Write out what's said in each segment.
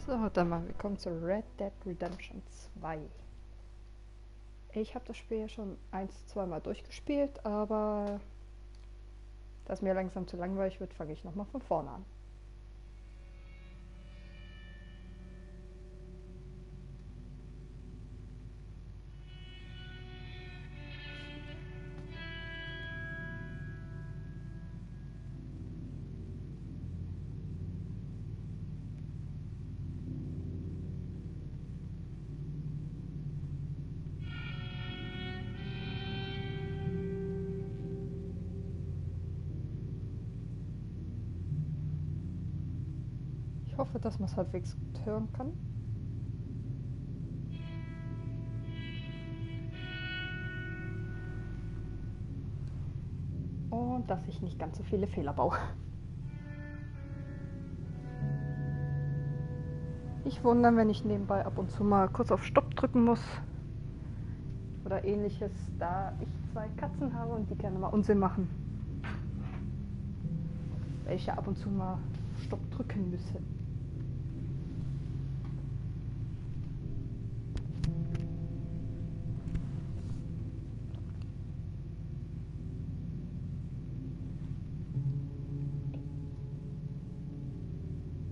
So, dann mal willkommen zu Red Dead Redemption 2. Ich habe das Spiel ja schon zweimal durchgespielt, aber da es mir langsam zu langweilig wird, fange ich nochmal von vorne an. Ich hoffe, dass man es halbwegs gut hören kann. Und dass ich nicht ganz so viele Fehler baue. Nicht wundern, wenn ich nebenbei ab und zu mal kurz auf Stopp drücken muss. Oder ähnliches, da ich zwei Katzen habe und die gerne mal Unsinn machen. Welche ab und zu mal Stopp drücken müssen.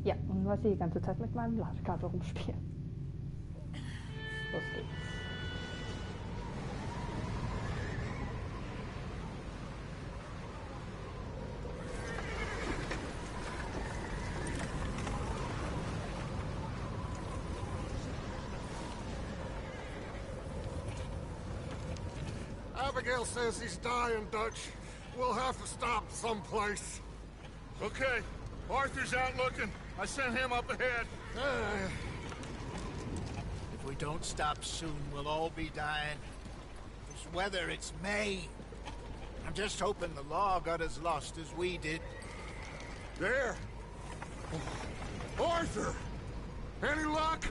Ja, und nur sie die ganze Zeit mit meinem Ladekabel rumspielen. Los geht's. Abigail says he's dying, Dutch. We'll have to stop someplace. Okay. Arthur's out looking. I sent him up ahead. If we don't stop soon, we'll all be dying. This weather, it's May. I'm just hoping the law got as lost as we did. There. Arthur! Any luck?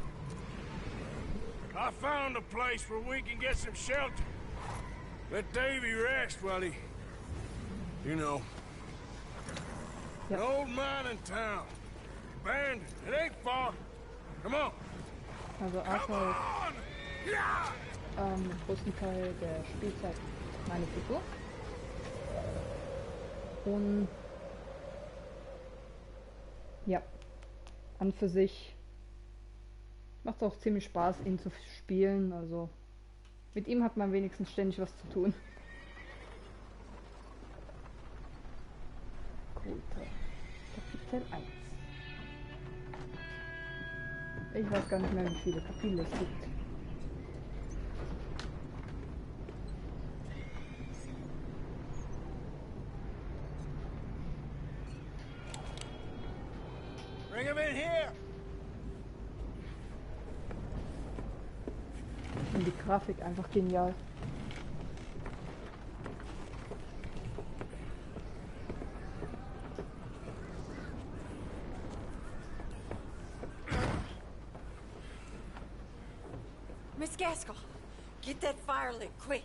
I found a place where we can get some shelter. Let Davy rest while he... You know. Yep. An old mining town. Abandoned. It ain't far. Come on. Also Arthur ist den größten Teil der Spielzeit meine Figur. Und ja, an für sich macht es auch ziemlich Spaß, ihn zu spielen. Also mit ihm hat man wenigstens ständig was zu tun. Gut, Kapitel 1. Ich weiß gar nicht mehr, wie viele Kapitel es gibt. Bring him in here! Und die Grafik einfach genial. Miss Gaskell, get that fire lit, quick.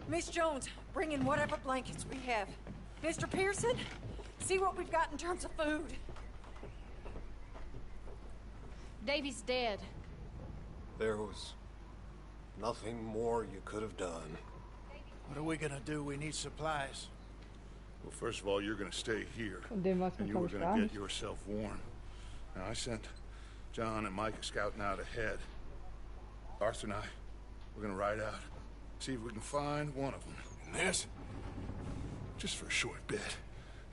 Miss Jones, bring in whatever blankets we have. Mr. Pearson, see what we've got in terms of food. Davy's dead. There was nothing more you could have done. What are we gonna do? We need supplies. Well, first of all, you're gonna stay here. Von dem weiß man, And you glaube were ich, gar gonna get nicht. yourself warm. Now, I sent John and Mike scouting out ahead. Arthur and I, we're gonna ride out. See if we can find one of them. And this? Just for a short bit.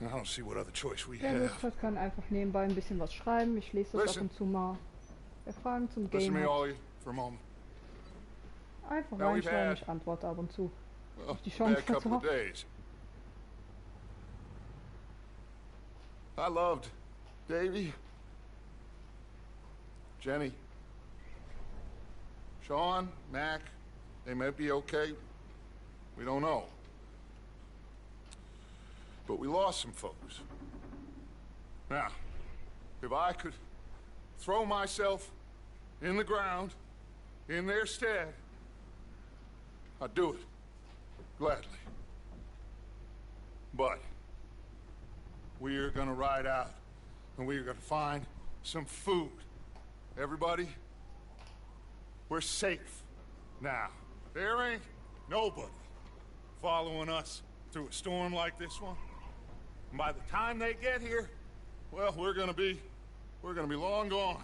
And I don't see what other choice we Wer have. Lust hat, kann einfach nebenbei ein bisschen was schreiben. Ich lese das ab und zu mal. Wer Fragen zum Listen Game to me, hat, all you, for a moment. einfach Now we've reinschreiben. had- Ich antworte ab und zu. Well, Die Chance bad couple of dazu. days. I loved Davy, Jenny, Sean, Mac. They may be okay. We don't know. But we lost some folks. Now, if I could throw myself in the ground in their stead, I'd do it. Gladly. But we are gonna ride out and we are gonna find some food. Everybody, we're safe now. There ain't nobody following us through a storm like this one. And by the time they get here, well, we're gonna be long gone.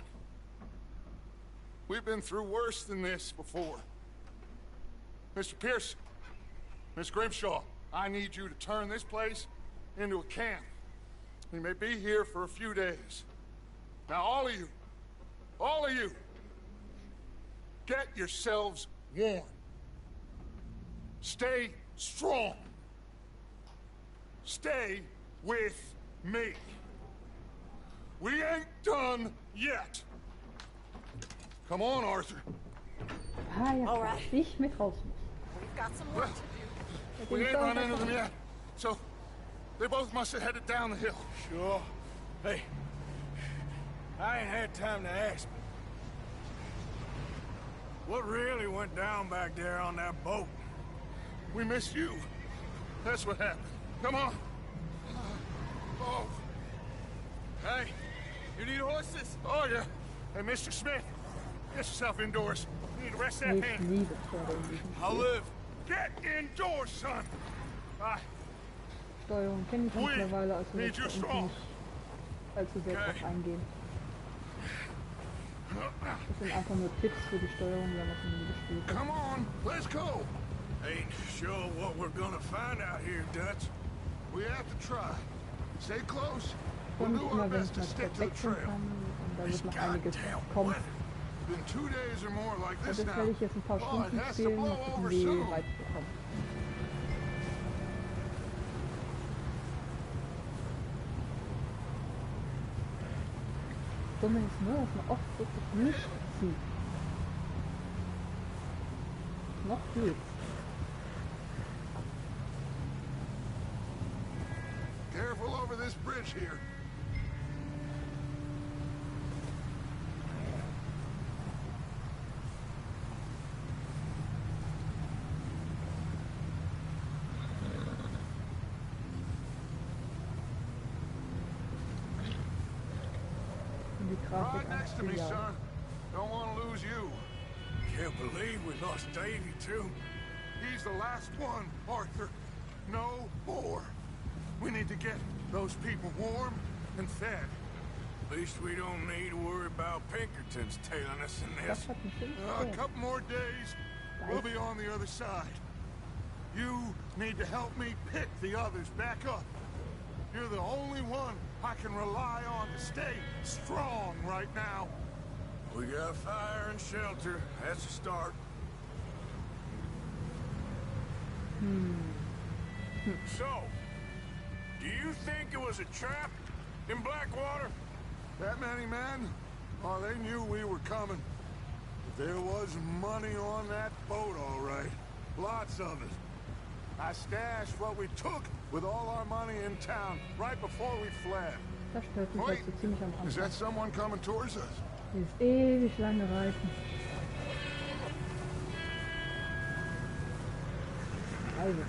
We've been through worse than this before. Mr. Pearson, Miss Grimshaw, I need you to turn this place into a camp. We may be here for a few days. Now, all of you, get yourselves warm. Stay strong. Stay with me. We ain't done yet. Come on, Arthur. Ah ja, All klar, right. ich mit raus muss. We've got some work to do. Mit We dem ain't run into Steuerbesser- them yet, so they both must have headed down the hill. Sure. Hey, I ain't had time to ask. What really went down back there on that boat? We missed you. That's what happened. Come on. Oh. Hey, you need horses? Oh, yeah. Hey, Mr. Smith, get yourself indoors. You need to rest that Ich hand. liebe Pferde in diesem I'll Spiel. live. Get indoors, son. Steuerung kenne ich mittlerweile, also need möchte you ich strong. nicht allzu sehr drauf eingehen. Das sind einfach nur Tipps für die Steuerung, wenn man es noch nie gespielt hat. Come on, let's go. Ain't sure what we're gonna find out here, Dutch. We have to try. Stay close. We'll Und do our immer wenn best ich to mal stick to the wechseln trail. kann, und da This wird noch einiges goddamn kommen. weather. Been 2 days or more like Also this das now. werde ich jetzt ein paar Oh, it Stunden has to spielen, blow mal gucken, over wie soon. weit wir kommen. Dumme ist nur, dass man oft wirklich nicht sieht. Noch geht's. Careful over this bridge here. Und die Grafik Right next to me, genial. son. Don't want to lose you. Can't believe we lost Davy, too. He's the last one, Arthur. No more. We need to get those people warm and fed. At least we don't need to worry about Pinkertons tailing us in Das this. hat mich schon A gefreut. couple more days, we'll be on the other side. You need to help me pick the others back up. You're the only one I can rely on to stay strong right now. We got fire and shelter. That's a start. So, do you think it was a trap in Blackwater? That many men? Oh, they knew we were coming. But there was money on that boat, all right. Lots of it. I stashed what we took with all our money in town right before we fled. Das stört mich Wait, jetzt so ziemlich am is Anfang. that someone coming towards us? Dieses ewig lange Reifen. Also,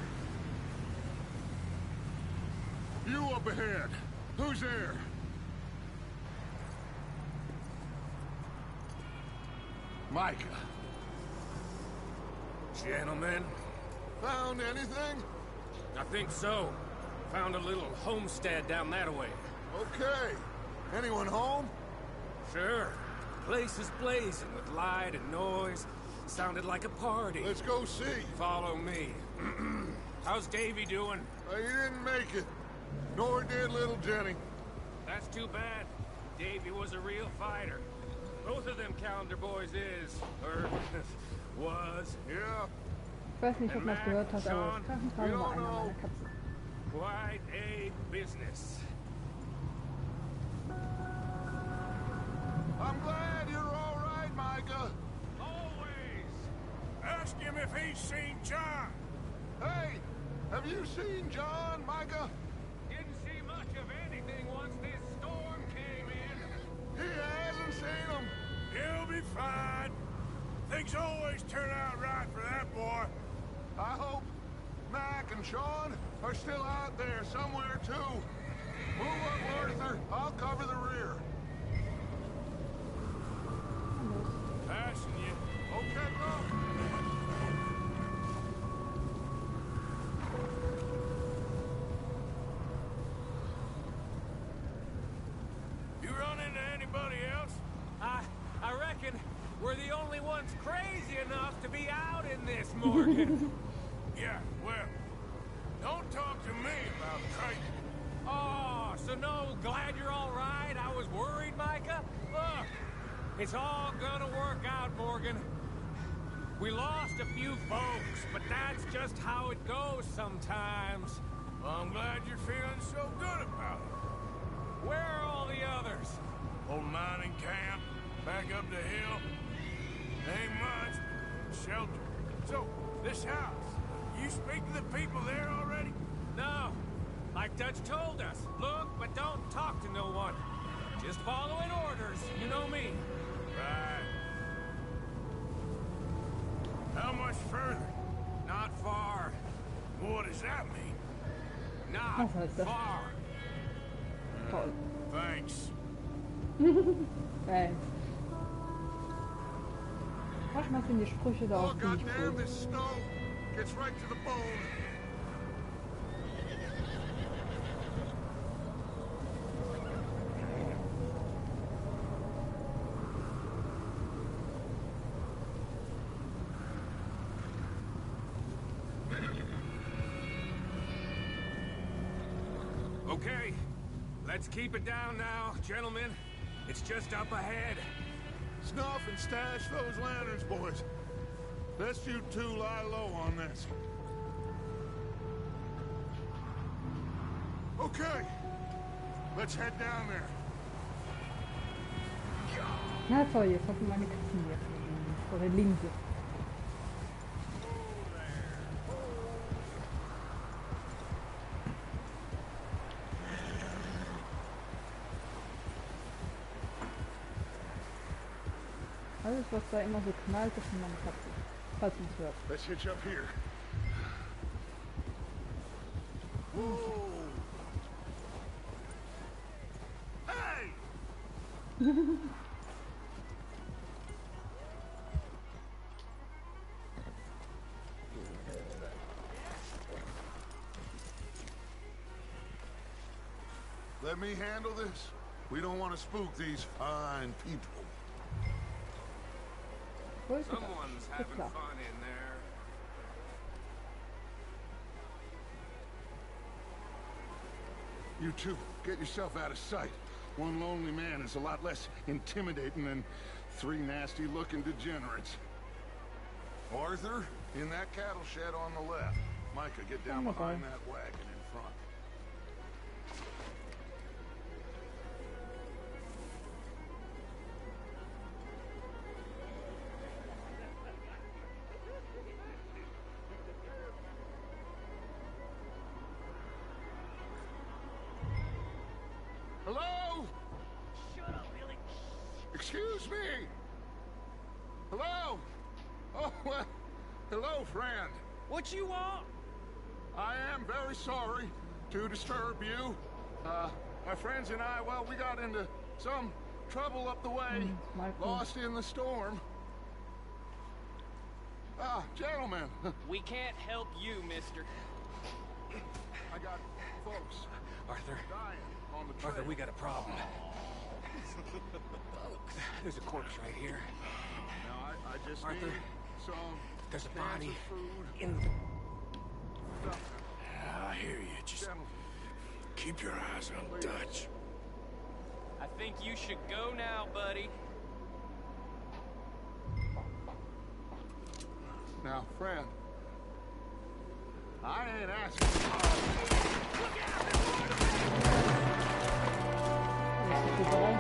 You up ahead. Who's there? Micah. Gentlemen, Found anything? I think so. Found a little homestead down that way. Okay. Anyone home? Sure. Place is blazing with light and noise. Sounded like a party. Let's go see. Follow me. How's Davy doing? He didn't make it. Nor did little Jenny. That's too bad. Davy was a real fighter. Both of them calendar boys is, or was. Yeah. ich weiß nicht, ob man es gehört hat, aber das Krankenhaus war einer meiner Katzen. Quite a business. I'm glad you're all right, Micah. Always. Ask him if he's seen John. Hey, have you seen John, Micah? Didn't see much of anything once this storm came in. He hasn't seen him. He'll be fine. Things always turn out right for that boy. I hope Mac and Sean are still out there somewhere, too. Move up, Arthur. I'll cover the rear. Passing you. Okay, go. You run into anybody else? I reckon we're the only ones crazy enough to be out in this, Morgan. Yeah, well, don't talk to me about crazy. Oh, so no, glad you're all right. I was worried, Micah. Look, it's all gonna work out, Morgan. We lost a few folks, but that's just how it goes sometimes. Well, I'm glad you're feeling so good about it. Where are all the others? Old mining camp, back up the hill. Ain't much. Shelter. So, this house, you speak to the people there already? No. Like Dutch told us, look, but don't talk to no one. Just following orders, you know me. Right. How much further? Not far. What does that mean? Not Alter. far. Toll. Thanks. Geil. Manchmal sind die Sprüche da Oh, auch ziemlich goddamn, cool. this snow gets right to the bone. Okay, let's keep it down now, gentlemen. It's just up ahead. Snuff and stash those lanterns, boys. Best you two lie low on this. Okay, let's head down there. Na toll, jetzt hoffen meine Katzen hier vor der Linse. Alles, was da immer so knallt, das sind meine Katzen. Falls man es hört. Let's hitch up here. Whoa. Hey! Let me handle this. We don't want to spook these fine people. Wo ist die Someone's Katzen? having Ist klar. fun in there. You two, get yourself out of sight. One lonely man is a lot less intimidating than three nasty-looking degenerates. Arthur, in that cattle shed on the left. Micah, get down Oh my behind God. that wagon in front. Hello? Shut up, Billy. Excuse me? Hello? Oh, well, hello, friend. What you want? I am very sorry to disturb you. My friends and I, well, we got into some trouble up the way, Michael. lost in the storm. Gentlemen, We can't help you, mister. I got folks Arthur, dying on the trail. Arthur, we got a problem. There's a corpse right here. Now, I just Arthur, need some There's a cans body of food. in the... Stuff. I hear you. Just Gentlemen, keep your eyes on Dutch. I think you should go now, buddy. now, friend, I ain't asking. Ist das überall?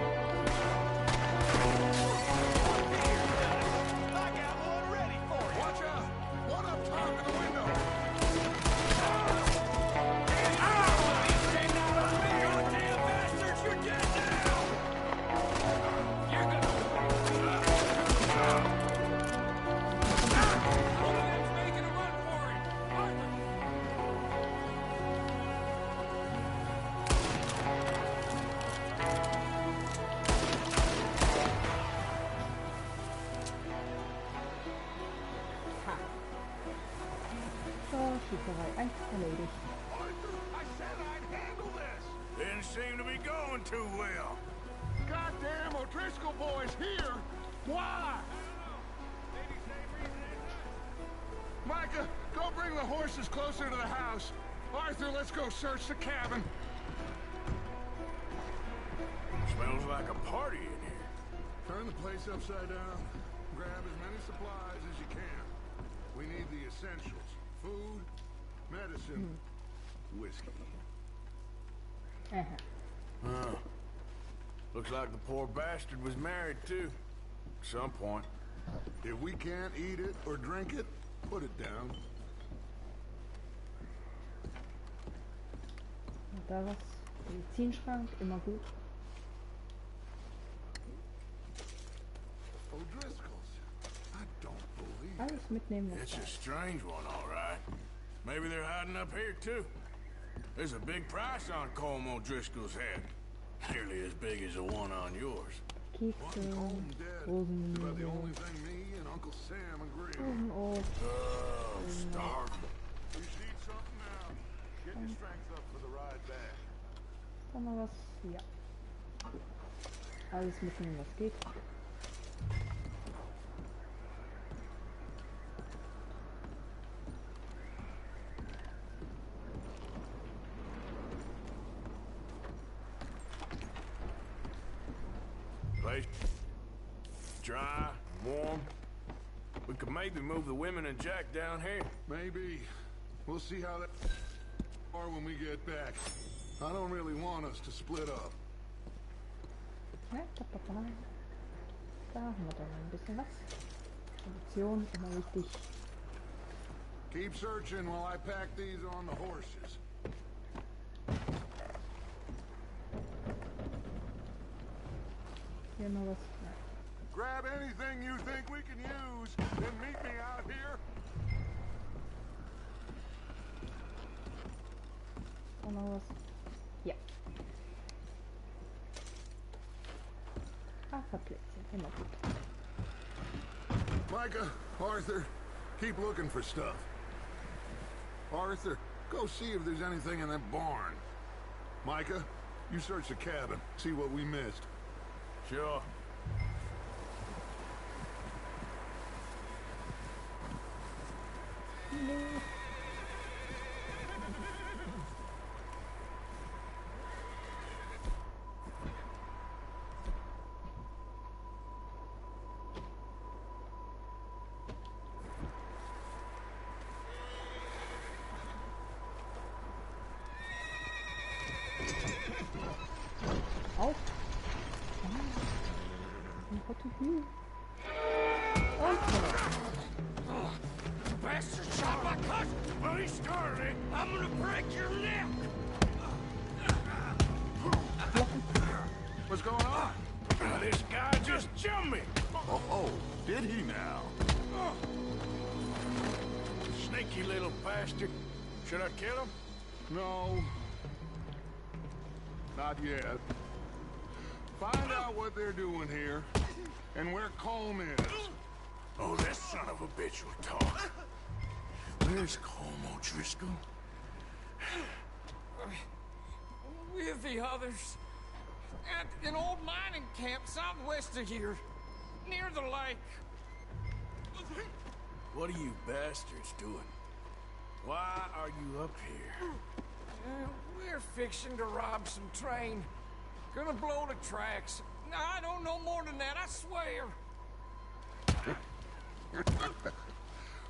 Watch out! One up top in the window! seem to be going too well. Goddamn O'Driscoll boys here! Why? Micah, go bring the horses closer to the house. Arthur, let's go search the cabin. Smells like a party in here. Turn the place upside down. Grab as many supplies as you can. We need the essentials. Food, medicine, whiskey. Huh. Looks like the poor bastard was married, too. At some point. If we can't eat it or drink it, put it down. Da was. Medizinschrank, immer gut. O'Driscoll's. I don't believe it. Alles mitnehmen, was It's da a ist. strange one, all right. Maybe they're hiding up here, too. There's a big price on Colm O'Driscoll's head. Nearly as big as the one on yours. Kekse, Home dead. About the only Rosenmühle, thing me and Uncle Sam agree on. Rosenobst. Oh, starving. You should eat something now. Get your strength up for the ride back. Dann noch was. Ja. Alles mitnehmen, was geht. Place dry, warm. We could maybe move the women and Jack down here. Maybe. We'll see how that are when we get back. I don't really want us to split up. Ja, da haben wir dann ein bisschen was. Munition, immer wichtig. Keep searching while I pack these on the horses. Hier noch was. Ja. Grab anything you think we can use, then meet me out here. Da noch was. Ja. Plätzchen, immer gut. Micah, Arthur, keep looking for stuff. Arthur, go see if there's anything in that barn. Micah, you search the cabin, see what we missed. Sure. Auf! Ein Prototyp. Und so. Bastard shot my cousin! Well, he started it. I'm gonna break your neck! What's going on? This guy just jumped me! Oh, did he now? Sneaky little bastard. Should I kill him? No. Not yet. Find out what they're doing here, and where Colm is. Oh, this son of a bitch will talk. Where's Colm O'Driscoll? With the others. At an old mining camp southwest of here. Near the lake. What are you bastards doing? Why are you up here? We're fixing to rob some train. Gonna blow the tracks. I don't know more than that, I swear.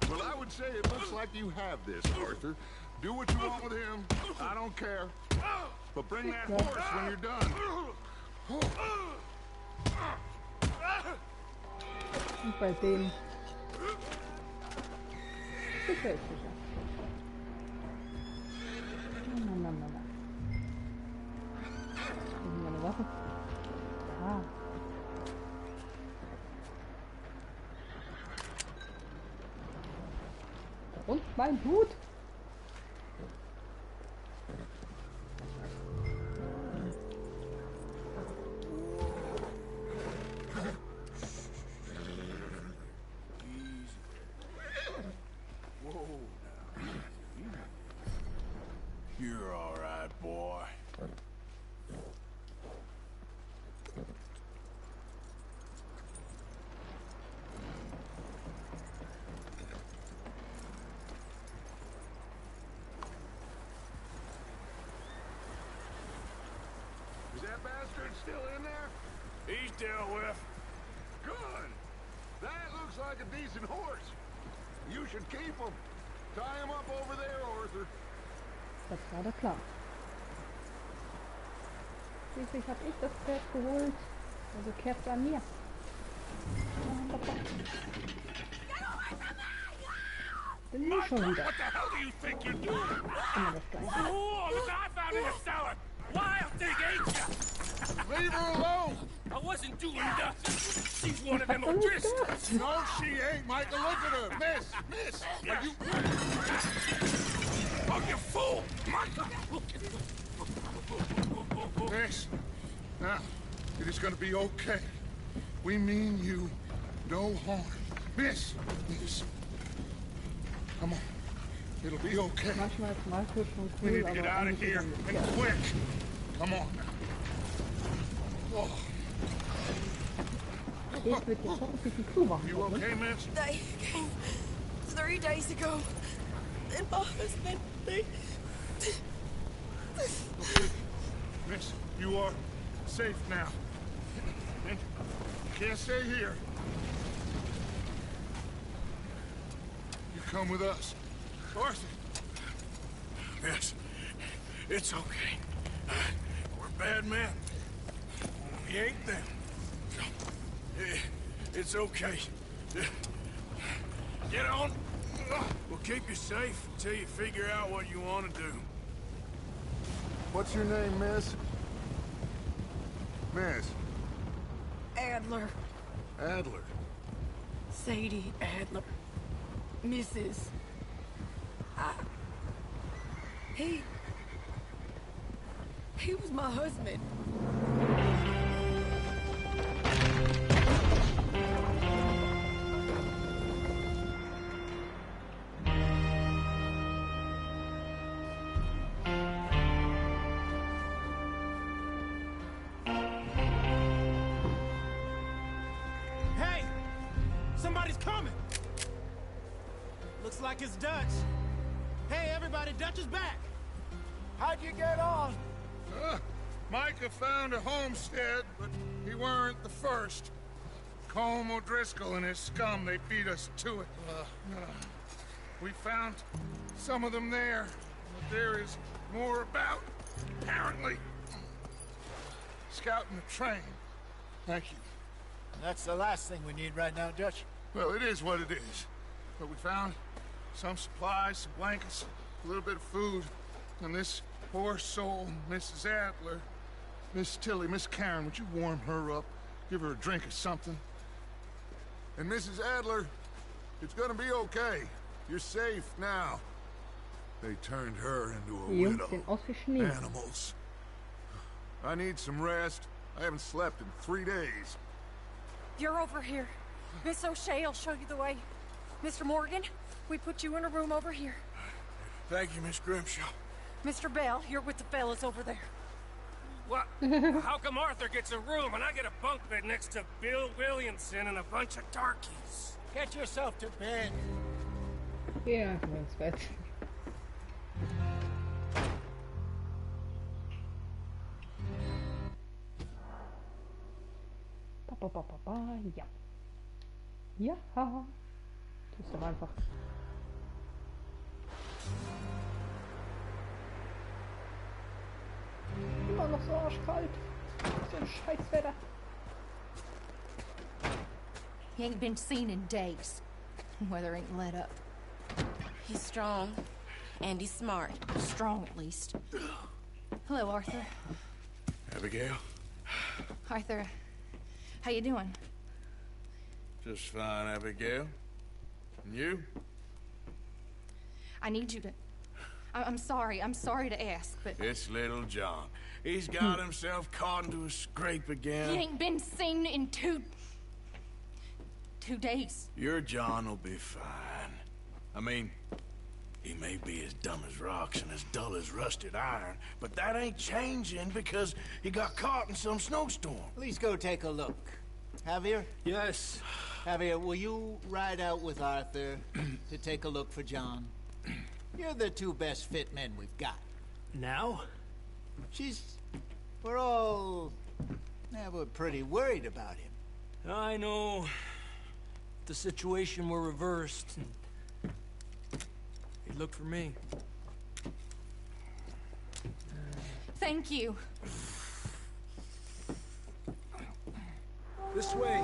Well, I would say it looks like you have this, Arthur. Do what you want with him. I don't care. But bring that horse when you're done. Und bei dem gefällt sich ja. Na. Nehmen wir eine Waffe. Ja. Und mein Hut. You're all right, boy. That bastard still in there? He's dealt with. Good. That looks like a decent horse. You should keep him. Tie him up over there, Arthur. Das war der Plan. Schließlich habe ich das Pferd geholt. Also kehrt es an mir. Bin ich schon wieder. What the hell do you think you're doing? Immer das Gleiche. Oh, look what I found in the cellar. Wild thing, ain't ya? Leave her alone. I wasn't doing nothing. She's one of them O'Driscolls. No, she ain't, Michael. Look at her. Miss. Are you... Oh, you fool! Michael! Miss. Now, it is gonna be okay. We mean you no harm. Miss. Come on. It'll be okay. Manchmal ist Markus schon We cool, need to get aber out of eigentlich here, ist er and nicht. quick. Come on. Oh, Ich würde jetzt hoffentlich zumachen. you okay, miss? They came 3 days ago. And my husband, they... Miss, you are safe now. And you can't stay here. You come with us. Arthur. Miss, it's okay. We're bad men. We ain't them. It's okay. Get on. We'll keep you safe until you figure out what you want to do. What's your name, miss? Miss. Adler. Adler. Sadie Adler. Mrs. He was my husband. Hey! Somebody's coming! Looks like it's Dutch. Hey, everybody, Dutch is back! How'd you get on? Micah found a homestead, but he weren't the first. Colm O'Driscoll and his scum, they beat us to it. We found some of them there, but there is more about, apparently. Scouting the train. Thank you. That's the last thing we need right now, Dutch. Well, it is what it is. But we found some supplies, some blankets, a little bit of food, and this poor soul, Mrs. Adler, Miss Tilly, Miss Karen, would you warm her up? Give her a drink or something? And Mrs. Adler, it's gonna be okay. You're safe now. They turned her into a Die Jungs widow. sind ausgeschnitten. Animals. I need some rest. I haven't slept in 3 days. You're over here. Miss O'Shea will show you the way. Mr. Morgan, we put you in a room over here. Thank you, Miss Grimshaw. Mr. Bell, you're with the fellas over there. What? How come Arthur gets a room and I get a bunk bed next to Bill Williamson and a bunch of darkies? Get yourself to bed. Ja, ins Bett. Ja. Ja. Tust doch einfach. Immer noch so arschkalt. So ein Scheißwetter. He ain't been seen in days. Weather ain't let up. He's strong, and he's smart. Strong, at least. Hello, Arthur. Abigail? Arthur, how you doing? Just fine, Abigail. And you? I need you to... I'm sorry to ask, but... It's little John. He's got himself caught into a scrape again. He ain't been seen in two days. Your John will be fine. I mean, he may be as dumb as rocks and as dull as rusted iron, but that ain't changing because he got caught in some snowstorm. Please go take a look. Javier? Yes. Javier, will you ride out with Arthur to take a look for John? You're the two best fit men we've got. Now? She's We're pretty worried about him. I know. The situation were reversed. He looked for me. Thank you. This way.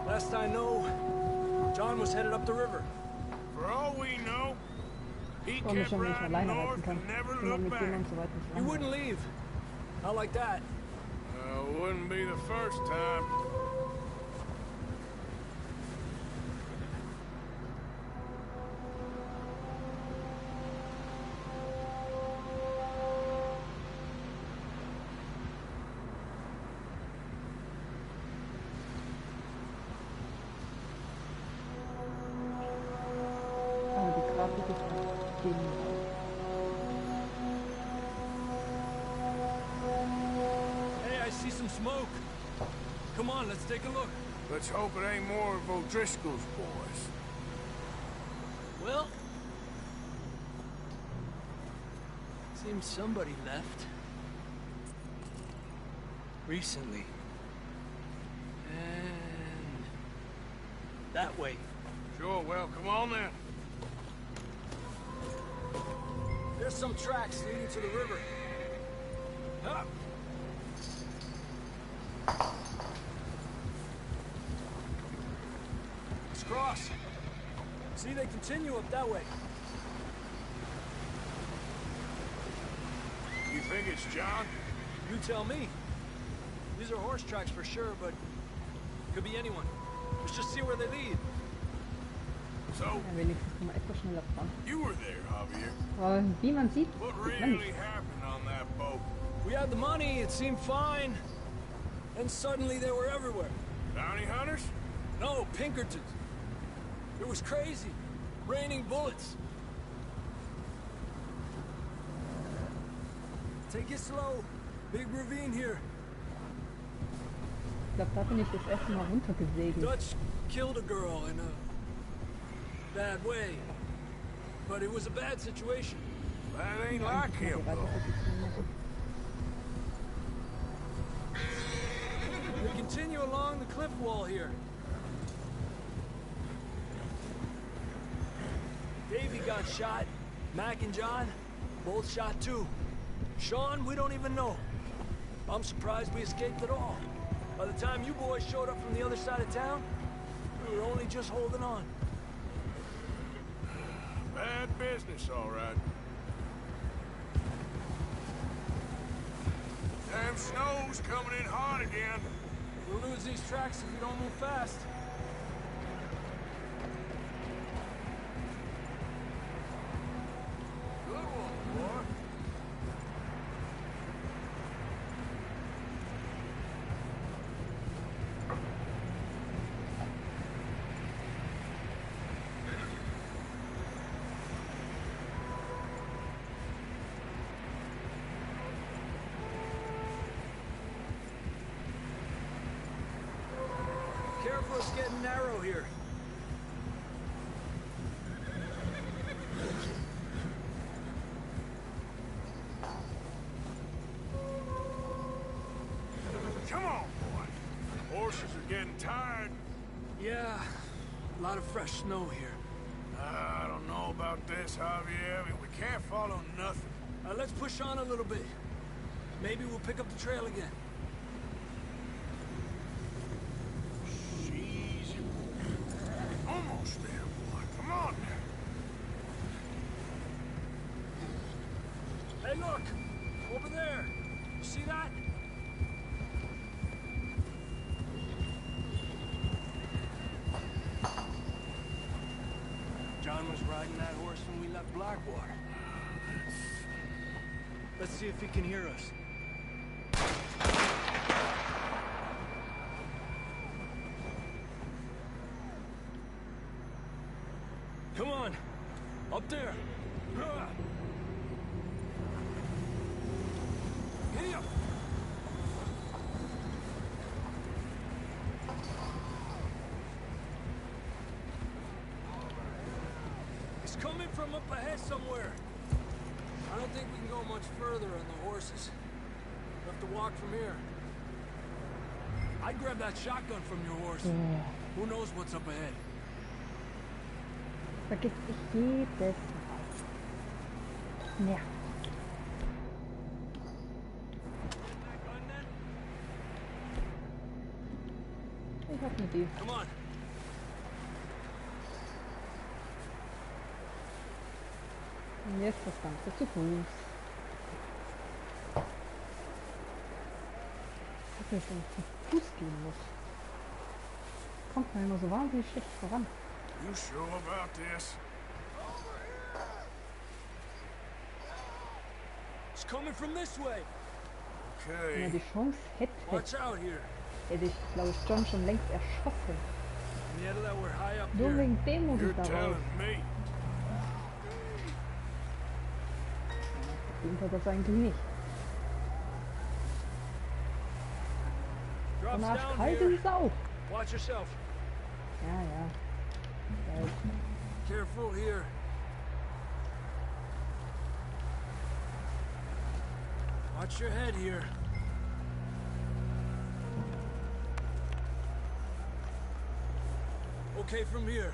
Last I know, John was headed up the river. For all we know, he Warum ich kept schon nicht riding alleine reiten north kann. and never Immer looked mit back. jemandem so weit nicht He wouldn't langweilig. leave. Not like that. Wouldn't be the first time. Aber die Grafik ist halt genial. Hey, I see some smoke. Come on, let's take a look. Let's hope it ain't more of O'Driscoll's boys. Well, seems somebody left. Recently. And that way. Sure, well, come on then. There's some tracks leading to the river. Up. Let's cross. See, they continue up that way. You think it's John? You tell me. These are horse tracks for sure, but could be anyone. Let's just see where they lead. So, Ja, wenigstens mal etwas schneller fahren. you were there, Javier. Aber wie man sieht, What sieht man really nicht. happened on that boat? We had the money, it seemed fine. Then suddenly they were everywhere. Bounty hunters? No, Pinkertons. It was crazy. Raining bullets. Take it slow. Big ravine here. Ich glaube, da bin ich das erste Mal runtergesegelt. Dutch killed a girl in a bad way. But it was a bad situation. That ain't like him, though. We continue along the cliff wall here. Davey got shot. Mac and John, both shot too. Sean, we don't even know. I'm surprised we escaped at all. By the time you boys showed up from the other side of town, we were only just holding on. Bad business, all right. Damn snow's coming in hot again. We'll lose these tracks if we don't move fast. Good one, boy. Careful, it's getting narrow here. Come on, boy. Horses are getting tired. Yeah, a lot of fresh snow here. I don't know about this, Javier. I mean, we can't follow nothing. Let's push on a little bit. Maybe we'll pick up the trail again. Easy. Almost there, boy. Come on. Hey, look! Over there! You see that? John was riding that horse when we left Blackwater. Let's see if he can hear us. Come on! Up there! Giddy up! It's coming from up ahead somewhere. I don't think we can go much further on the horses. have to walk from here. I'd grab that shotgun from your horse. Who knows what's up ahead? Vergiss ich jedes Mal. Ja. Ich hab eine Idee. Come on. Und jetzt das Ganze zu Fuß. Dass ich schon zu Fuß gehen muss. Kommt man immer so wahnsinnig schlecht voran. You sure about this? It's coming from this way. Wenn er Okay. die Chance hätte, Watch out here. hätte ich, glaube ich, John schon längst erschossen. Yeah, that we're high up Nur here. wegen dem muss You're ich darauf. telling me. Verdient hat das eigentlich nicht. Drops Danach down kalte here. Sau. Watch yourself. Ja, ja. Ja, Careful here. Watch your head here. Okay, from here.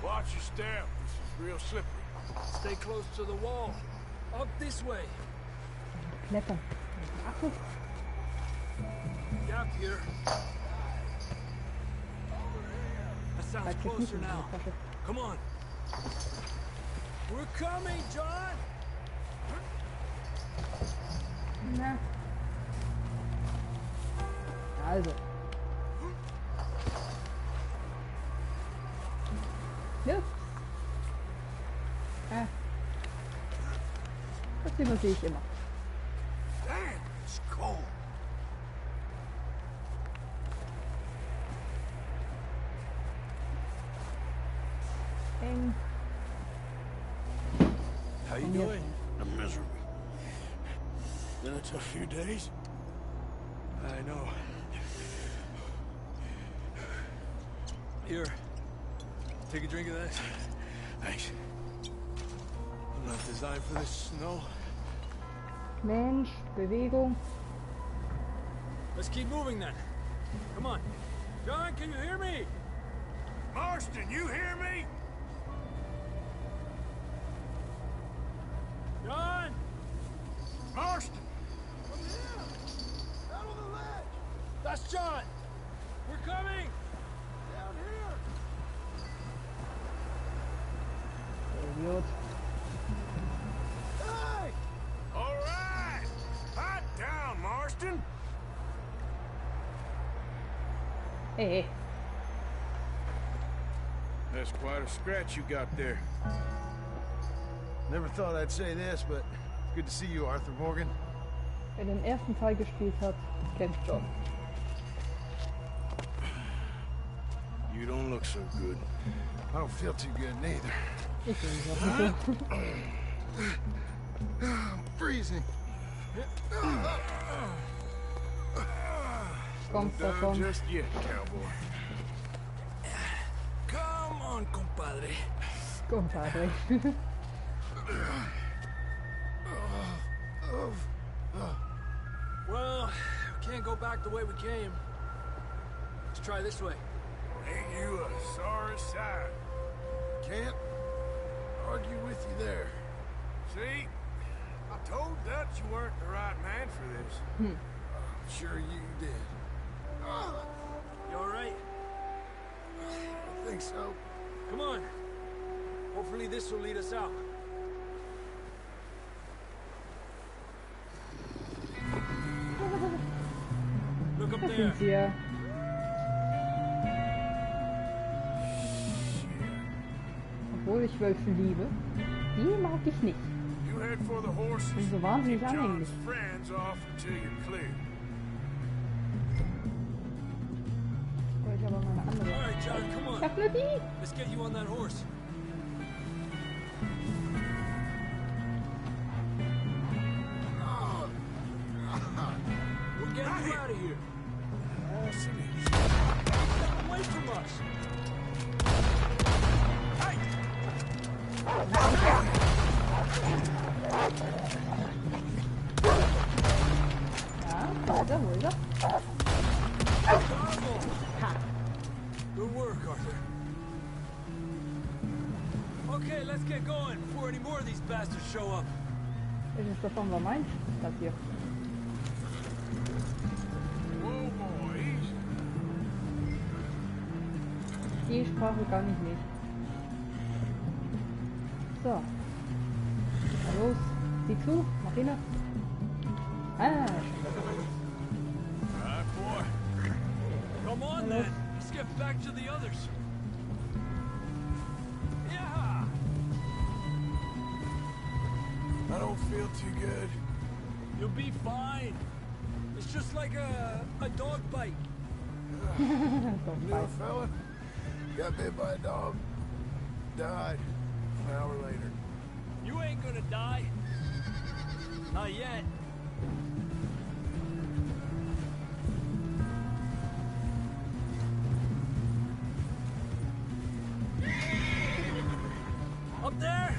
Watch your step. This is real slippery. Stay close to the wall. Up this way. Klettern. Ach, Gap here. That sounds Like it's closer moving, now. the Tasche. Come on. We're coming, John! Na. Also. Ja. Das Thema sehe ich immer. Damn, it's cold. Eng. How you Und jetzt- doing? I'm miserable. Been a tough few days. I know. Here. Take a drink of that. Thanks. I'm not designed for this snow. Mensch, Bewegung. Let's keep moving then. Come on. John, can you hear me? Marston, you hear me? John! Marston! That's John! We're coming! Idiot. All right! Hot down, Marston! Hey, That's quite a scratch you got there. Never thought I'd say this, but good to see you, Arthur Morgan. wer den ersten Teil gespielt hat, kennt John. You don't look so good. I don't feel too good neither. Ich will nicht auch nicht so. I'm freezing. Kommt Done davon. just yet, cowboy. Come on, compadre. Compadre. Well, we can't go back the way we came. Let's try this way. Ain't you a sorry sight? Can't argue with you there. See? I told Dutch you weren't the right man for this. I'm sure you did. You all right? I think so. Come on. Hopefully this will lead us out. Look up Da there. sind wir. Obwohl ich Wölfe liebe, die mag ich nicht. You head for the horses. Sind so wahnsinnig Keep anhänglich. John's friends off until you're clear. Ich aber mal eine andere. All right, John, come Ich on. hab ne die. Let's get you on that horse. We're getting you out of here. Get away from us. Wo ist er? Ha. Good work, Arthur. Okay, let's get going before any more of these bastards show up. Ist es davon war meins? Das hier. Whoa, boys. Die Sprache kann ich nicht. So. Na los, sieh zu, mach hin. Ah, Right, boy. Come on then. Let's get back to the others. Yeah. I don't feel too good. You'll be fine. It's just like a dog bite. Knew a fella, got bit by a dog, died an hour later. You ain't gonna die. Not yet. Up there?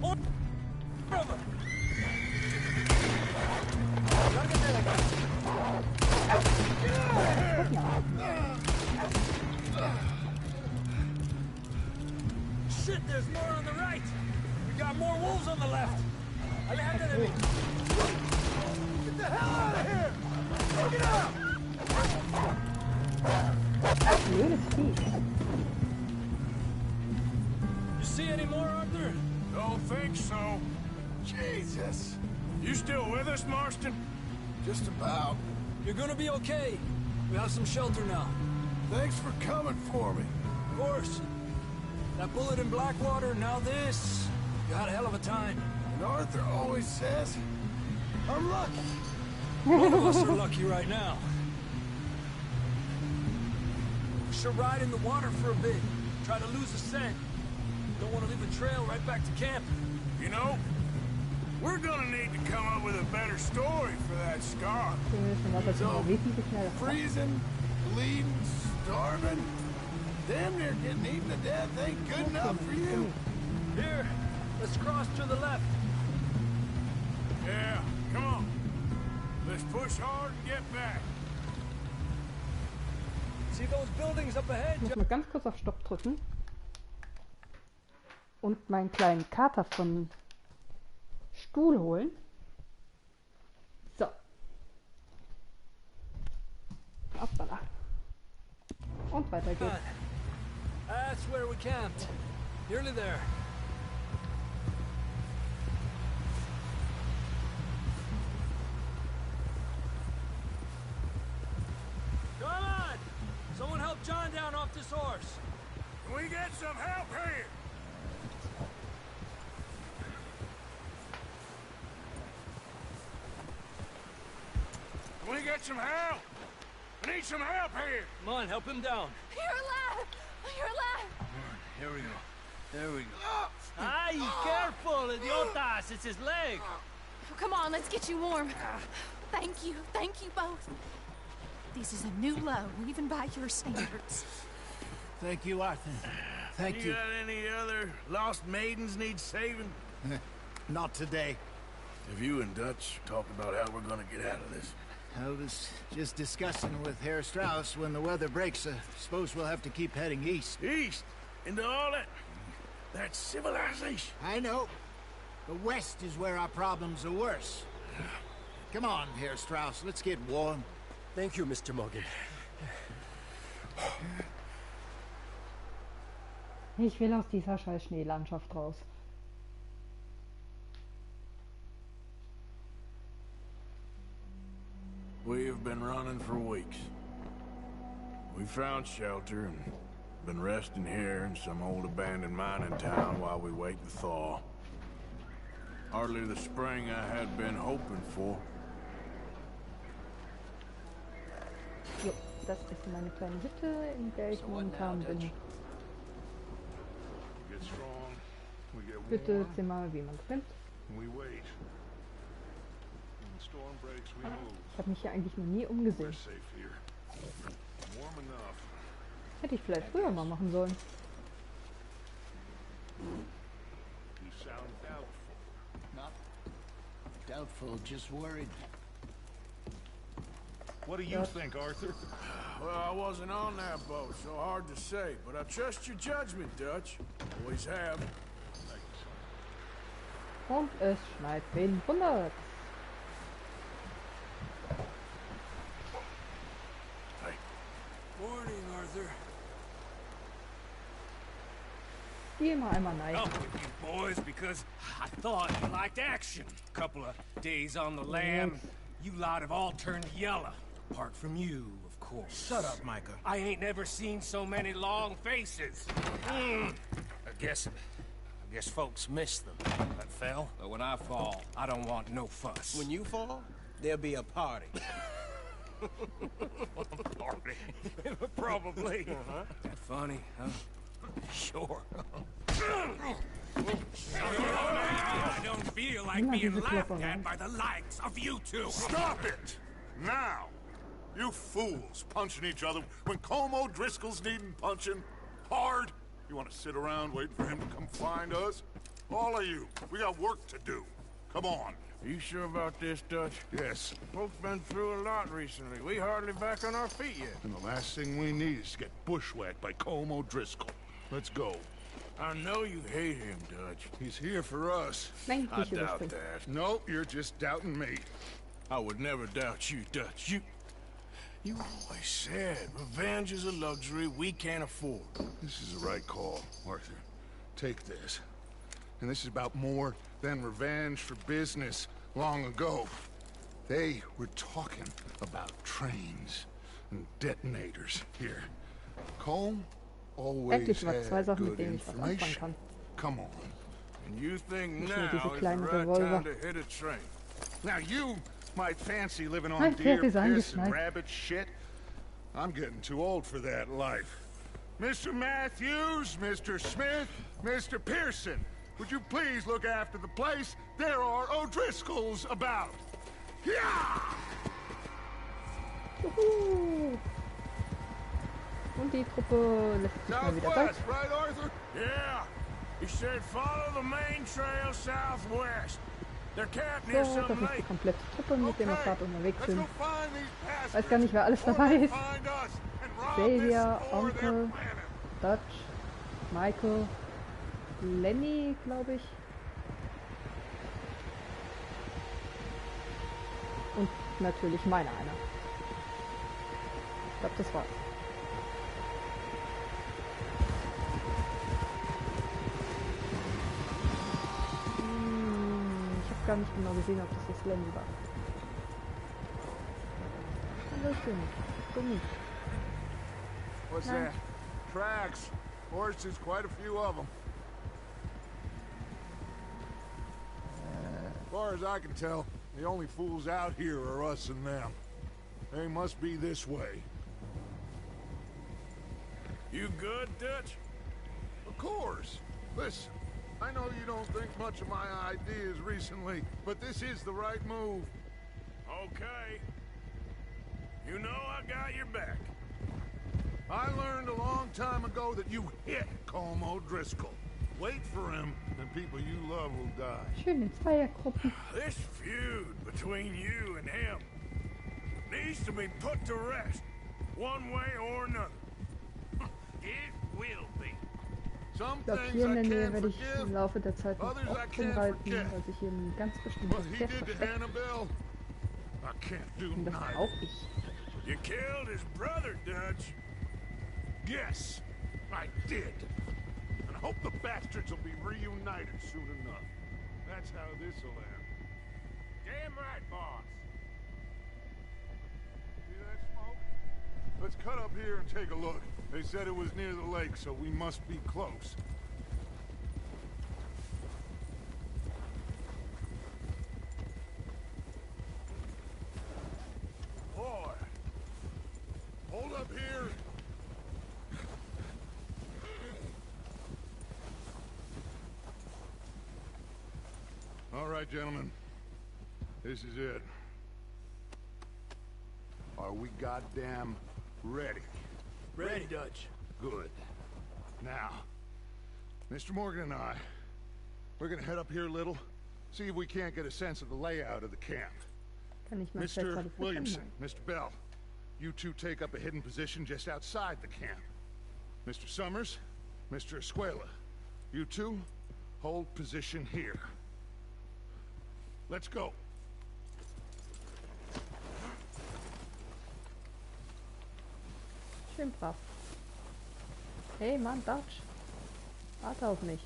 Over. Shit, there's more on the right. We got more wolves on the left. Aléjate. Get the hell out of here! Get out! blödes Vieh. You see any more, Arthur? Don't think so. Jesus. You still with us, Marston? Just about. You're gonna be okay. We have some shelter now. Thanks for coming for me. Of course. That bullet in Blackwater, now this. You had a hell of a time. And Arthur always says, I'm lucky. None of us are lucky right now. We should ride in the water for a bit. Try to lose the scent. Don't want to leave a trail right back to camp. You know, we're gonna need to come up with a better story for that scar. So, freezing, bleeding, starving, damn near getting eaten to death ain't good enough for you. Here, let's cross to the left. Yeah, come on. Let's push hard and get back. See those buildings up ahead? Ich muss mal ganz kurz auf Stopp drücken. Und meinen kleinen Kater von Stuhl holen. So. Hoppala. Und weiter geht's. That's where we camped. Nearly there. Come on! Someone help John down off this horse. Can we get some help here? Can we get some help? I need some help here. Come on, help him down. You're alive! You're alive! Here we go. There we go. Ay, careful, idiotas! It's his leg. Oh, come on, let's get you warm. Thank you both. This is a new low, even by your standards. Thank you, Arthur. Thank you. Got any other lost maidens need saving? Not today. Have you and Dutch talked about how we're gonna get out of this? I was just discussing with Herr Strauss when the weather breaks. Suppose we'll have to keep heading east. East? Into all that civilization? I know. The west is where our problems are worse. Come on, Herr Strauss, let's get warm. Thank you, Mr. Morgan. Ich will aus dieser scheiß Schneelandschaft raus. We have been running for weeks. We found shelter and been resting here in some old abandoned mining town while we wait the thaw. Hardly the spring I had been hoping for. Jo, das ist meine kleine Hütte, in der ich momentan bin. Get strong. We get Hütte, Zimmer, wie man es nennt. we wait. When the storm breaks, we move. Ich habe mich hier eigentlich noch nie umgesehen. We're safe here. Warm enough. Hätte ich vielleicht früher mal machen sollen. You sound doubtful. Not doubtful, just worried. What do you think, Arthur? Well, I wasn't on that boat, so hard to say. But I trust your judgment, Dutch. Always have. Und es schneit 500. Hey. Morning, Arthur. Wie immer einmal nein. Up with you boys because I thought you liked action. Couple of days on the lam, you lot have all turned yellow. Apart from you, of course. Shut up, Micah. I ain't never seen so many long faces. I guess folks miss them. That fell. But when I fall, I don't want no fuss. When you fall, there'll be a party. Party? Probably. That funny, huh? Sure. I don't feel like being laughed at by the likes of you two. Stop it! Now! You fools punching each other when Colm O'Driscoll's needing punching hard. You want to sit around waiting for him to come find us? All of you, we got work to do. Come on. Are you sure about this, Dutch? Yes. Folks been through a lot recently. We hardly back on our feet yet. And the last thing we need is to get bushwhacked by Colm O'Driscoll. Let's go. I know you hate him, Dutch. He's here for us. Nein, I nicht doubt überspringen. that. No, you're just doubting me. I would never doubt you, Dutch. You always said revenge is a luxury we can't afford. This is the right call, Arthur. Take this. And this is about more than revenge for business long ago. They were talking about trains and detonators here. Colm always Endlich mal zwei had Sachen, mit good denen ich was anfangen information. kann. Come on. And you think Nicht now nur diese is the kleinen right Revolver. time to hit a train? Now you might fancy living on Mein deer Pferd ist piss and eingeschneit. rabbit shit. I'm getting too old for that life. Mr. Matthews, Mr. Smith, Mr. Pearson, would you please look after the place? There are O'Driscolls about. Yeah! Juhu. Und die Truppe lässt sich mal wieder Zeit. Southwest, right, Arthur? Yeah. He said follow the main trail southwest. They're camped near So, some das ist die lake. komplette Truppe, mit der wir gerade unterwegs Let's sind. go find these bastards. Weiß gar nicht, wer alles dabei ist. Find us and rob Xavier, this before they're Onkel, planning. Dutch, Michael, Lenny, glaube ich. Und natürlich meiner einer. Ich glaube, das war's. Ich habe gar nicht genau gesehen, ob das jetzt Lenny war. Hallöchen, Gummi. What's Hi. that? Tracks. Horses, quite a few of them. As far as I can tell, the only fools out here are us and them. They must be this way. You good, Dutch? Of course. Listen, I know you don't think much of my ideas recently, but this is the right move. Okay. You know I got your back. I learned a long time ago that you hit Colm O'Driscoll. Wait for him, and people you love will die. Schön in Zweiergruppen. This feud between you and him needs to be put to rest, one way or another. It will be. Some Ich glaube, things hier in I der Nähe can't werde ich im forgive, Laufe der Zeit noch others I oft can't hinhalten, forget. weil sich hier ein ganz What bestimmtes he Pferd did to versteckt. Annabelle, I can't do Und das neither. auch ich. You killed his brother, Dutch. Yes, I did. And I hope the bastards will be reunited soon enough. That's how this'll end. Damn right, boss. See that smoke? Let's cut up here and take a look. They said it was near the lake, so we must be close. Boy, hold up here. All right, gentlemen. This is it. Are we goddamn ready? Ready, Dutch. Good. Now, Mr. Morgan and I, we're gonna head up here a little, see if we can't get a sense of the layout of the camp. Kann ich mein Pferd Mr. gerade Williamson, verstanden Mr. Bell, you two take up a hidden position just outside the camp. Mr. Summers, Mr. Escuela, you two hold position here. Let's go. Schön brav. Hey Mann, Dutch. Warte auf mich.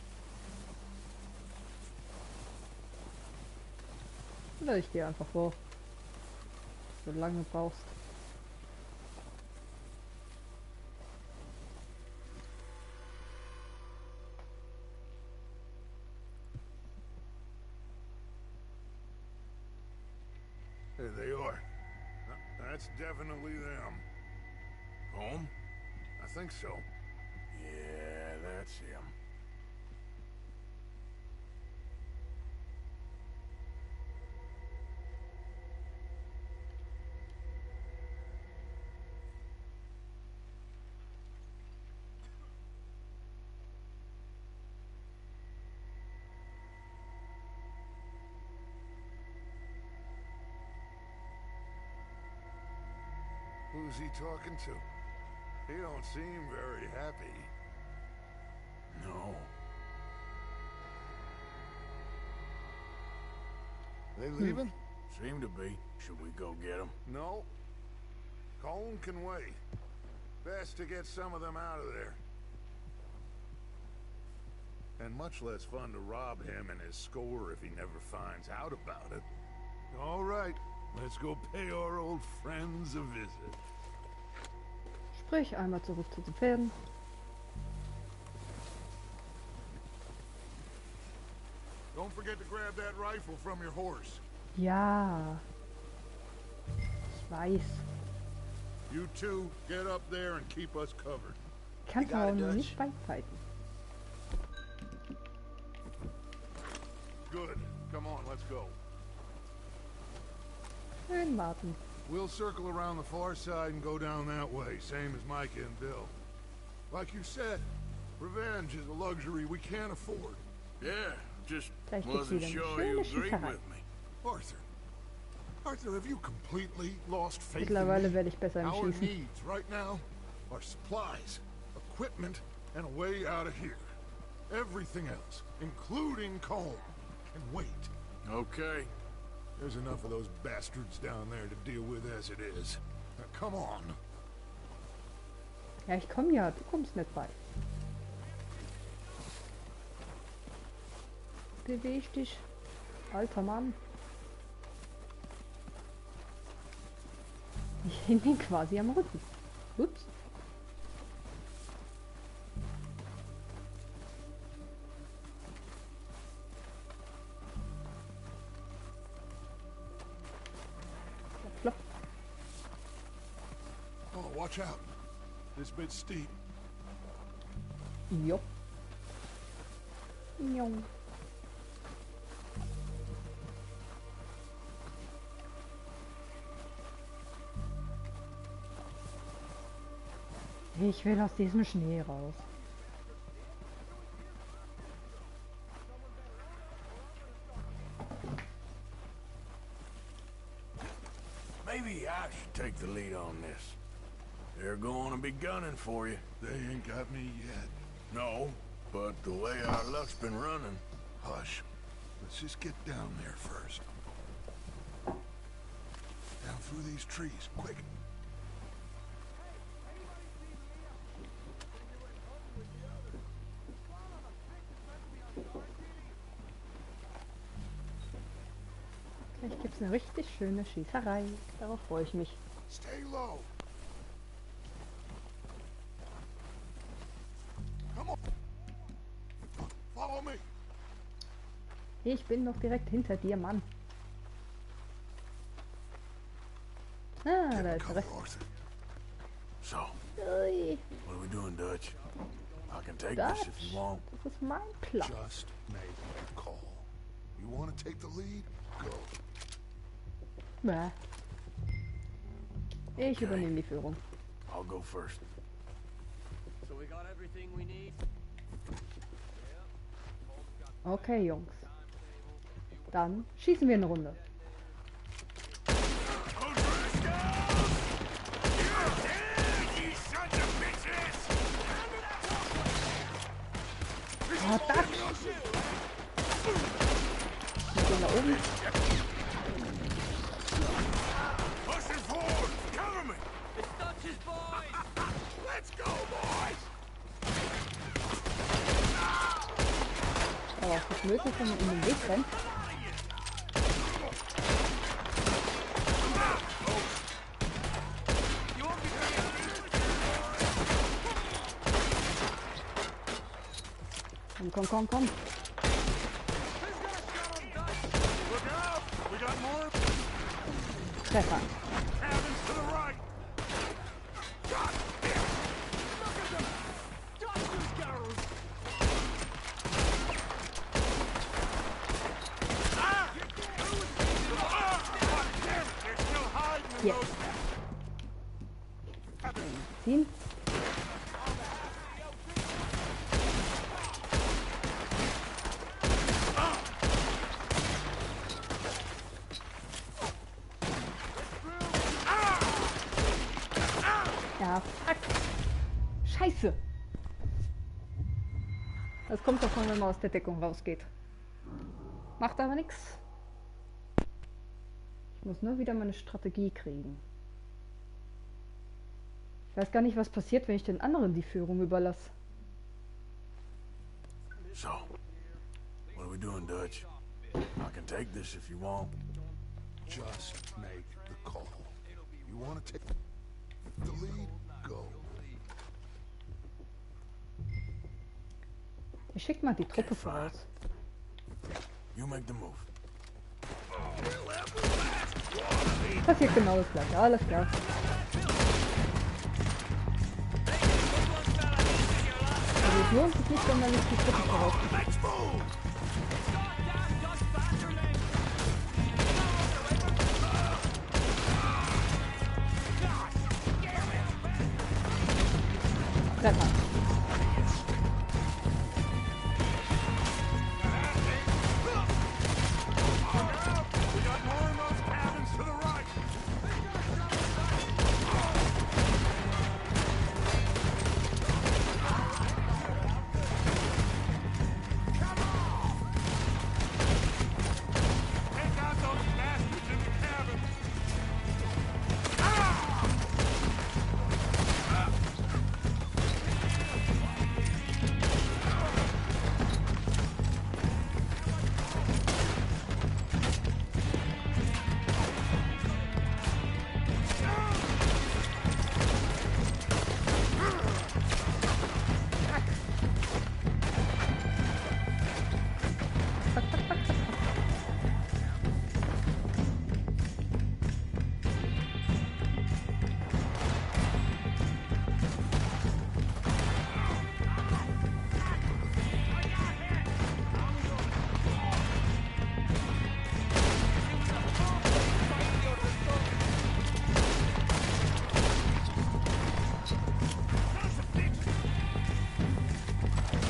Oder ich gehe einfach vor. So lange brauchst. There they are. That's definitely them. Home? I think so. Yeah, that's him. Who's he talking to? He don't seem very happy. No. They leaving? Seem to be. Should we go get them? No. Colin can wait. Best to get some of them out of there. And much less fun to rob him and his score if he never finds out about it. All right, let's go pay our old friends a visit. Sprich einmal zurück zu den Pferden. Don't forget to grab that rifle from your horse. Ja. Ich weiß. You two get up there and keep us covered. Kannst du auch noch nicht beifighten. Good. Come on, let's go. Schön warten. We'll circle around the far side and go down that way, same as Micah and Bill. Like you said, revenge is a luxury we can't afford. Yeah, just wasn't sure you agreed with me. Arthur, have you completely lost faith Mittlerweile in me? werde ich besser im Our Schießen. needs right now are supplies, equipment, and a way out of here. Everything else, including Colm, can wait. Okay. There's enough of those bastards down there to deal with as it is. Now, come on. Ja, ich komm ja. Du kommst nicht bei. Beweg dich, alter Mann. Ich hänge ihn quasi am Rücken. Ups. Flop. Oh, watch out. This bit's steep. Jupp. Jong. Ich will aus diesem Schnee raus. Maybe I should take the lead on this. They're going to be gunning for you. They ain't got me yet. No, but the way our luck's been running. Hush. Let's just get down there first. Down through these trees, quick. Gleich gibt's eine richtig schöne Schießerei. Darauf freue ich mich. Stay low. Come on. Follow me. Ich bin noch direkt hinter dir, Mann. Ah, da ist er. So, Ui. what are we doing, Dutch? I can take Dutch, this if you want. das ist mein Plan. Just make a call. You want to take the lead? Go. Bäh. Ich übernehme die Führung. I'll go first. So we got everything we need. Okay, Jungs. Dann schießen wir eine Runde. Aber es ist möglich, wenn man in den Weg rennt. Komm, komm, komm. Treffer. Yes. Ziehen. Ja, fuck. Scheiße. Das kommt davon, wenn man aus der Deckung rausgeht. Macht aber nichts. Ich muss nur wieder meine Strategie kriegen. Ich weiß gar nicht, was passiert, wenn ich den anderen die Führung überlasse. So, what are we doing, Dutch? I can take this if you want. Just make the call. You want to take the lead? Go. Ich schick mal die Truppe voraus. You make the move. Passiert genau das gleiche, alles klar. Also es lohnt sich nicht, wenn man nicht die Truppe vorausgeht. Treffer.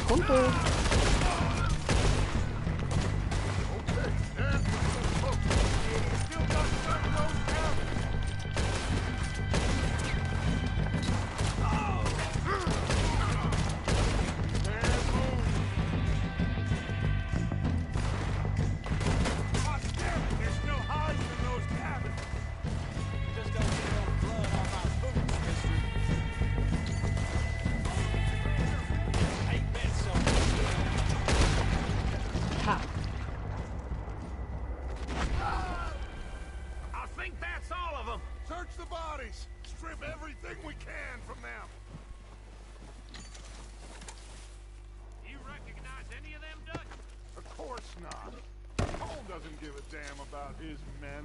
Kumpel. His men.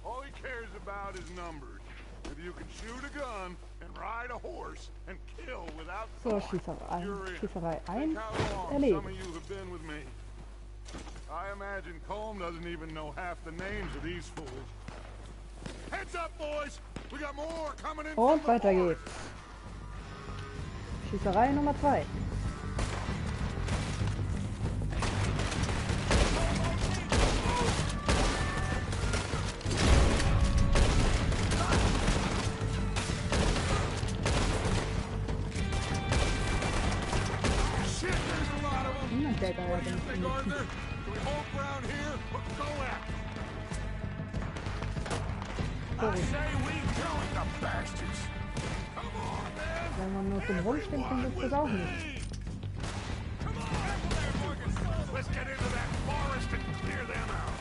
All he cares about is numbers. If you can shoot a gun and ride a horse and kill without So, thought, you're in. Schießerei Think 1 how long erledigt. some of you have been with me. I imagine Colm doesn't even know half the names of these fools. Heads up, boys! We got more coming in. Und weiter geht's. Schießerei Nummer 2. Der da ja Wenn man nur zum Rumstehen findet, ist das auch nicht. Let's get into that forest and clear them out.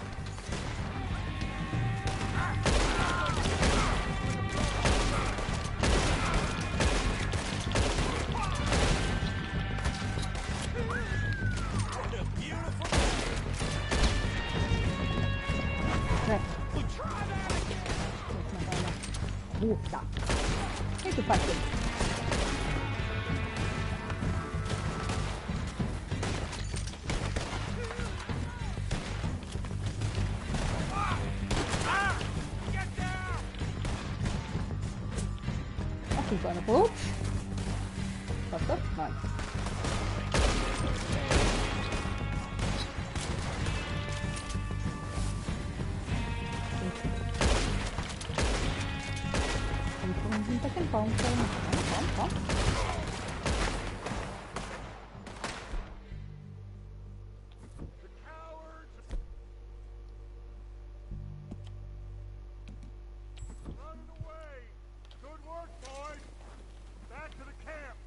Oh, da. Hey, du Feindchen. Ach, du eine Brot. Was ist das? Nein. Hinter den Baum fallen. Komm. Running away. Good work, boys. Back to the camp.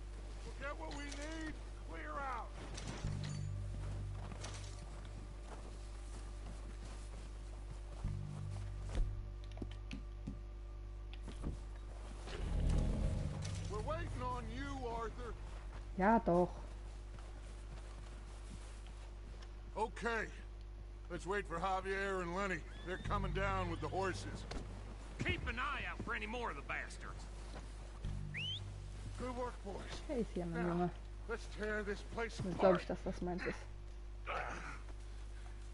We'll get what we need. Clear out. We're waiting on you, Arthur. Ja, doch. Okay. Let's wait for Javier and Lenny. They're coming down with the horses. Keep an eye out for any more of the bastards. Good work, boys. Hey, ist hier, mein Junge. Let's tear this place Dann apart. glaube ich, dass das meins ist.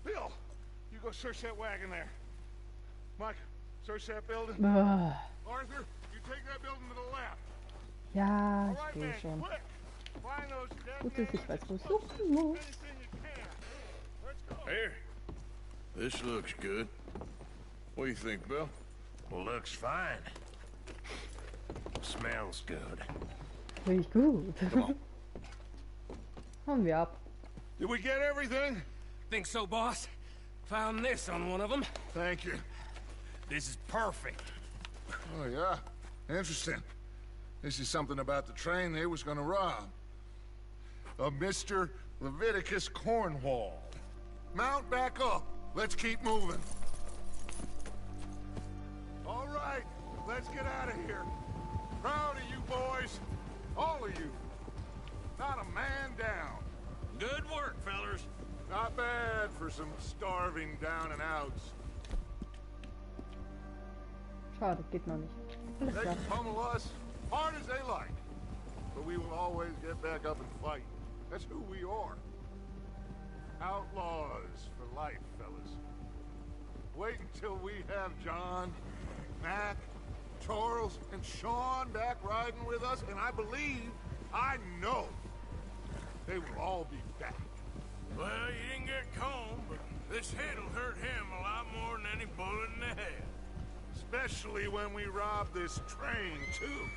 Bill, you go search that wagon there. Mike, search that building. Arthur, you take that building to the left. Ja, All ich right, gehe man, schon. quick. Find those dead Gut, dass ich men. weiß, wo ich suchen muss. Anything you can. Let's go. Here. This looks good. What do you think, Bill? Looks fine. Smells good. Riecht gut. Hauen wir ab. Did we get everything? Think so, boss? Found this on one of them. Thank you. This is perfect. Oh, yeah? Interesting. This is something about the train they was gonna rob. A Mr. Leviticus Cornwall. Mount back up. Let's keep moving. All right, let's get out of here. Proud of you boys. All of you. Not a man down. Good work, fellers. Not bad for some starving down and outs. Schade, geht noch nicht. Alles They klar. can pummel us hard as they like, but we will always get back up and fight. That's who we are. Outlaws for life, fellas. Wait until we have John, Mac, Charles, and Sean back riding with us, and I believe, I know, they will all be back. Well, you didn't get Combe, but this hit'll hurt him a lot more than any bullet in the head. Especially when we rob this train, too.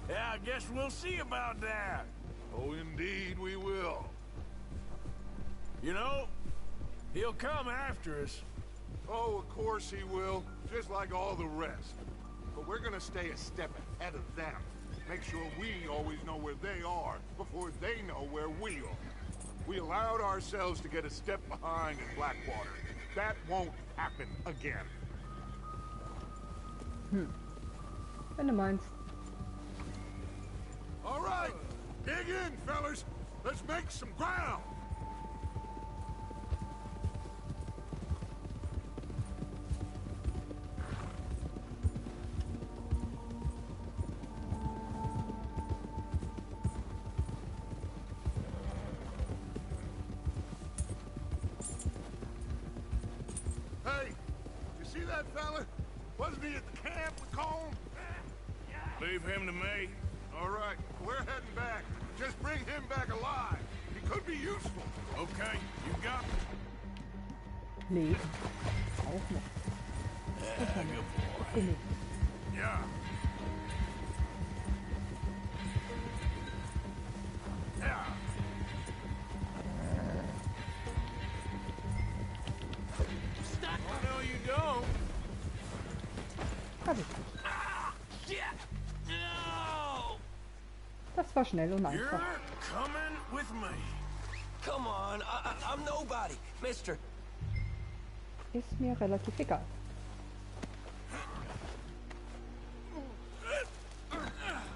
Yeah, I guess we'll see about that. Oh, indeed we will. You know, he'll come after us. Oh, of course he will, just like all the rest. But we're gonna stay a step ahead of them. Make sure we always know where they are before they know where we are. We allowed ourselves to get a step behind in Blackwater. That won't happen again. Wenn du meinst. All right, dig in, fellas. Let's make some ground. Hey, you see that fella? Wasn't he at the camp with Colm? Leave him to me. All right, we're heading back. Just bring him back alive. He could be useful. Okay, you got me. Leben. Auch noch. Yeah, good boy. Billig. Yeah. Yeah. Stop! Oh, no, you don't. Hab ich. Shit! No! Das war schnell und einfach. You're coming with me. Come on, I'm nobody, mister. Ist mir relativ egal.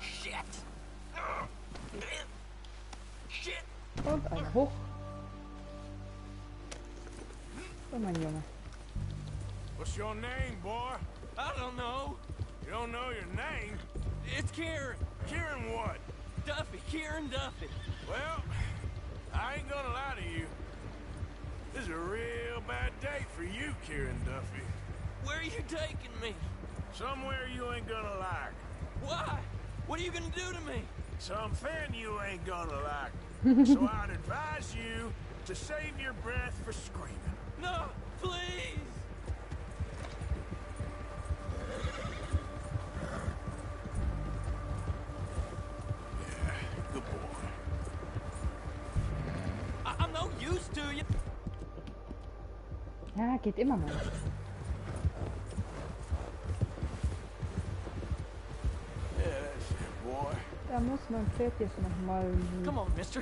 Shit. Shit. Und einer hoch. So, mein Junge. What's your name, boy? I don't know. You don't know your name? It's Kieran. Kieran what? Duffy. Kieran Duffy. Well, I ain't gonna lie to you. This is a real bad day for you, Kieran Duffy. Where are you taking me? Somewhere you ain't gonna like. Why? What are you gonna do to me? Something you ain't gonna like. So I'd advise you to save your breath for screaming. No, please. Yeah, good boy. I'm no use to you. Ja, geht immer noch. Yeah, that's it, boy. Da muss mein Pferd jetzt nochmal Come on, mister.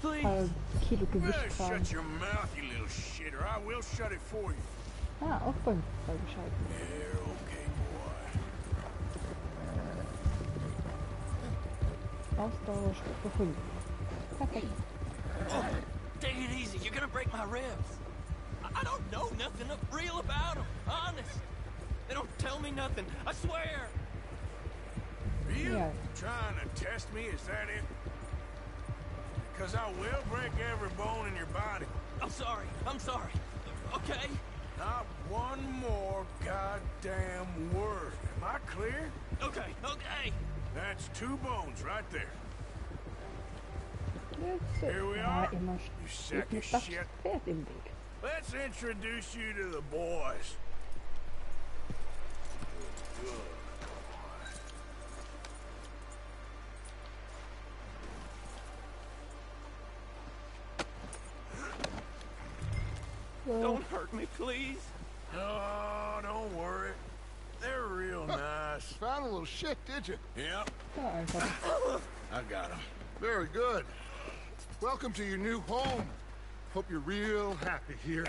Please. ein Kilo Well, Gewicht tragen. shut your mouth, you little shitter. I will shut it for you. Ah, auch beim Freigeschalten. There, okay, boy. Ausdauer Stufe 5. Perfekt. Oh, take it easy. You're gonna break my ribs. I don't know nothing real about them. Honest. They don't tell me nothing. I swear. Are you Yeah. trying to test me? Is that it? Because I will break every bone in your body. I'm sorry. I'm sorry. Okay? Not one more goddamn word. Am I clear? Okay. Okay. That's 2 bones right there. Jetzt, Here we ja, are. immer You steht sack mir of das shit. Pferd im Weg. Let's introduce you to the boys. So, Don't hurt me, please. Oh, don't worry. They're real nice. Found a little shit, did you? Yep, ja, einfach. I got them. Very good. Welcome to your new home. Hope you're real happy here.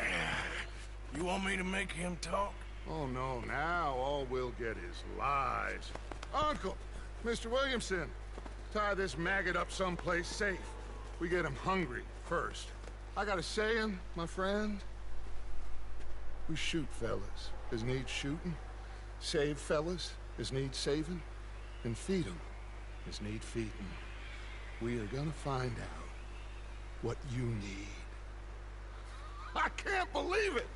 You want me to make him talk? Oh, no, now all we'll get is lies. Uncle, Mr. Williamson, tie this maggot up someplace safe. We get him hungry first. I got a saying, my friend. We shoot fellas as need shooting, save fellas as need saving, and feed 'em as need feeding. We are gonna find out what you need. I can't believe it!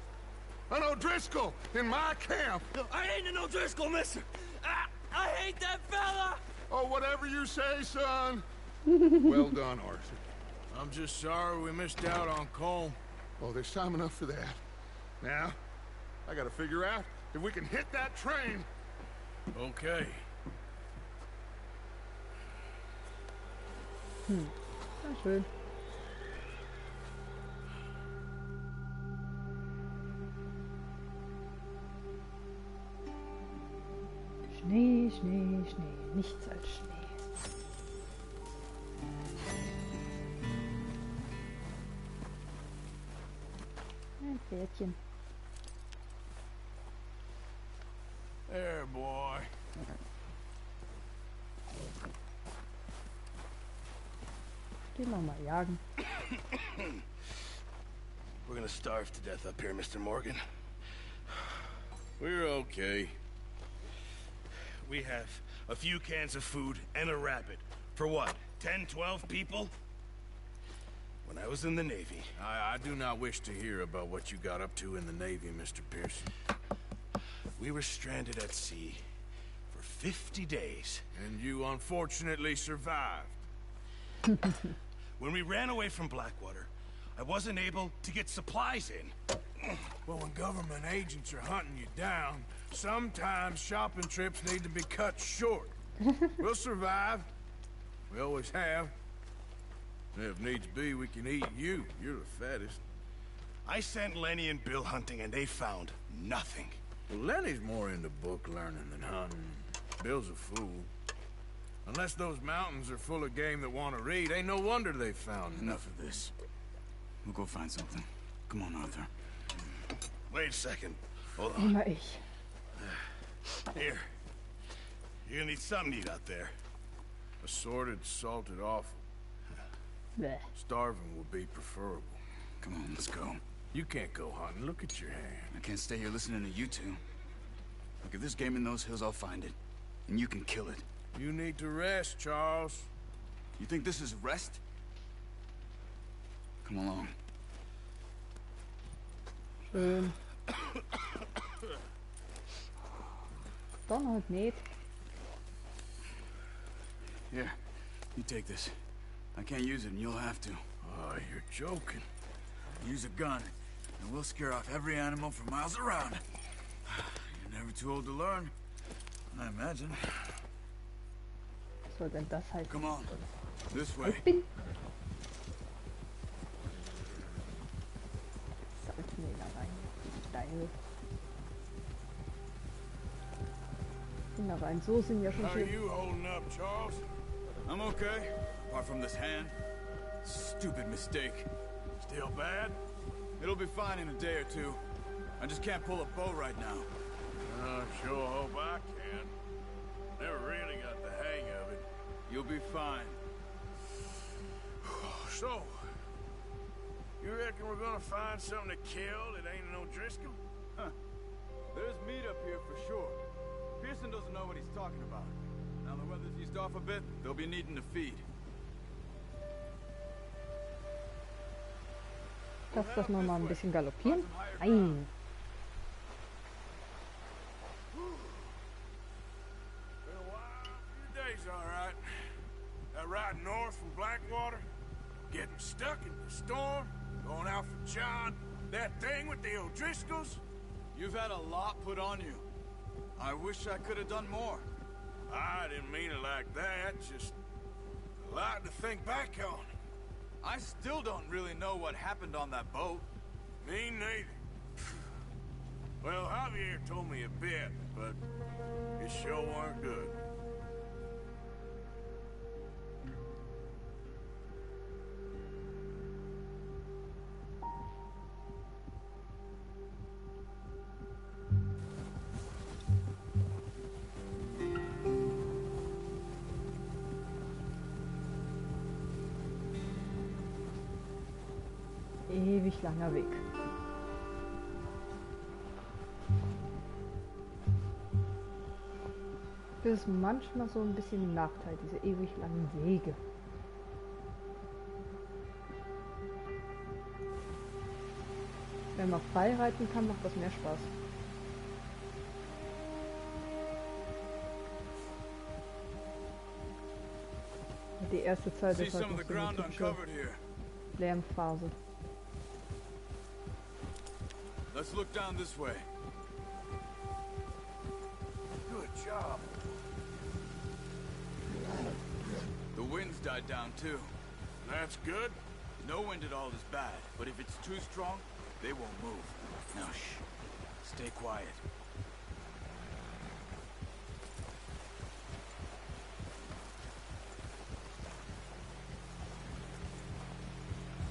An O'Driscoll in my camp! I ain't an O'Driscoll, mister. I hate that fella. Oh, whatever you say, son. Well done, Arthur. I'm just sorry we missed out on Colm. Oh, there's time enough for that. Now, I gotta figure out if we can hit that train. Okay. Ja, schön. Schnee, Schnee, Schnee. Nichts als Schnee. Ein Pferdchen. There, boy. Gehen wir mal jagen. We're gonna starve to death up here, Mr. Morgan. We're okay. We have a few cans of food and a rabbit. For what, 10, 12 people? When I was in the Navy... I do not wish to hear about what you got up to in the Navy, Mr. Pearson. We were stranded at sea for 50 days. And you unfortunately survived. When we ran away from Blackwater, I wasn't able to get supplies in. Well, when government agents are hunting you down, sometimes shopping trips need to be cut short. We'll survive. We always have. If needs be, we can eat you. You're the fattest. I sent Lenny and Bill hunting, and they found nothing. Well, Lenny's more into book learning than hunting. Bill's a fool. Unless those mountains are full of game that want to read, ain't no wonder they found Enough of this. We'll go find something. Come on, Arthur. Wait a second. Hold on. Immer ich. Here. You're gonna need something to eat out there. Assorted, salted offal. Bleh. Starving would be preferable. Come on, let's go. You can't go hunting. Look at your hand. I can't stay here listening to you two. Look, if there's game in those hills, I'll find it. And you can kill it. You need to rest, Charles. You think this is rest? Come along. Schön. Dann halt nicht. Here, you take this. I can't use it, and you'll have to. Oh, you're joking. Use a gun, and we'll scare off every animal for miles around. You're never too old to learn, I imagine. Was soll denn das heißen? Come on, this way. Ich bin. Salzmäler rein. Steil. Rein. So sind ja schon How are viel. you holding up, Charles? I'm okay, apart from this hand. Stupid mistake. Still bad? It'll be fine in a day or two. I just can't pull a bow right now. I sure hope I can. Never really got the hang of it. You'll be fine. So, you reckon we're gonna find something to kill that ain't no Driscoll? Huh. There's meat up here for sure. Pearson doesn't know what he's talking about. Now the weather's eased off a bit, they'll be needing to feed. Darf das noch mal ein bisschen galoppieren? Nein. Been a while, few days, all right. That ride north from Blackwater, getting stuck in the storm, going out for John, that thing with the O'Driscolls. You've had a lot put on you. I wish I could have done more. I didn't mean it like that, just a lot to think back on. I still don't really know what happened on that boat. Me neither. Well, Javier told me a bit, but it sure weren't good. Ewig langer Weg. Das ist manchmal so ein bisschen ein Nachteil, diese ewig langen Wege. Wenn man frei reiten kann, macht das mehr Spaß. Die erste Zeit ist halt noch so eine typische Lärmphase. Let's look down this way. Good job. The wind's died down too. That's good. No wind at all is bad, but if it's too strong, they won't move. Now shh. Stay quiet.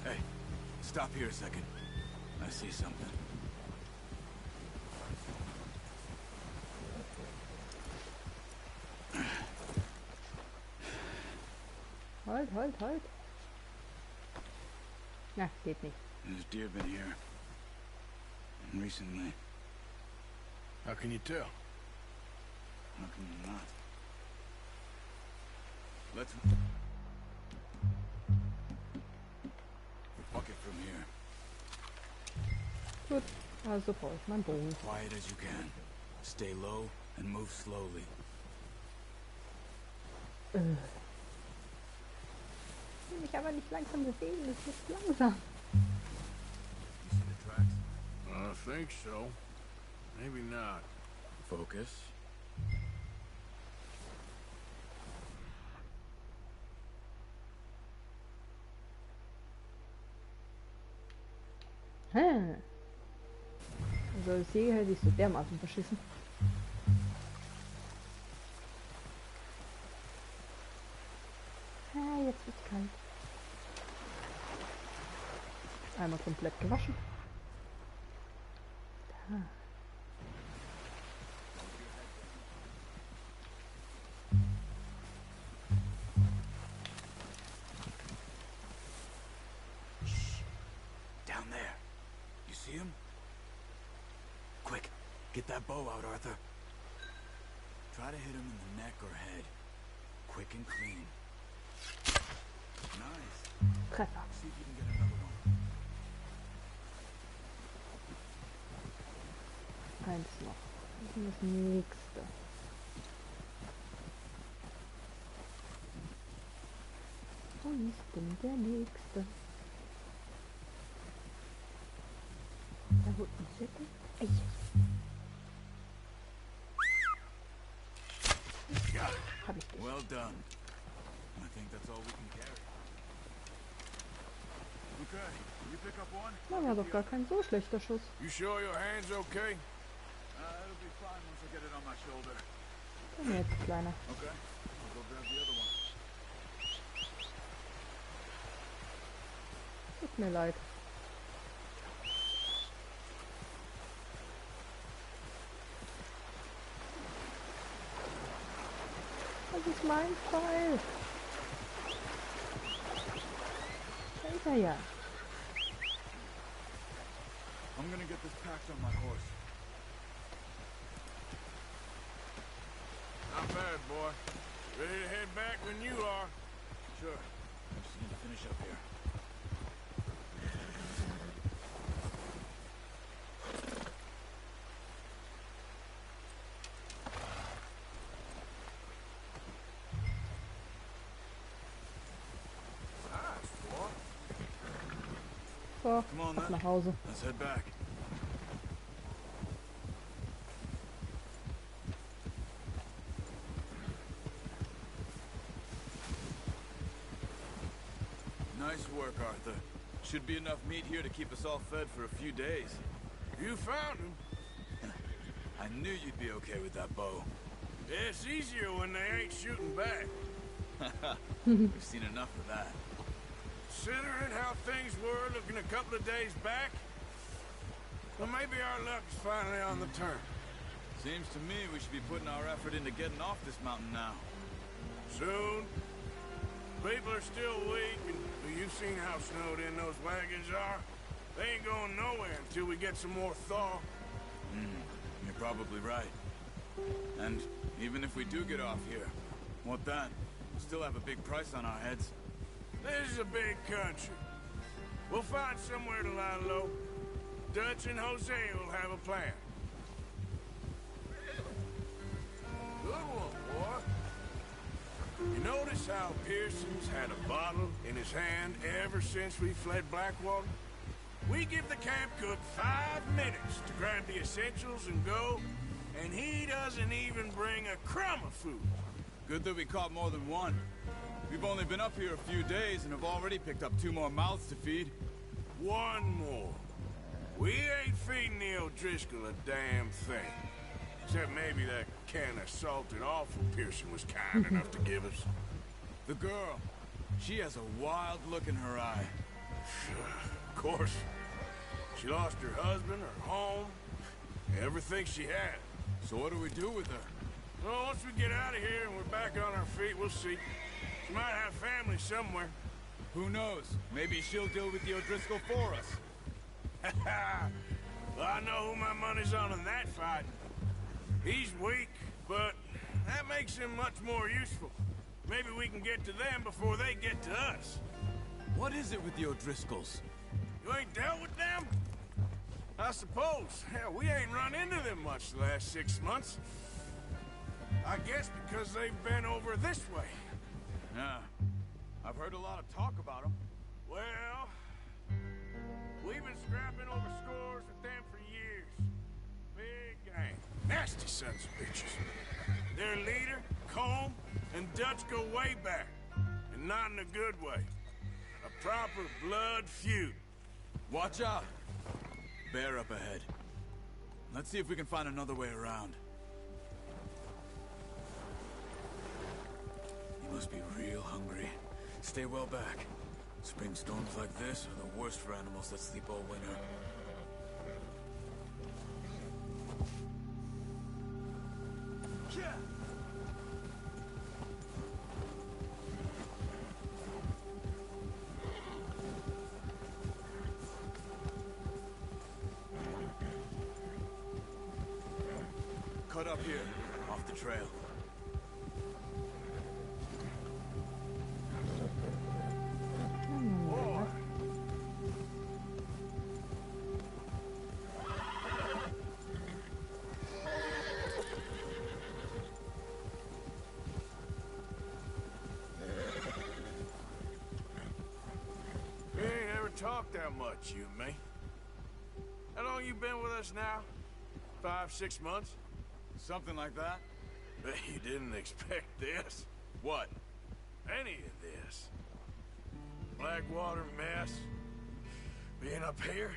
Hey, stop here a second. I see something. Halt. Na, geht nicht. There's deer been here. Recently. How can you tell? How can you not? Let's walk it from here. Gut, also brauche ich meinen Bogen. Quiet as you can. Stay low and move slowly. Ich will mich aber nicht langsam bewegen, das ist langsam. You see the tracks? I think so. Maybe not. Focus. Also das Jäger hätte ich so dermaßen verschissen. jetzt wird's kalt. Einmal komplett gewaschen. Da. Down there. You see him? Quick, get that bow out, Arthur. Try to hit him in the neck or head. Quick and clean. Nice. Treffer. See if you can get another one. Eins noch. Das ist das nächste. Wo ist denn der nächste? Da unten Säcke. Ei. Hab ich dich. Well done. I think that's all we can carry. Okay, you pick up one? Na, war doch gar kein so schlechter Schuss. You sure your hand's okay? It'll be fine once I get it on my shoulder. Der jetzt kleiner. Okay, I'll go grab the other one. Tut mir leid. Das ist mein Pfeil. Da ist er ja. I'm gonna get this packed on my horse. Not bad, boy. Ready to head back when you are. Sure. I just need to finish up here. So, Come on, ab then. nach Hause. Let's head back. Nice work, Arthur. Should be enough meat here to keep us all fed for a few days. You found him. I knew you'd be okay with that bow. Yeah, it's easier when they ain't shooting back. We've seen enough of that. Considering how things were looking a couple of days back, well, maybe our luck's finally on the turn. Seems to me we should be putting our effort into getting off this mountain now. Soon. People are still weak, and you've seen how snowed in those wagons are. They ain't going nowhere until we get some more thaw. You're probably right. And even if we do get off here, what then? We'll still have a big price on our heads. This is a big country. We'll find somewhere to lie low. Dutch and Jose will have a plan. Good one, boy. You notice how Pearson's had a bottle in his hand ever since we fled Blackwater? We give the camp cook 5 minutes to grab the essentials and go, and he doesn't even bring a crumb of food. Good that we caught more than one. We've only been up here a few days and have already picked up 2 more mouths to feed. 1 more. We ain't feeding the O'Driscoll a damn thing. Except maybe that can of salted offal Pearson was kind enough to give us. The girl, she has a wild look in her eye. Of course. She lost her husband, her home, everything she had. So what do we do with her? Well, once we get out of here and we're back on our feet, we'll see. She might have family somewhere. Who knows? Maybe she'll deal with the O'Driscoll for us. Well, I know who my money's on in that fight. He's weak, but that makes him much more useful. Maybe we can get to them before they get to us. What is it with the O'Driscolls? You ain't dealt with them? I suppose. Hell, we ain't run into them much the last 6 months. I guess because they've been over this way. Yeah. I've heard a lot of talk about them. Well, we've been scrapping over scores with them for years. Big gang. Nasty sons of bitches. Their leader, Combe, and Dutch go way back. And not in a good way. A proper blood feud. Watch out! Bear up ahead. Let's see if we can find another way around. You must be real hungry. Stay well back. Spring storms like this are the worst for animals that sleep all winter. Yeah. Cut up here, off the trail. We ain't ever talked that much, you and me. How long you been with us now? 5, 6 months? Something like that? Bet you didn't expect this. What? Any of this. Blackwater mess. Being up here?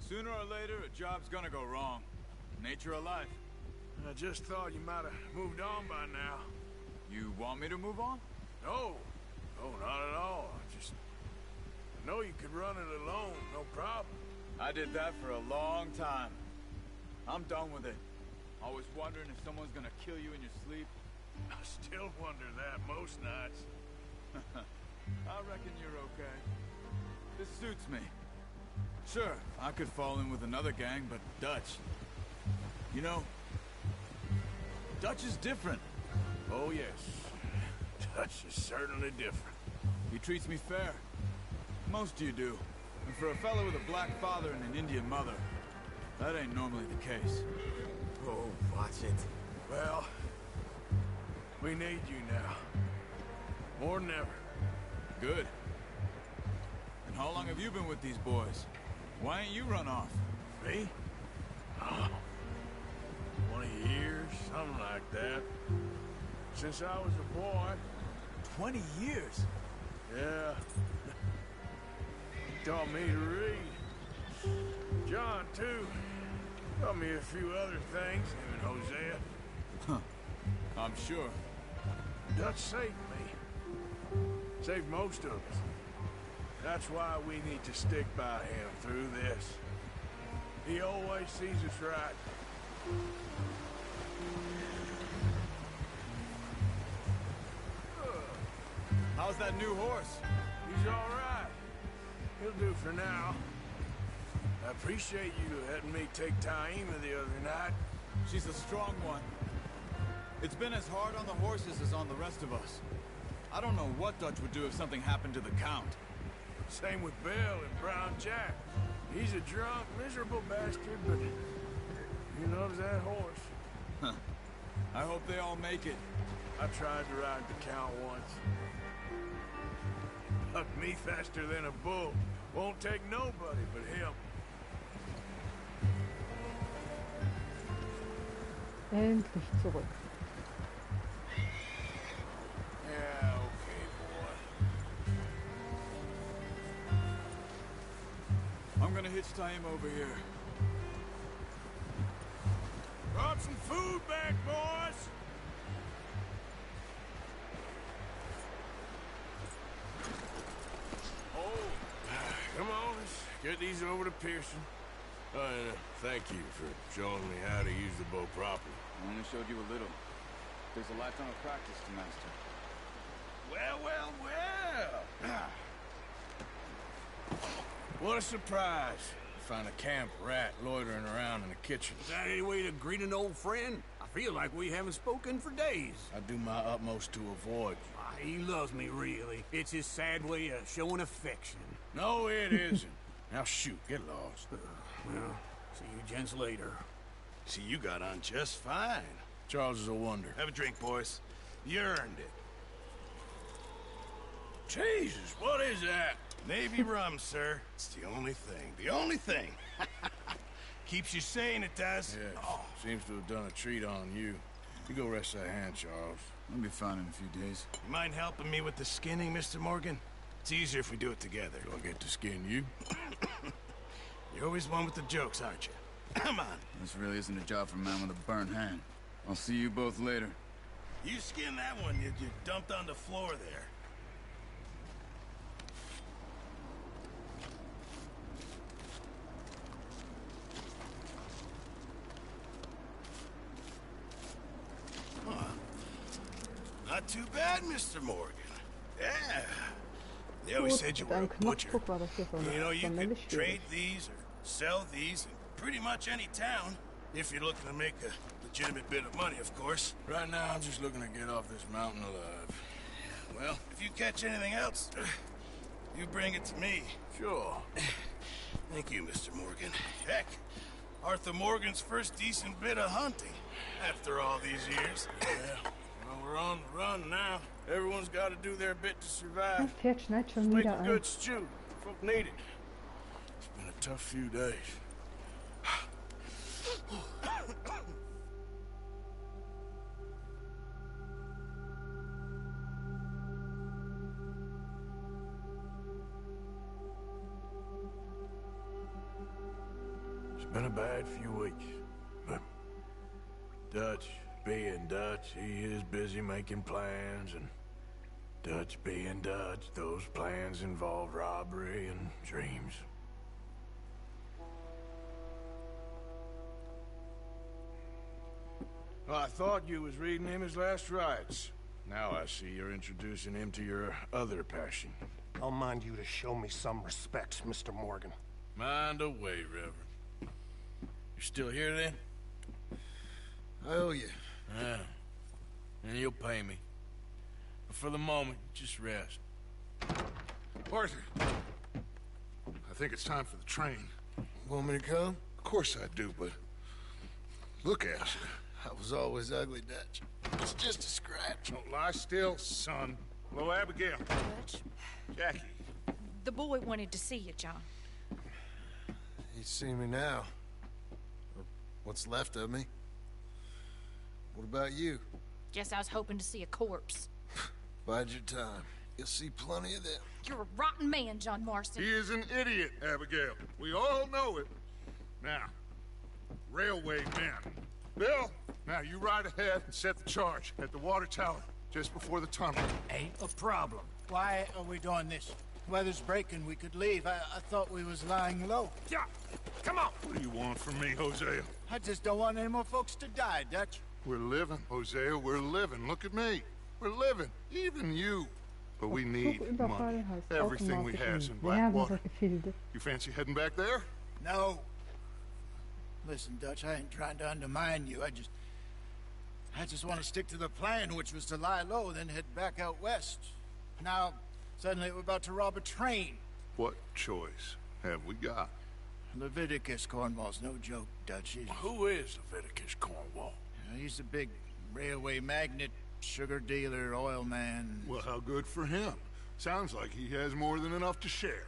Sooner or later, a job's gonna go wrong. Nature of life. I just thought you might have moved on by now. You want me to move on? No. No, not at all. I know you could run it alone, no problem. I did that for a long time. I'm done with it. Always wondering if someone's gonna kill you in your sleep. I still wonder that most nights. I reckon you're okay. This suits me. Sure, I could fall in with another gang, but Dutch... You know, Dutch is different. Oh, yes. Dutch is certainly different. He treats me fair. Most of you do. And for a fellow with a black father and an Indian mother, that ain't normally the case. Oh, watch it. Well, we need you now. More than ever. Good. And how long have you been with these boys? Why ain't you run off? Me? Oh, 20 years, something like that. Since I was a boy. 20 years? Yeah. He taught me to read. John, too. Taught me a few other things, him and Hosea. Huh. I'm sure. Dutch saved me. Saved most of us. That's why we need to stick by him through this. He always sees us right. How's that new horse? He's all right. He'll do for now. I appreciate you letting me take Taima the other night. She's a strong one. It's been as hard on the horses as on the rest of us. I don't know what Dutch would do if something happened to the Count. Same with Bill and Brown Jack. He's a drunk, miserable bastard, but he loves that horse. Huh. I hope they all make it. I tried to ride the Count once. Bucked me faster than a bull. Won't take nobody but him. Endlich zurück. Yeah, okay, boy. I'm gonna hitch Taima over here. Brought some food back, boys! Oh, come on, let's get these over to Pearson. And thank you for showing me how to use the bow properly. I only showed you a little. There's a lifetime of practice to master. Well, well, well! What a surprise. Find a camp rat loitering around in the kitchen. Is that any way to greet an old friend? I feel like we haven't spoken for days. I do my utmost to avoid. He loves me, really. It's his sad way of showing affection. No, it isn't. Now shoot, get lost. Well, see you gents later. See, you got on just fine. Charles is a wonder. Have a drink, boys. You earned it. Jesus, what is that? Navy rum, sir. It's the only thing. The only thing. Keeps you sane, it does. Yeah, seems to have done a treat on you. You go rest that hand, Charles. I'll be fine in a few days. You mind helping me with the skinning, Mr. Morgan? It's easier if we do it together. Do I get to skin you? You're always one with the jokes, aren't you? Come on. This really isn't a job for a man with a burnt hand. I'll see you both later. You skin that one you dumped on the floor there. Not too bad, Mr. Morgan. Yeah. They always said you were a butcher. You know, you could trade these or sell these in pretty much any town, if you're looking to make a legitimate bit of money, of course. Right now, I'm just looking to get off this mountain alive. Well, if you catch anything else, you bring it to me. Sure. Thank you, Mr. Morgan. Heck, Arthur Morgan's first decent bit of hunting after all these years. Yeah. Well, we're on the run now. Everyone's got to do their bit to survive. Das Pferd schneit schon Make wieder a ein. good stew. Folk need it. It's been a tough few days. It's been a bad few weeks, but Dutch being Dutch, he is busy making plans, and Dutch being Dutch, those plans involve robbery and dreams. Well, I thought you was reading him his last rites. Now I see you're introducing him to your other passion. I'll mind you to show me some respect, Mr. Morgan. Mind away, Reverend. You still here, then? I owe you. Yeah. And you'll pay me. But for the moment, just rest. Arthur, I think it's time for the train. Want me to come? Of course I do, but look at you. I was always ugly, Dutch. It's just a scratch. Don't lie still, son. Hello, Abigail. Dutch, Jackie. the boy wanted to see you, John. He's seen me now. Or what's left of me. What about you? Guess I was hoping to see a corpse. Bide your time. You'll see plenty of them. You're a rotten man, John Marston. He is an idiot, Abigail. We all know it. Now, railway men. Bill, now you ride ahead and set the charge at the water tower just before the tunnel. Ain't a problem. Why are we doing this? Weather's breaking, we could leave. I thought we was lying low. Yeah, come on. What do you want from me, Hosea? I just don't want any more folks to die, Dutch. We're living, Hosea, we're living. Look at me. We're living, even you. But we need money. Everything we have is in Blackwater. You fancy heading back there? No. Listen, Dutch, I ain't trying to undermine you. I just want to stick to the plan, which was to lie low, then head back out west. Now, suddenly we're about to rob a train. What choice have we got? Leviticus Cornwall's no joke, Dutch. Who is Leviticus Cornwall? He's a big railway magnate, sugar dealer, oil man. Well, how good for him. Sounds like he has more than enough to share.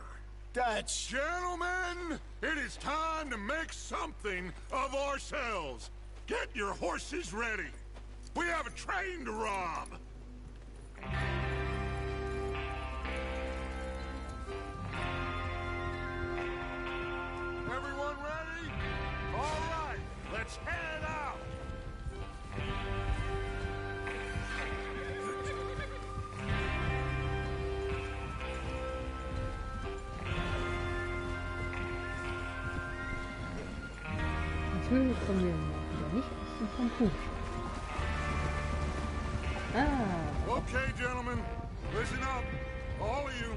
Dutch! Gentlemen, it is time to make something of ourselves. Get your horses ready. We have a train to rob. Everyone ready? All right, let's head out. Natürlich kommen wir wieder nicht aus dem Kampf. Okay, gentlemen, listen up, all of you.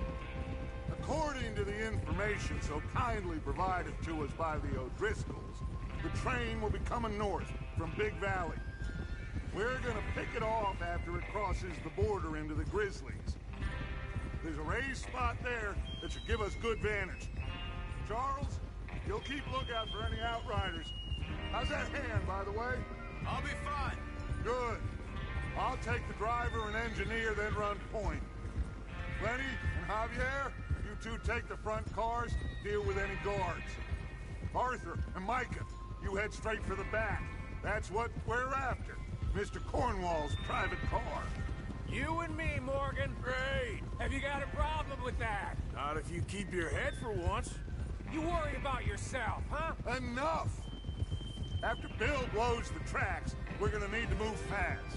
According to the information so kindly provided to us by the O'Driscolls, the train will be coming north from Big Valley. We're gonna pick it off after it crosses the border into the Grizzlies. There's a raised spot there that should give us good vantage. Charles, you'll keep lookout for any outriders. How's that hand, by the way? I'll be fine. Good. I'll take the driver and engineer, then run point. Lenny and Javier, you two take the front cars, deal with any guards. Arthur and Micah, you head straight for the back. That's what we're after. Mr. Cornwall's private car. You and me, Morgan. Great. Have you got a problem with that? Not if you keep your head for once. You worry about yourself, huh? Enough! After Bill blows the tracks, we're gonna need to move fast.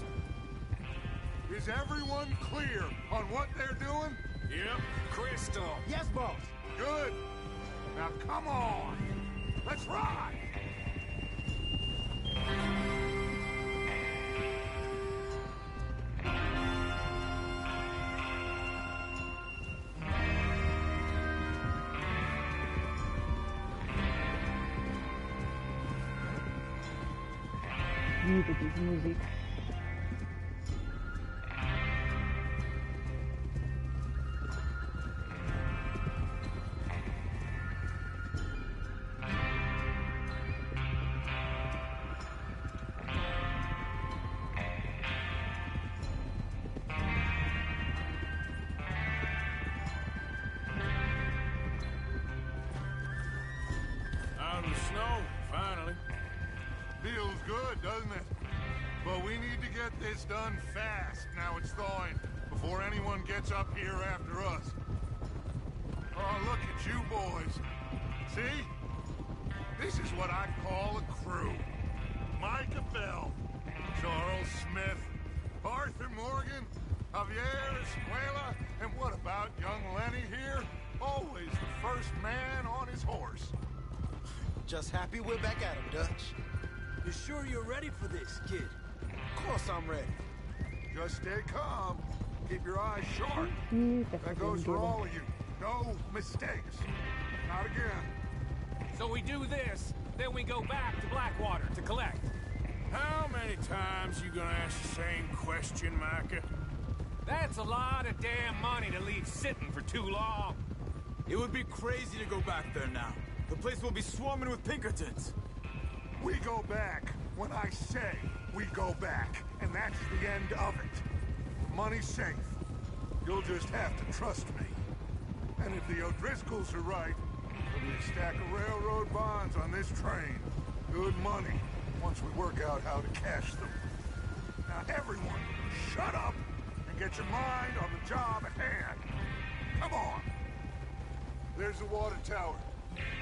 Is everyone clear on what they're doing? Yep. Crystal. Yes, boss. Good. Now come on. Let's ride! liebe diese Musik. Out in the snow, finally. Feels good, doesn't it? But we need to get this done fast. Now it's thawing, before anyone gets up here after us. Oh, look at you boys. See? This is what I call a crew. Micah Bell, Charles Smith, Arthur Morgan, Javier Escuela, and what about young Lenny here? Always the first man on his horse. Just happy we're back at him, Dutch. You sure you're ready for this, kid? Of course I'm ready. Just stay calm. Keep your eyes sharp. That goes for all of you. No mistakes. Not again. So we do this, then we go back to Blackwater to collect. How many times you gonna ask the same question, Micah? That's a lot of damn money to leave sitting for too long. It would be crazy to go back there now. The place will be swarming with Pinkertons. We go back when I say we go back, and that's the end of it. Money's safe. You'll just have to trust me. And if the O'Driscolls are right, there'll be a stack of railroad bonds on this train. Good money, once we work out how to cash them. Now everyone, shut up and get your mind on the job at hand. Come on. There's the water tower.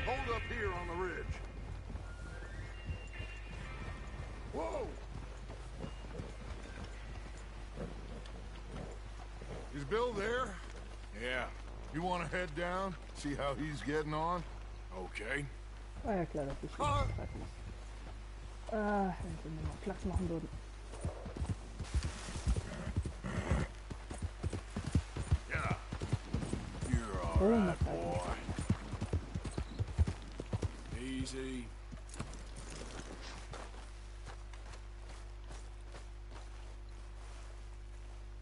Hold up here on the ridge. Whoa! Is Bill there? Yeah. You want to head down? See how he's getting on? Okay. War ja klar, dass ich hier greifen muss. Wenn sie mir mal Platz machen würden. Yeah. You're all right, boy. Easy.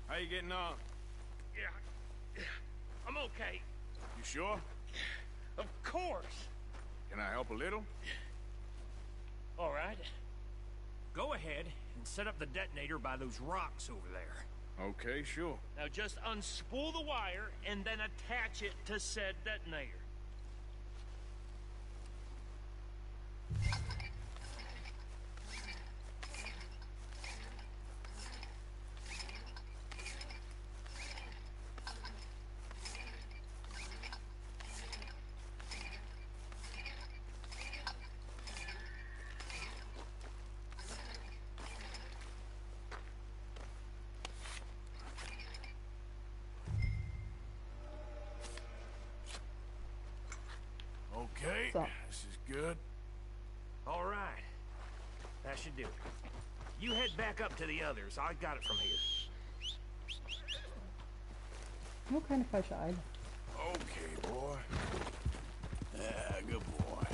How you getting on? Yeah, I'm okay. You sure? Of course. Can I help a little? All right. Go ahead and set up the detonator by those rocks over there. Okay, sure. Now just unspool the wire and then attach it to said detonator. Okay, So. this is good. All right. That should do it. You head back up to the others. I got it from here. Nur keine falsche Eile. Okay, boy. Yeah, good boy.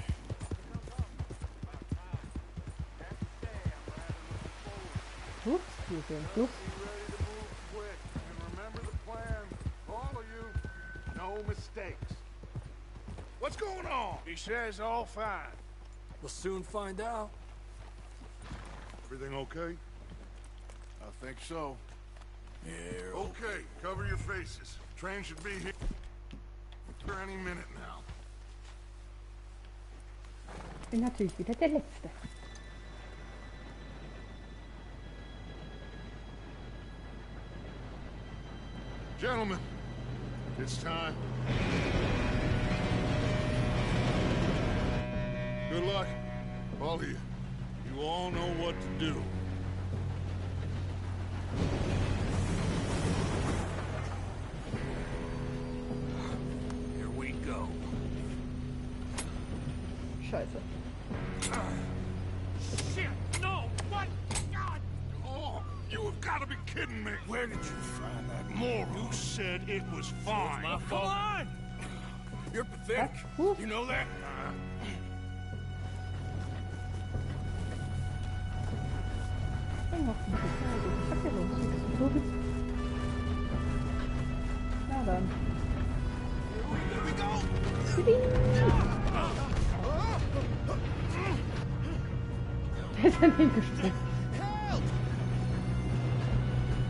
Ups, hier sind Luft. Be ready to move quick. And remember the plan. All of you, no mistakes. What's going on? He says all fine. We'll soon find out. Everything okay? I think so. Yeah. Okay, cover your faces. Train should be here any minute now. Und natürlich wieder der Letzte. Gentlemen, it's time. Good luck, all of you. You all know what to do. Here we go. Scheiße. Shit! No! What? God! Oh, you have got to be kidding me. Where did you find that moron? You said it was fine. My fault. Come on! You're pathetic. You know that? noch ein bisschen. Ich hab hier noch nichts zu tun. Na dann. Wer ist denn hingesprungen?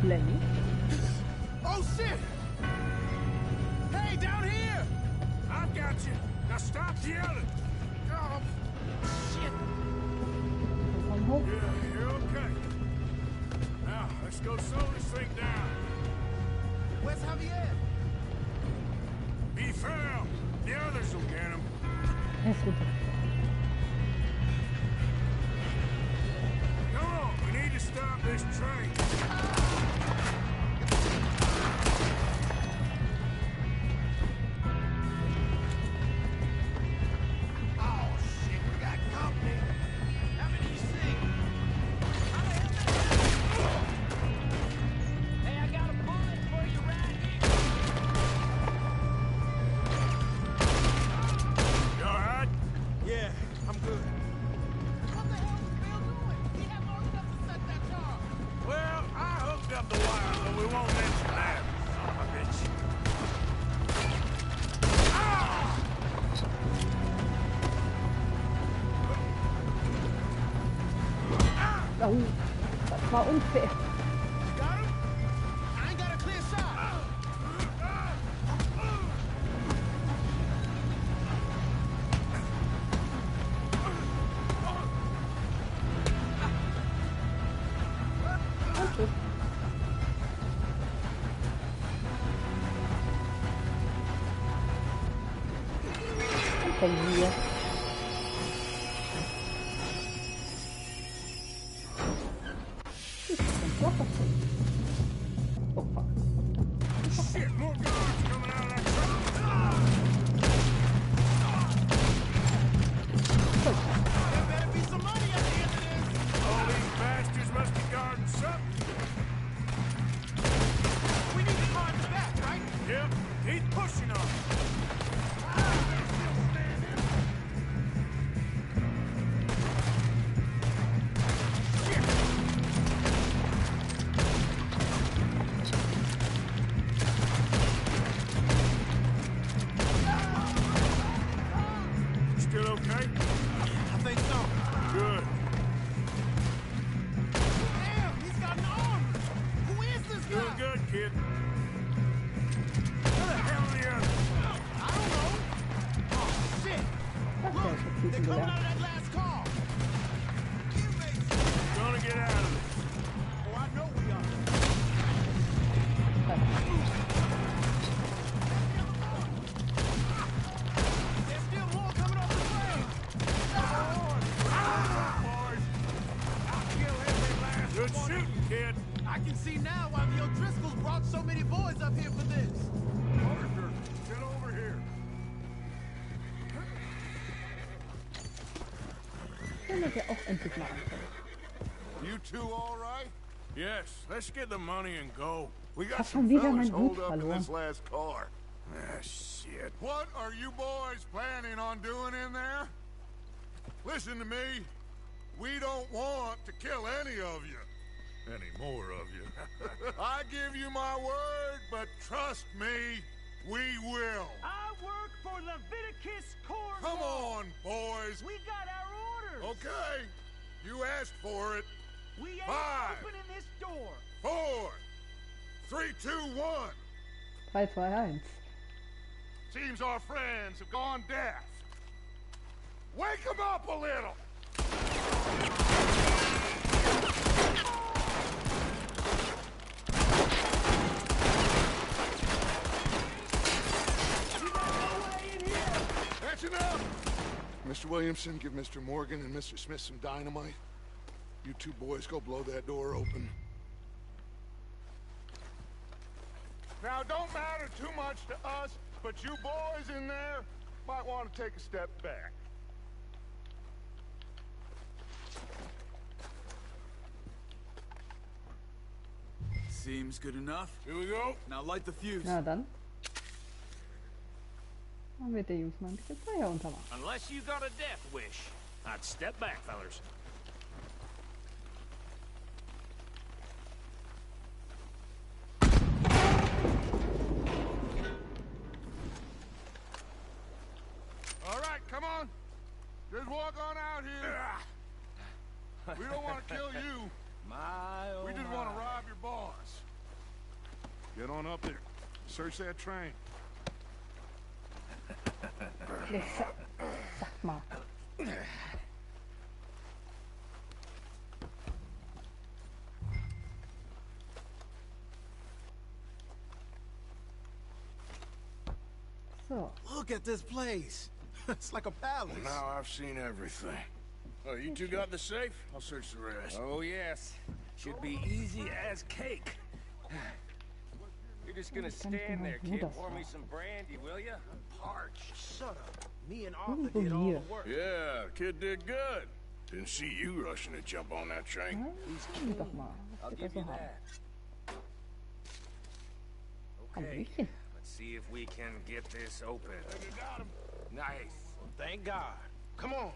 Lenny? Oh shit! Hey, down here! I've got you. Now stop yelling. Oh, shit. Yeah, you're okay. Now, let's go slow this thing down. Where's Javier? Be firm. The others will get him. Come on, we need to stop this train. Oh, shit, we got company. How many you see? Hey, I got a bullet for you right here. You all right? Yeah, I'm good. What the hell was Bill doing? He had long enough to set that charge. Well, I hooked up the wire, but we won't mention that. Son of a bitch. Oh, das war unfair. Got him? I ain't got a clear shot. Und tschüss. Und hängen wir. Oh fuck. Shit, more guards coming out of that truck. There better be some money at the end of this. All these bastards must be guarding something. We need to find the back, right? Yep, he's pushing on. Still okay? I think so. Good. Damn, he's got an arm. Who is this guy? Doing good, kid. Where the hell are the others? I don't know. Oh, shit. Look, they're coming out of that last car. Gonna get out of this. Oh, I know we are. There's still more coming off the train. Good shooting, kid. I can see now why the O'Driscolls brought so many boys up here for this. Arthur, get over here. Können wir auch endlich mal anfangen. You two all right? Yes, let's get the money and go. We Ich got hab some schon wieder fellas meinen holed Hut up in verloren. this last car. Ah, shit. What are you boys planning on doing in there? Listen to me. We don't want to kill any of you. Any more of you. I give you my word, but trust me, we will. I work for Leviticus Corps. Come on, boys. We got our orders. Okay. You asked for it. We ain't 5, opening this door. 4, 3, 2, 1. 3, 2, 1. Seems our friends have gone deaf. Wake them up a little. That's enough. Mr. Williamson, give Mr. Morgan and Mr. Smith some dynamite. You two boys go blow that door open. Now, it don't matter too much to us, but you boys in there might want to take a step back. Seems good enough. Here we go. Now light the fuse. Na dann. Dann wird der Jungs mal ein bisschen Feuer untermachen. Unless you got a death wish, I'd step back, fellers. walk on out here. We don't want to kill you. We just want to rob your boss. Get on up there. Search that train. Sag mal. So. Look at this place. It's like a palace. Well, now I've seen everything. Oh, you two got the safe? I'll search the rest. Oh, yes. Should be easy as cake. You're just gonna stand there, kid. Pour me some brandy, will ya? I'm parched. Shut up. Me and Arthur did all the work. Yeah, kid did good. Didn't see you rushing to jump on that train. I'll give you that. Okay, let's see if we can get this open. You got him. Nice. Well, thank God. Come on.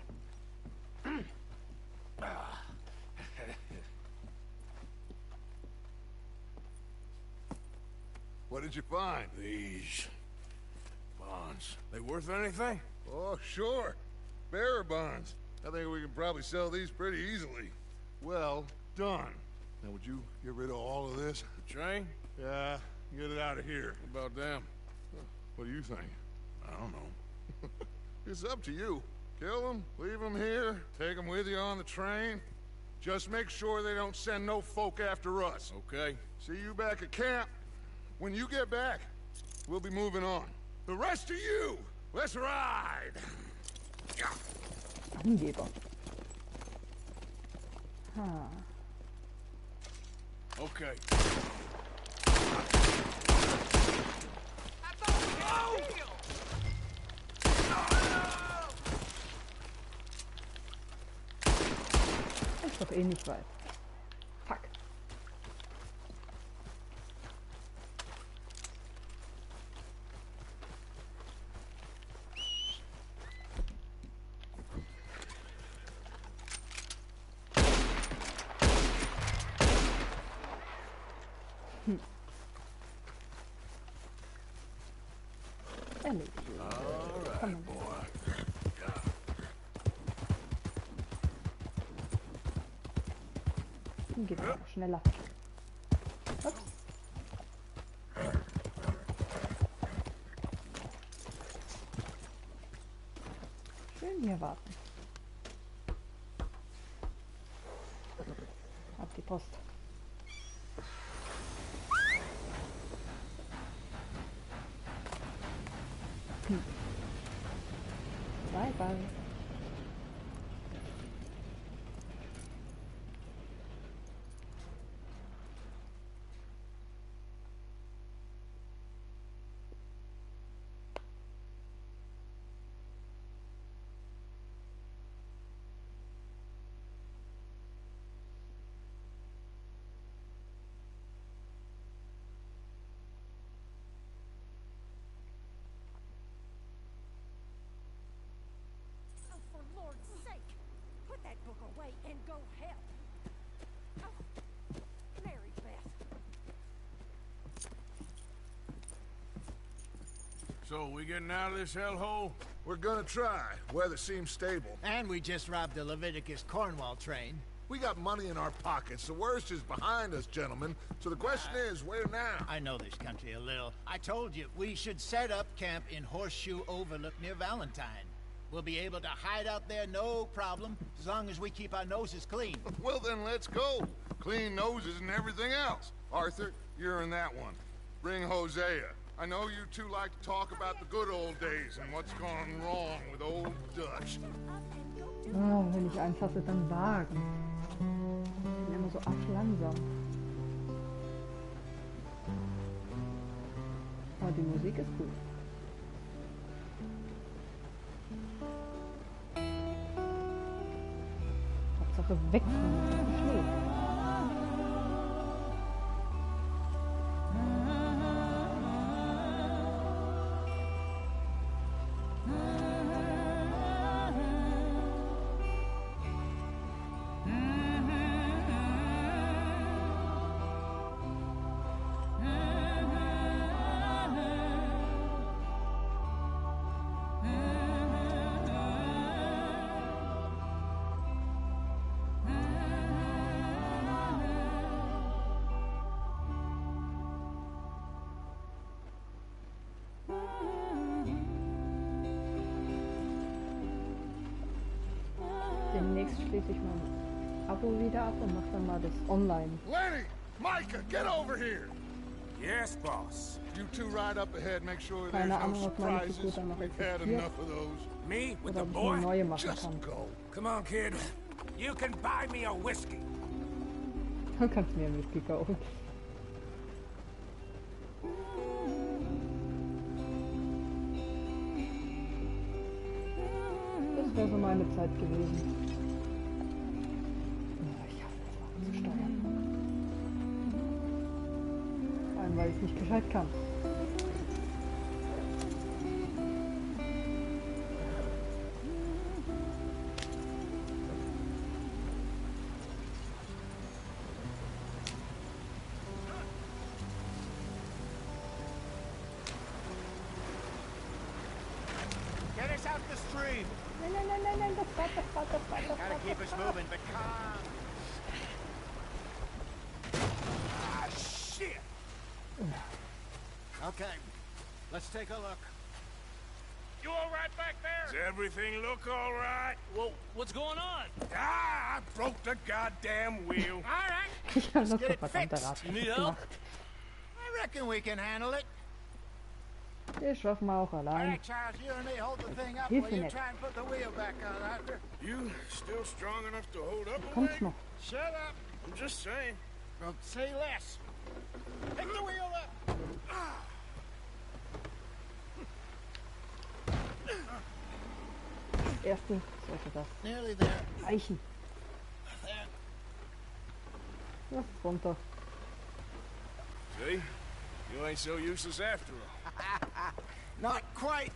What did you find? These bonds. They worth anything? Oh, sure. Bearer bonds. I think we can probably sell these pretty easily. Well done. Now, would you get rid of all of this? The train? Yeah, get it out of here. What about them? What do you think? I don't know. It's up to you. Kill them, leave them here, take them with you on the train. Just make sure they don't send no folk after us. Okay. See you back at camp. When you get back, we'll be moving on. The rest of you, let's ride! Angeber. Ha. Okay. Ist doch eh nicht weit. Fuck. Erledigt. Komm mal. Geht aber schneller. Ups. Schön hier warten. Ab die Post. Bye bye. For Lord's sake, put that book away and go help. Oh, Mary Beth. So, we getting out of this hellhole? We're gonna try. Weather seems stable. And we just robbed the Leviticus Cornwall train. We got money in our pockets. The worst is behind us, gentlemen. So the question is, where now? I know this country a little. I told you, we should set up camp in Horseshoe Overlook near Valentine. We'll be able to hide out there, no problem, as long as we keep our noses clean. Well, then let's go. Clean noses and everything else. Arthur, you're in that one. Bring Hosea. I know you two like to talk about the good old days and what's gone wrong with old Dutch. Oh, wenn ich eins hasse, dann Wagen. Ich bin immer so arschlangsam. Aber die Musik ist gut. Hauptsache weg von dem Schnee. schließe ich mein Abo wieder ab und mache dann mal das online. Lenny! Micah, get over here! Yes, boss. You two ride up ahead, make sure Keine there's no Ahnung, ob meine surprises. Figur dann noch We've had existiert. enough of those. Me with Oder the ob ich boy? eine neue machen Just kann. go. Come on, kid. You can buy me a whiskey. Du kannst mir einen Whisky kaufen. Das wäre so meine Zeit gewesen. Ja, ich hasse das Waffen zu steuern. Vor allem, weil ich es nicht gescheit kann. Get us out the stream. Nein, das war. Gotta keep us moving, but calm. Ah, shit! Okay, let's take a look. You all right back there? Does everything look all right? Well, what's going on? Ah, I broke the goddamn wheel. All right, Ich habe let's das get it verdammte fixed. Rad You need help? gemacht. I reckon we can handle it. Ich schaff mal auch All allein. right, Charles, you and me hold the thing up Hilf while mir you nicht. try and put the wheel back on, Arthur. You still strong enough to hold up a Kommt's leg? noch. Shut up. I'm just saying. Well, say less. Pick the wheel up. Das erste sollte das Nearly there. reichen. There. Lass runter. See? You ain't so useless after all. Not quite.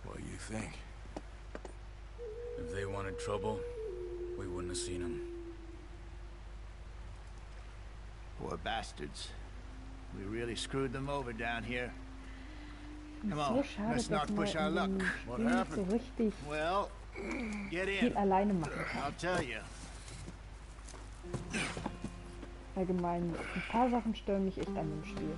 What do you think? If they wanted trouble, we wouldn't have seen them. Poor bastards. We really screwed them over down here. Come So on, schade, let's dass not man push our in luck. dem What Spiel nicht so happened? richtig Well, get viel in. alleine machen kann. I'll tell you. Allgemein, ein paar Sachen stören mich echt an dem Spiel.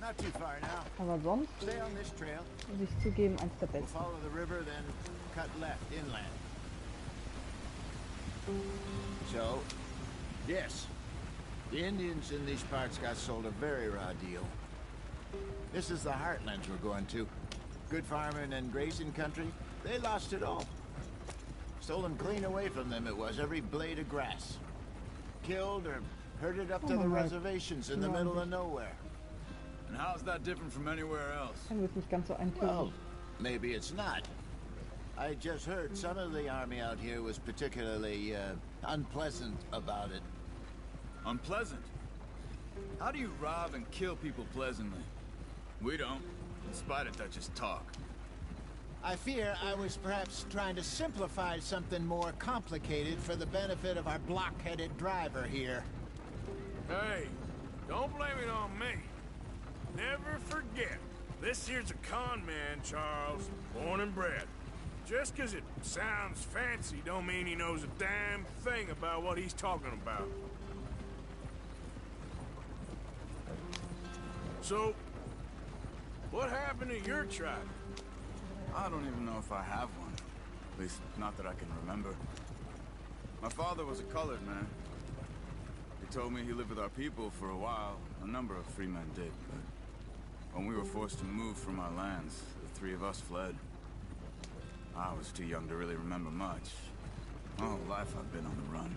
Not too far now. Aber sonst Stay on this trail. muss ich zugeben, eins der We'll besten. follow the river, then cut left inland. So, yes, the Indians in these parts got sold a very raw deal. This is the heartlands we're going to. Good farming and grazing country, they lost it all. Stolen clean away from them it was, every blade of grass. Killed or herded up to the reservations in the middle of nowhere. And how's that different from anywhere else? Dann wird nicht ganz so eintönig. Well, maybe it's not. I just heard some of the army out here was particularly unpleasant about it. Unpleasant? How do you rob and kill people pleasantly? We don't, in spite of Dutch's talk. I fear I was perhaps trying to simplify something more complicated for the benefit of our block-headed driver here. Hey, don't blame it on me. Never forget, this here's a con man, Charles, born and bred. Just 'cause it sounds fancy don't mean he knows a damn thing about what he's talking about. So, what happened to your tribe? I don't even know if I have one. At least, not that I can remember. My father was a colored man. He told me he lived with our people for a while. A number of free men did, but when we were forced to move from our lands, the three of us fled. I was too young to really remember much. My whole life I've been on the run.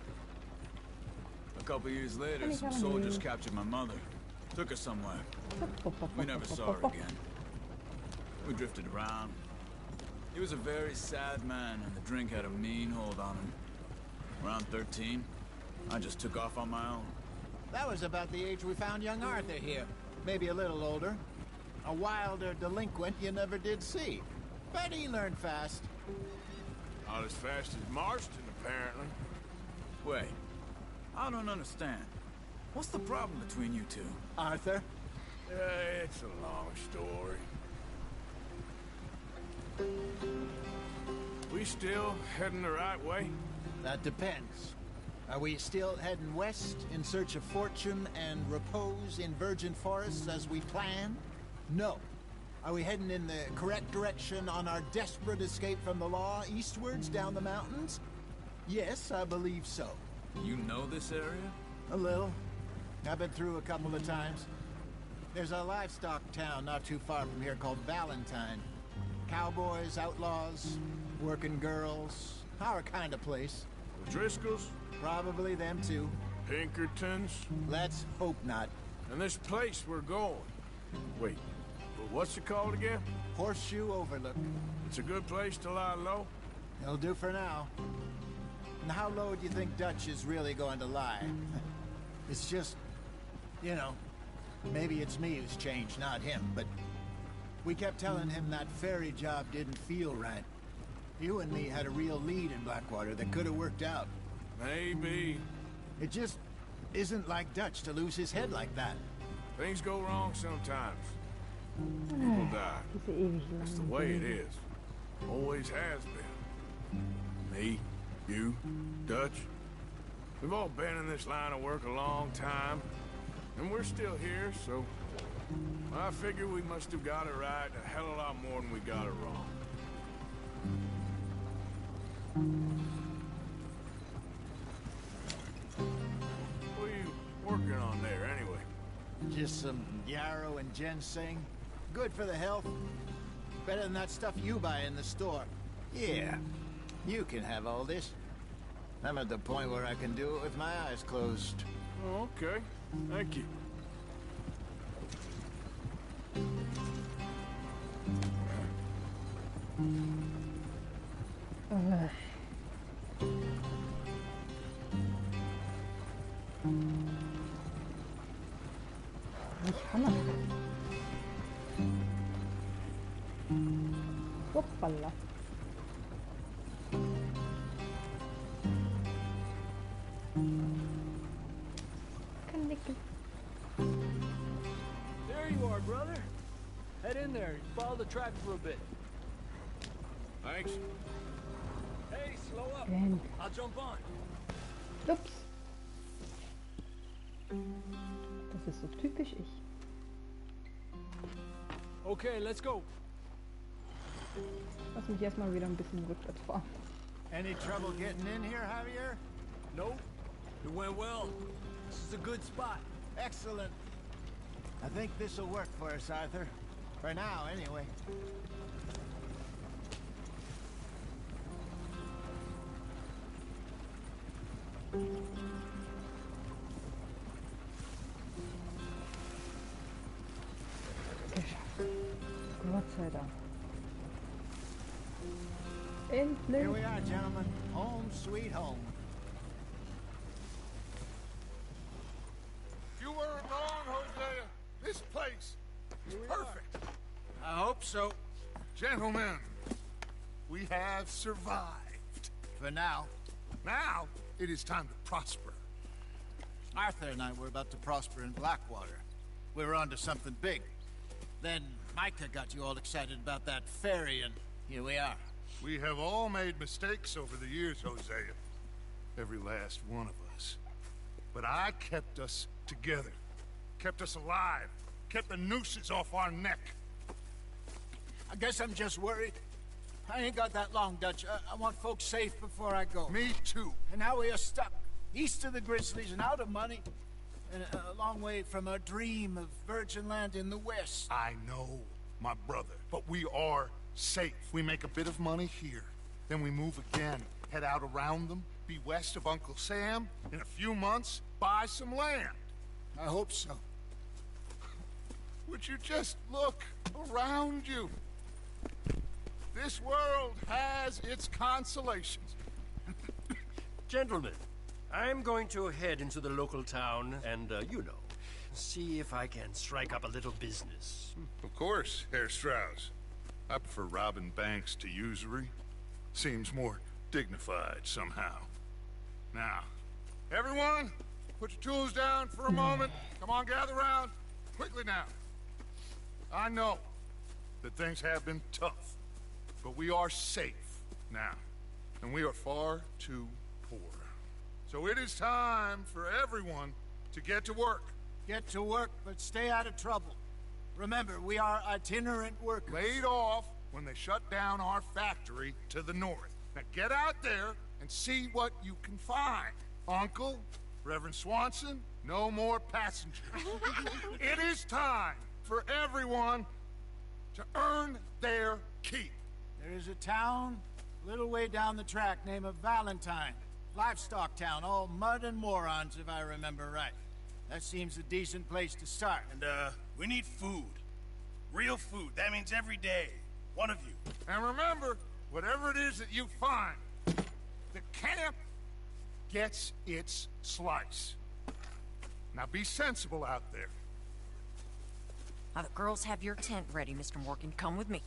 A couple years later, some soldiers captured my mother. Took her somewhere. We never saw her again. We drifted around. He was a very sad man, and the drink had a mean hold on him. Around 13, I just took off on my own. That was about the age we found young Arthur here. Maybe a little older. A wilder delinquent you never did see. But he learned fast. Not as fast as Marston, apparently. Wait, I don't understand. What's the problem between you two? Arthur? It's a long story. We still heading the right way? That depends. Are we still heading west in search of fortune and repose in virgin forests as we planned? No. Are we heading in the correct direction on our desperate escape from the law eastwards down the mountains? Yes, I believe so. You know this area? A little. I've been through a couple of times. There's a livestock town not too far from here called Valentine. Cowboys, outlaws, working girls, our kind of place. The Driscolls? Probably them too. Pinkertons? Let's hope not. And this place we're going. Wait, but what's it called again? Horseshoe Overlook. It's a good place to lie low? It'll do for now. And how low do you think Dutch is really going to lie? It's just, you know, maybe it's me who's changed, not him, but we kept telling him that ferry job didn't feel right. You and me had a real lead in Blackwater that could have worked out. Maybe. It just isn't like Dutch to lose his head like that. Things go wrong sometimes. People die. That's the way it is. Always has been. Me, you, Dutch. We've all been in this line of work a long time. And we're still here, so I figure we must have got it right a hell of a lot more than we got it wrong. What are you working on there, anyway? Just some yarrow and ginseng. Good for the health. Better than that stuff you buy in the store. Yeah, you can have all this. I'm at the point where I can do it with my eyes closed. Oh, okay. Thank you. Hoppala. There you are, brother. Head in there. Follow the track for a bit. Thanks. Hey, slow up. And I'll jump on. ups. Das ist so typisch ich. Okay, let's go. Lass mich erstmal wieder ein bisschen rückwärts fahren. Any trouble getting in here, Javier? Nope. It went well. This is a good spot. Excellent. I think this will work for us, Arthur. For now, anyway. Geschafft. Gott sei Dank. Endlich. Here we are, gentlemen. Home sweet home. You weren't wrong, Hosea. This place is perfect. I hope so. Gentlemen, we have survived. For now. Now, it is time to prosper. Arthur and I were about to prosper in Blackwater. We were onto something big. Then Micah got you all excited about that ferry, and here we are. We have all made mistakes over the years, Hosea. Every last one of us. But I kept us together. Kept us alive. Kept the nooses off our neck. I guess I'm just worried. I ain't got that long, Dutch. I want folks safe before I go. Me too. And now we are stuck east of the Grizzlies and out of money. And a long way from our dream of virgin land in the west. I know, my brother. But we are safe. We make a bit of money here. Then we move again. Head out around them. Be west of Uncle Sam. In a few months, buy some land. I hope so. Would you just look around you? This world has its consolations. Gentlemen, I'm going to head into the local town and, you know, see if I can strike up a little business. Of course, Herr Strauss. I prefer robbing banks to usury. Seems more dignified somehow. Now, everyone, put your tools down for a moment. Come on, gather round. Quickly now. I know that things have been tough, but we are safe now. And we are far too poor. So it is time for everyone to get to work. Get to work, but stay out of trouble. Remember, we are itinerant workers. Laid off when they shut down our factory to the north. Now get out there and see what you can find. Uncle, Reverend Swanson, no more passengers. It is time for everyone to earn their keep. There is a town a little way down the track named Valentine. Livestock town, all mud and morons, if I remember right. That seems a decent place to start. And, we need food. Real food. That means every day. One of you. And remember, whatever it is that you find, the camp gets its slice. Now be sensible out there. Now, the girls have your tent ready, Mr. Morgan. Come with me.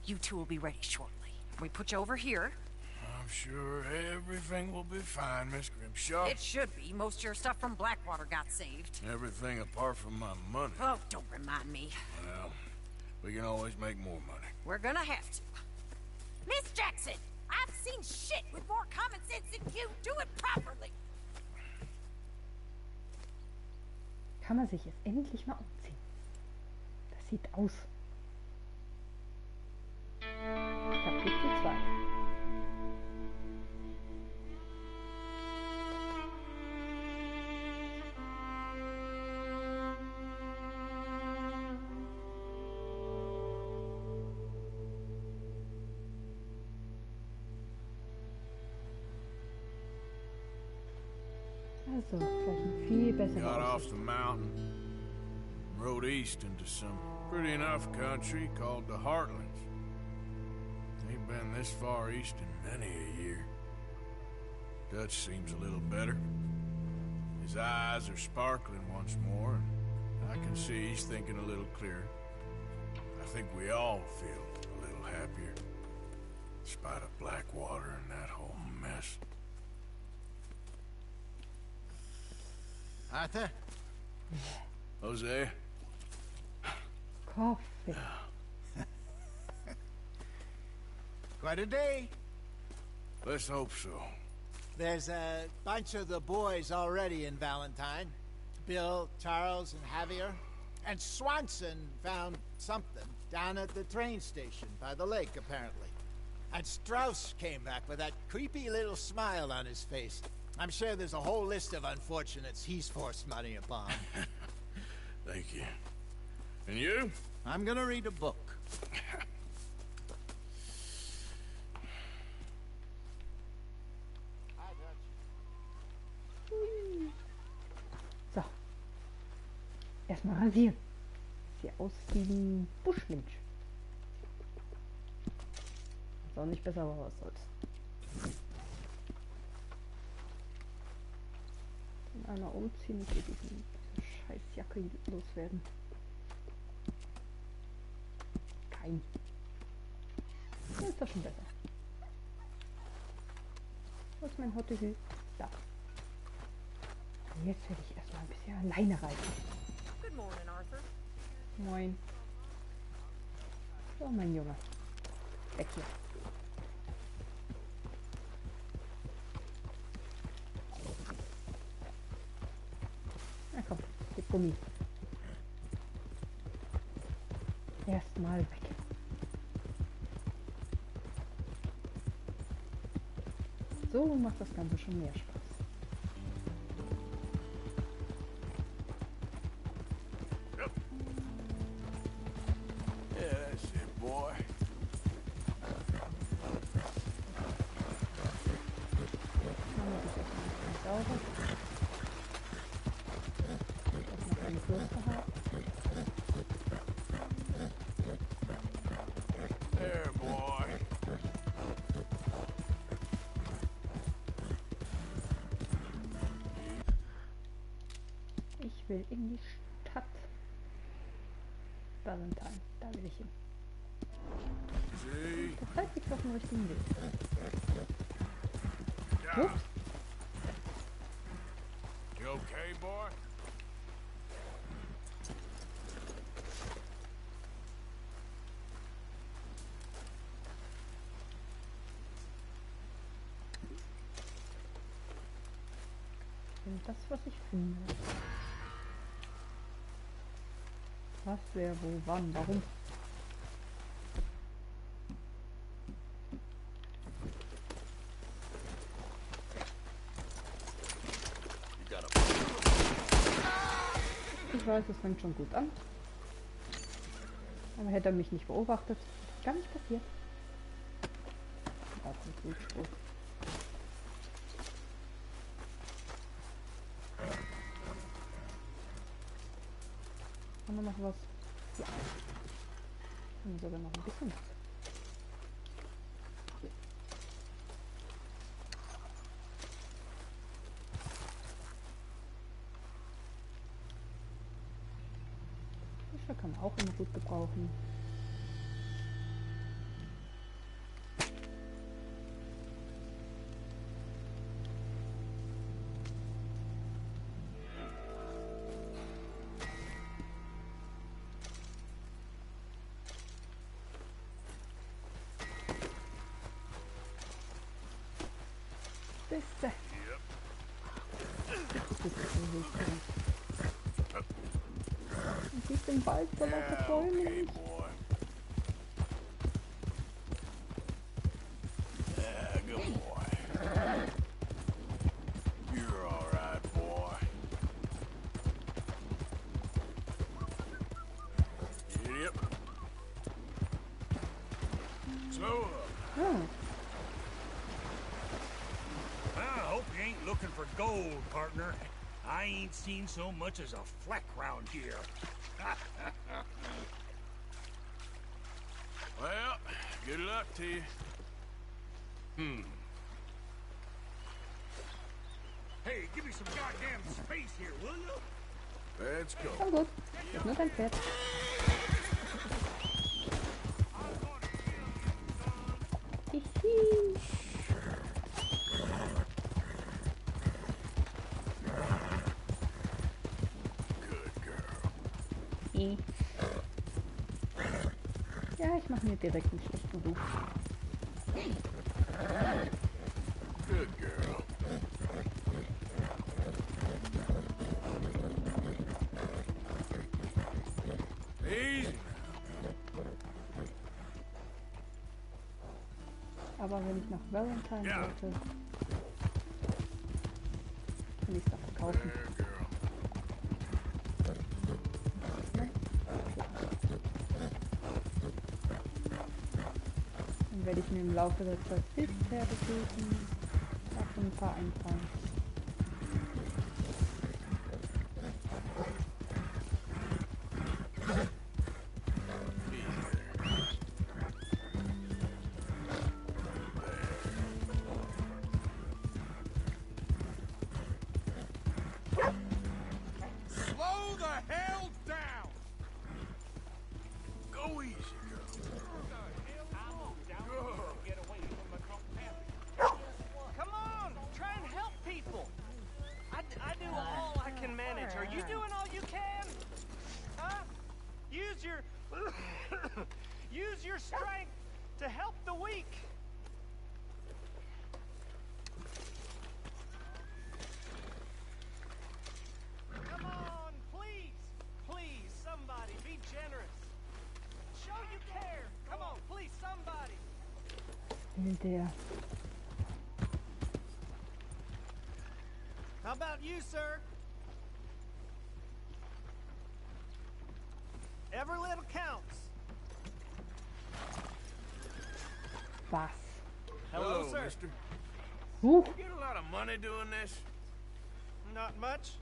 You two will be ready shortly. We put you over here. I'm sure everything will be fine, Miss Grimshaw. It should be. Most of your stuff from Blackwater got saved. Everything apart from my money. Oh, don't remind me. Well, we can always make more money. We're gonna have to. Miss Jackson, I've seen shit with more common sense than you. Do it properly. Kann man sich jetzt endlich mal umziehen? Das sieht aus. Kapitel 2. Also, vielleicht ein viel besserer Got off Aussicht. the mountain, rode east into some pretty enough country called the Heartlands. Ain't been this far east in many a year. Dutch seems a little better. His eyes are sparkling once more, and I can see he's thinking a little clearer. I think we all feel a little happier, in spite of Blackwater and that whole mess. Arthur? Jose? Coffee. Quite a day. Let's hope so. There's a bunch of the boys already in Valentine. Bill, Charles, and Javier. And Swanson found something down at the train station by the lake, apparently. And Strauss came back with that creepy little smile on his face. I'm sure there's a whole list of unfortunates he's forced money upon. Thank you. And you? I'm gonna read a book. So. Erstmal rasieren. Sieht aus wie ein Buschmensch. Ist auch nicht besser, aber was soll's. Dann einmal umziehen und hier diese scheiß Jacke loswerden. Kein. Das ist doch schon besser. Wo ist mein Hottehü? Da. Jetzt werde ich erstmal ein bisschen alleine reiten. Good morning, Arthur. Moin. So, mein Junge. Weg hier. Na komm, gib Gummi. Erstmal weg. So macht das Ganze schon mehr Spaß. Yeah, that's it, boy. Sauber. Das noch eine Bürste haben. There, boy. Ich will in die Stadt. Valentine, da will ich hin. See? Das heißt, ich auf dem richtigen Weg. Yeah. Ups. You okay, boy? das, was ich finde. Was, wer, wo, wann, warum? Ich weiß, es fängt schon gut an. Aber hätte er mich nicht beobachtet, gar nicht passiert. Auch ein Blutspruch. Haben wir noch was? Ja. Haben wir sogar noch ein bisschen was. Fische kann man auch immer gut gebrauchen. Bisse. Und siehst den Wald voll lauter Bäumen. Yeah, good boy. You're all right, boy. Yep. Slow up. Oh. I hope you ain't looking for gold, partner. I ain't seen so much as a fleck round here. Well, good luck to you. Hey, give me some goddamn space here, will you? Let's go. Schon gut. Ist nur dein Pferd. Hihi. Ja, ich mache mir direkt einen schlechten Ruf. Good girl. Easy. Aber wenn ich nach Valentine wollte, kann ich es doch verkaufen. Dann werde ich mir im Laufe der Zeit bisher besuchen. Davon ein paar einfallen. Slow the hell down. Go easy, Come on, try and help people. I do all I can manage. Are you doing all you can? Huh? Use your use your strength to help the weak. Come on, please, please, somebody, be generous. Show you care. Come on, please, somebody. Will der. How about you, sir? Every little counts. Was? Hello, sir. mister. You get a lot of money doing this? Not much,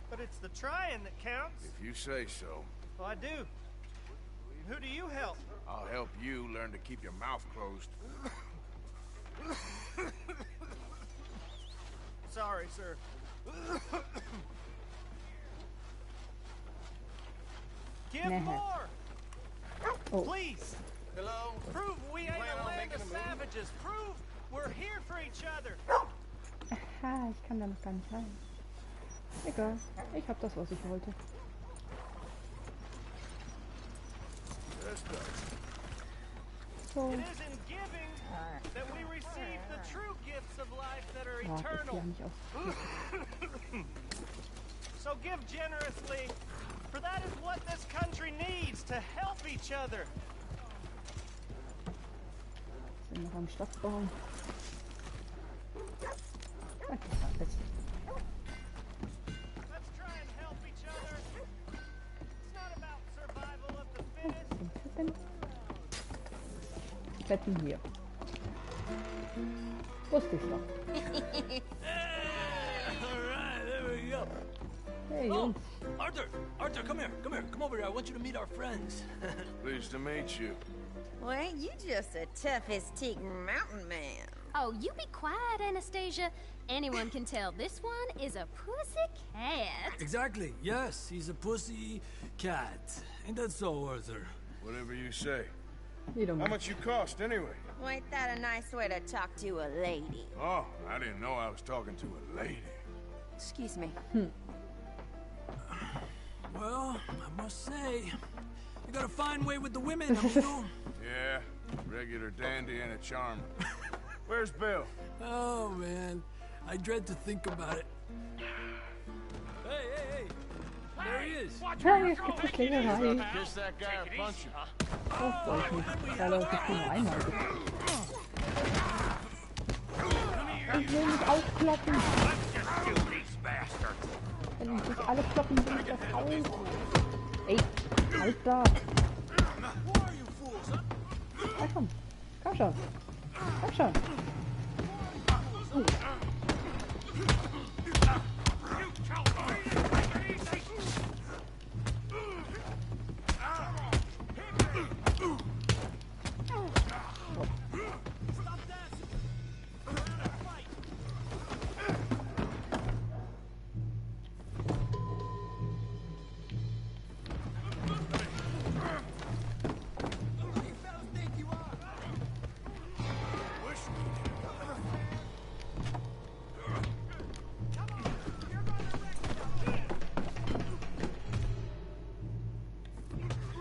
but it's the trying that counts. If you say so. Well, I do. Who do you help? I'll help you learn to keep your mouth closed. Sorry, sir. Give Nah. more! Oh. Please! Hello? Prove we ain't plan a on land making of a move? savages! Prove we're here for each other! Aha, ich kann da noch gar nicht rein. Egal, ich hab das, was ich wollte. Let's go. so. It is in giving that we receive the true gifts of life that are Ah, das eternal. ja nicht auf. So give generously, for that is what this country needs to help each other. Sind noch am Stadtbaum. Okay, jetzt. Let's try and help each other. It's not about survival of the fittest. Betten hier. Wusste ich doch. Alright, there we go. Hey, Oh, Jungs. Arthur! Arthur, come here. Come over here. I want you to meet our friends. Pleased to meet you. Well, ain't you just a tough-as-teak mountain man? Oh, you be quiet, Anastasia. Anyone can tell this one is a pussy cat. Exactly. Yes, he's a pussy cat. Ain't that so, Arthur? Whatever you say. You don't How know. much you cost, anyway? Well, ain't that a nice way to talk to a lady? Oh, I didn't know I was talking to a lady. Excuse me. Well, I must say, you got a fine way with the women, amigo. Yeah, regular dandy and a charmer. Where's Bill? Oh, man. I dread to think about it. Hey! There he is. Ja, jetzt gibt es Schlägerei. Kiss that guy or punch him. Das wollte ich nicht. Da läuft es nur einmal. Ich will mich aufkloppen. Wenn sich alle kloppen, will ich das auch. Ey, halt da. Ja, komm. Komm schon. Komm schon.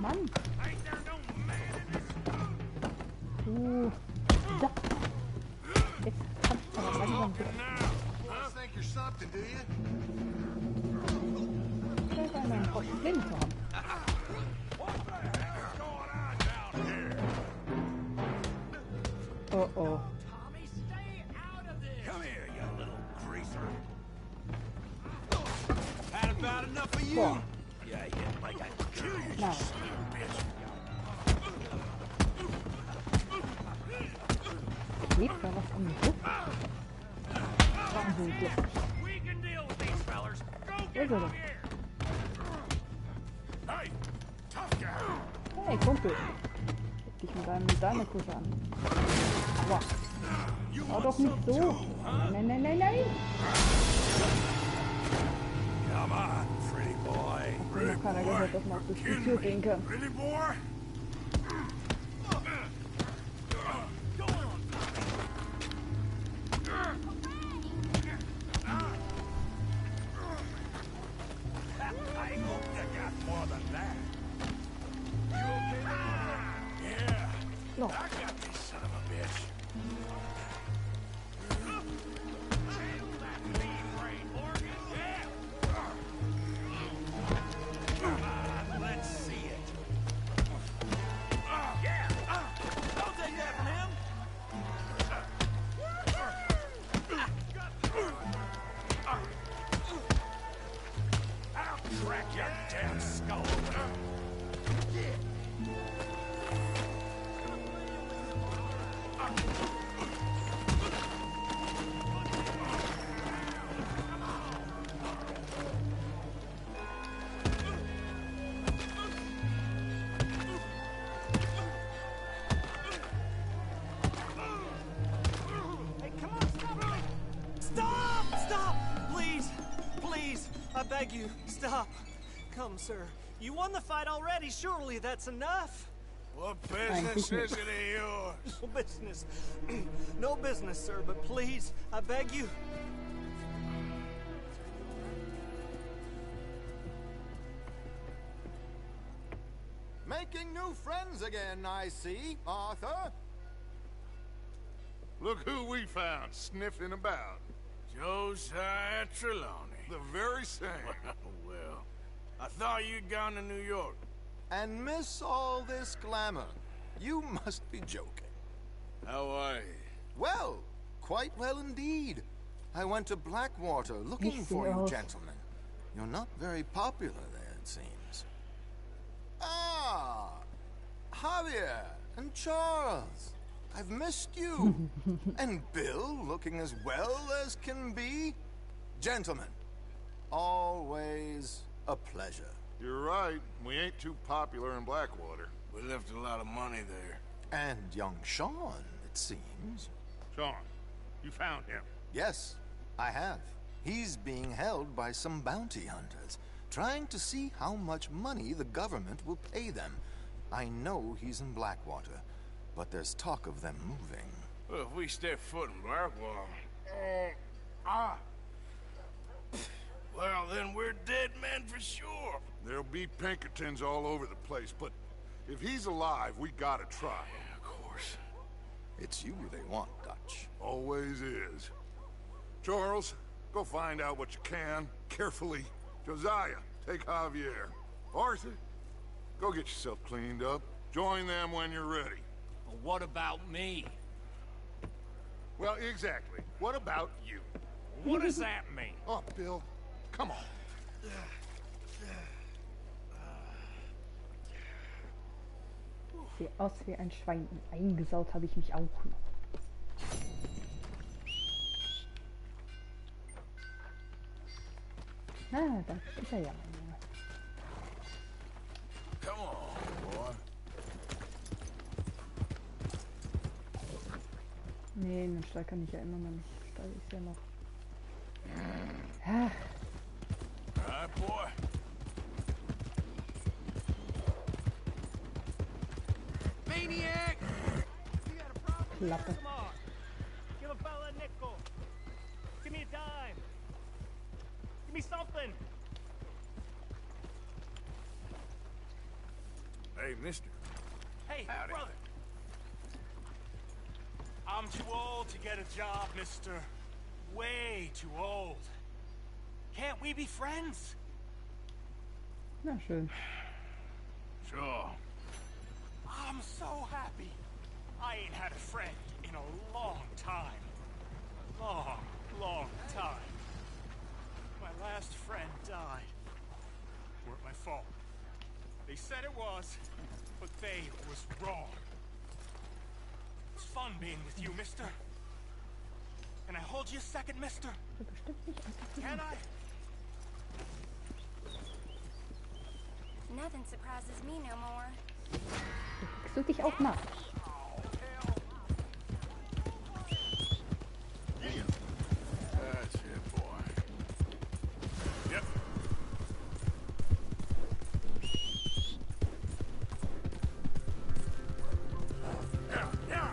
Mann. Da. Jetzt kannst du aber langsam bitte. Think you're something, do you? Das ist einer Kopf blind zu haben. Oh oh. Come here, you little greaser. Had about enough of you. Boah. Yeah, like I kill you, Na. bitch. Lebt da was an mir hoch? Wahnsinn. We can deal with these fellers. Go Wo get ist er them denn? here. Hey, tough guy. Hey, Kumpel. Guck dich mit deiner Kutte an. Aua. Hau doch nicht so. Nein. Come on, pretty boy. Hat mir noch keiner gehört, dass man auch durch die Tür gehen kann. Pretty boy? I hope you got more than that. You okay? Yeah. No. I got this son of a bitch. Let's see it. Yeah! Don't take that from him! I'll crack your damn skull. Hey, come on, stop! Stop! Please, I beg you, stop. Come, sir. You won the fight already. Surely that's enough. What business is it of yours? No business. No business, sir, but please, I beg you. Making new friends again, I see, Arthur. Look who we found sniffing about. Josiah Trelawney. The very same. Well, I thought you'd gone to New York. And miss all this glamour. You must be joking. How are you? Well, quite well indeed. I went to Blackwater looking for you, gentlemen. You're not very popular there, it seems. Ah! Javier and Charles. I've missed you. And Bill, looking as well as can be. Gentlemen, always a pleasure. You're right. We ain't too popular in Blackwater. We left a lot of money there. And young Sean, it seems. Sean, you found him? Yes, I have. He's being held by some bounty hunters, trying to see how much money the government will pay them. I know he's in Blackwater, but there's talk of them moving. Well, if we step foot in Blackwater... Well, then we're dead men for sure. There'll be Pinkertons all over the place, but if he's alive, we gotta try. Yeah, of course. It's you they want, Dutch. Always is. Charles, go find out what you can, carefully. Josiah, take Javier. Arthur, go get yourself cleaned up. Join them when you're ready. But what about me? Well, exactly. What about you? What does that mean? Oh, Bill, come on. Sieht aus wie ein Schwein. Eingesaut habe ich mich auch noch. Ah, da ist er ja. Come on, boy. Nee, den Stall kann ich ja immer noch nicht. Stall ist ja noch. Ah. All right, boy. Maniac! You got a problem? Klappe. Come on. Give a fella a nickel. Give me a dime. Give me something. Hey, mister. Hey, Howdy. brother. I'm too old to get a job, mister. Way too old. Can't we be friends? Na schön. Sure. I'm so happy. I ain't had a friend in a long time. Long time. My last friend died. Weren't my fault. They said it was, but they was wrong. It's fun being with you, mister. Can I hold you a second, mister? Can I? Nothing surprises me no more. Kriegst du dich auch nach? That's it, boy. Yep. Yeah.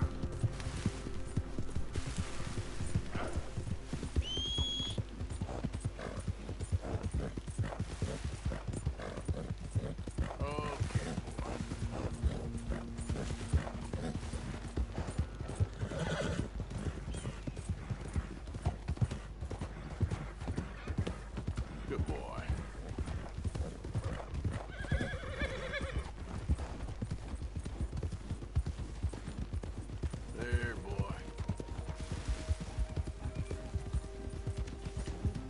Good boy. There, boy.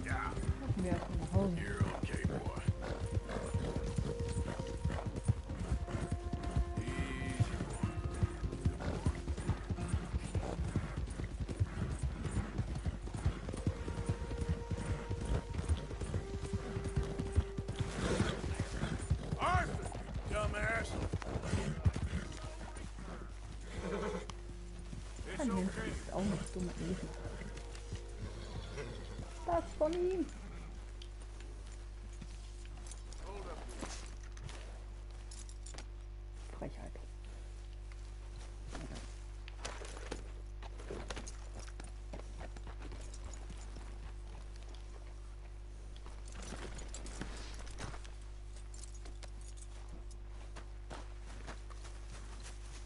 Yeah. Wir erstmal nach Hause. You're okay, boy. Easy, boy. Arthur, dumbass. It's Kann okay. ist auch nicht dumm lesen. Das von ihm. Frechheit.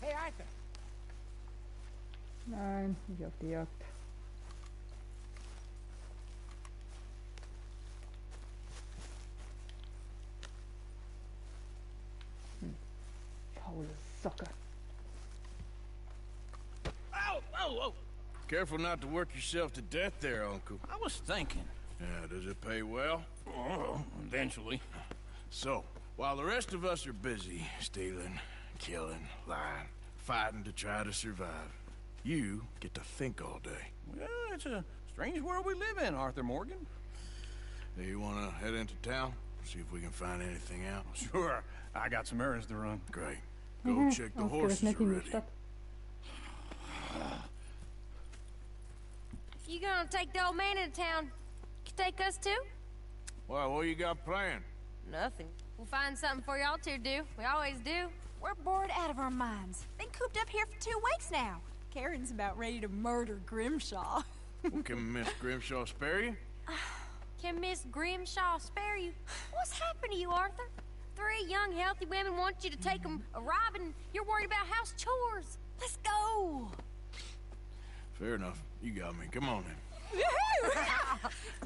Hey, Arthur. Nein, nicht auf die Jagd. Faule Socke. Ow! Oh, oh! Careful not to work yourself to death there, Uncle. I was thinking. Yeah, does it pay well? Oh, eventually. So, while the rest of us are busy stealing, killing, lying, fighting to try to survive, you get to think all day. Well, it's a strange world we live in, Arthur Morgan. Hey, you want to head into town? See if we can find anything out? Sure. I got some errands to run. Great. Go check the horses are ready. If you gonna take the old man into town, you take us too? Well, what you got planned? Nothing. We'll find something for y'all to do. We always do. We're bored out of our minds. Been cooped up here for 2 weeks now. Karen's about ready to murder Grimshaw. Well, can Miss Grimshaw spare you? Can Miss Grimshaw spare you? What's happened to you, Arthur? 3 young, healthy women want you to take them a robbing. You're worried about house chores. Let's go. Fair enough. You got me. Come on then.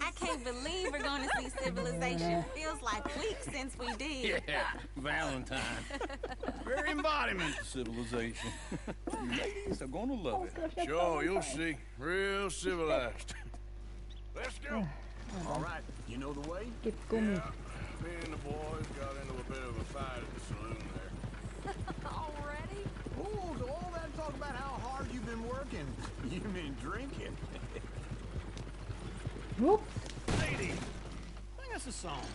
I can't believe we're going to see Civilization. Feels like weeks since we did. Yeah, Valentine. Very embodiment of civilization. Ladies are gonna love it. Sure, you'll see. Real civilized. Let's go. All right, you know the way? Gib Gummi. Me and the boys got into a bit of a fight at the saloon there. Already? Oh, so all that talk about how hard you've been working. You mean drinking? Whoops. Lady, sing us a song.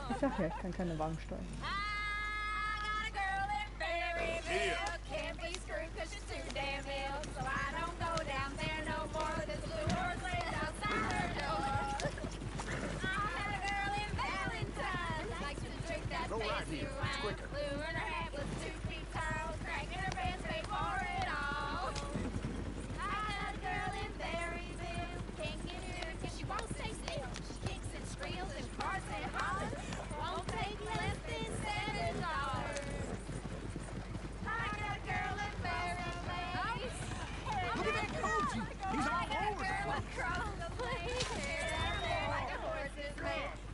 Ich sag ja, ich kann keine Wagen steuern. Can't be screwed 'cause she's too damn ill. So I don't go down there no more with this blue horse laid outside her door. I had a girl in Valentine, likes to drink that fancy wine. Blue and her hat was 2 feet tall, cracking her pants, paid for it all. I had a girl in Berryville, can't get her 'cause she won't stay still. She kicks and squeals and farts and hollers, won't take less than $7. Look at that coach! He's all over the place.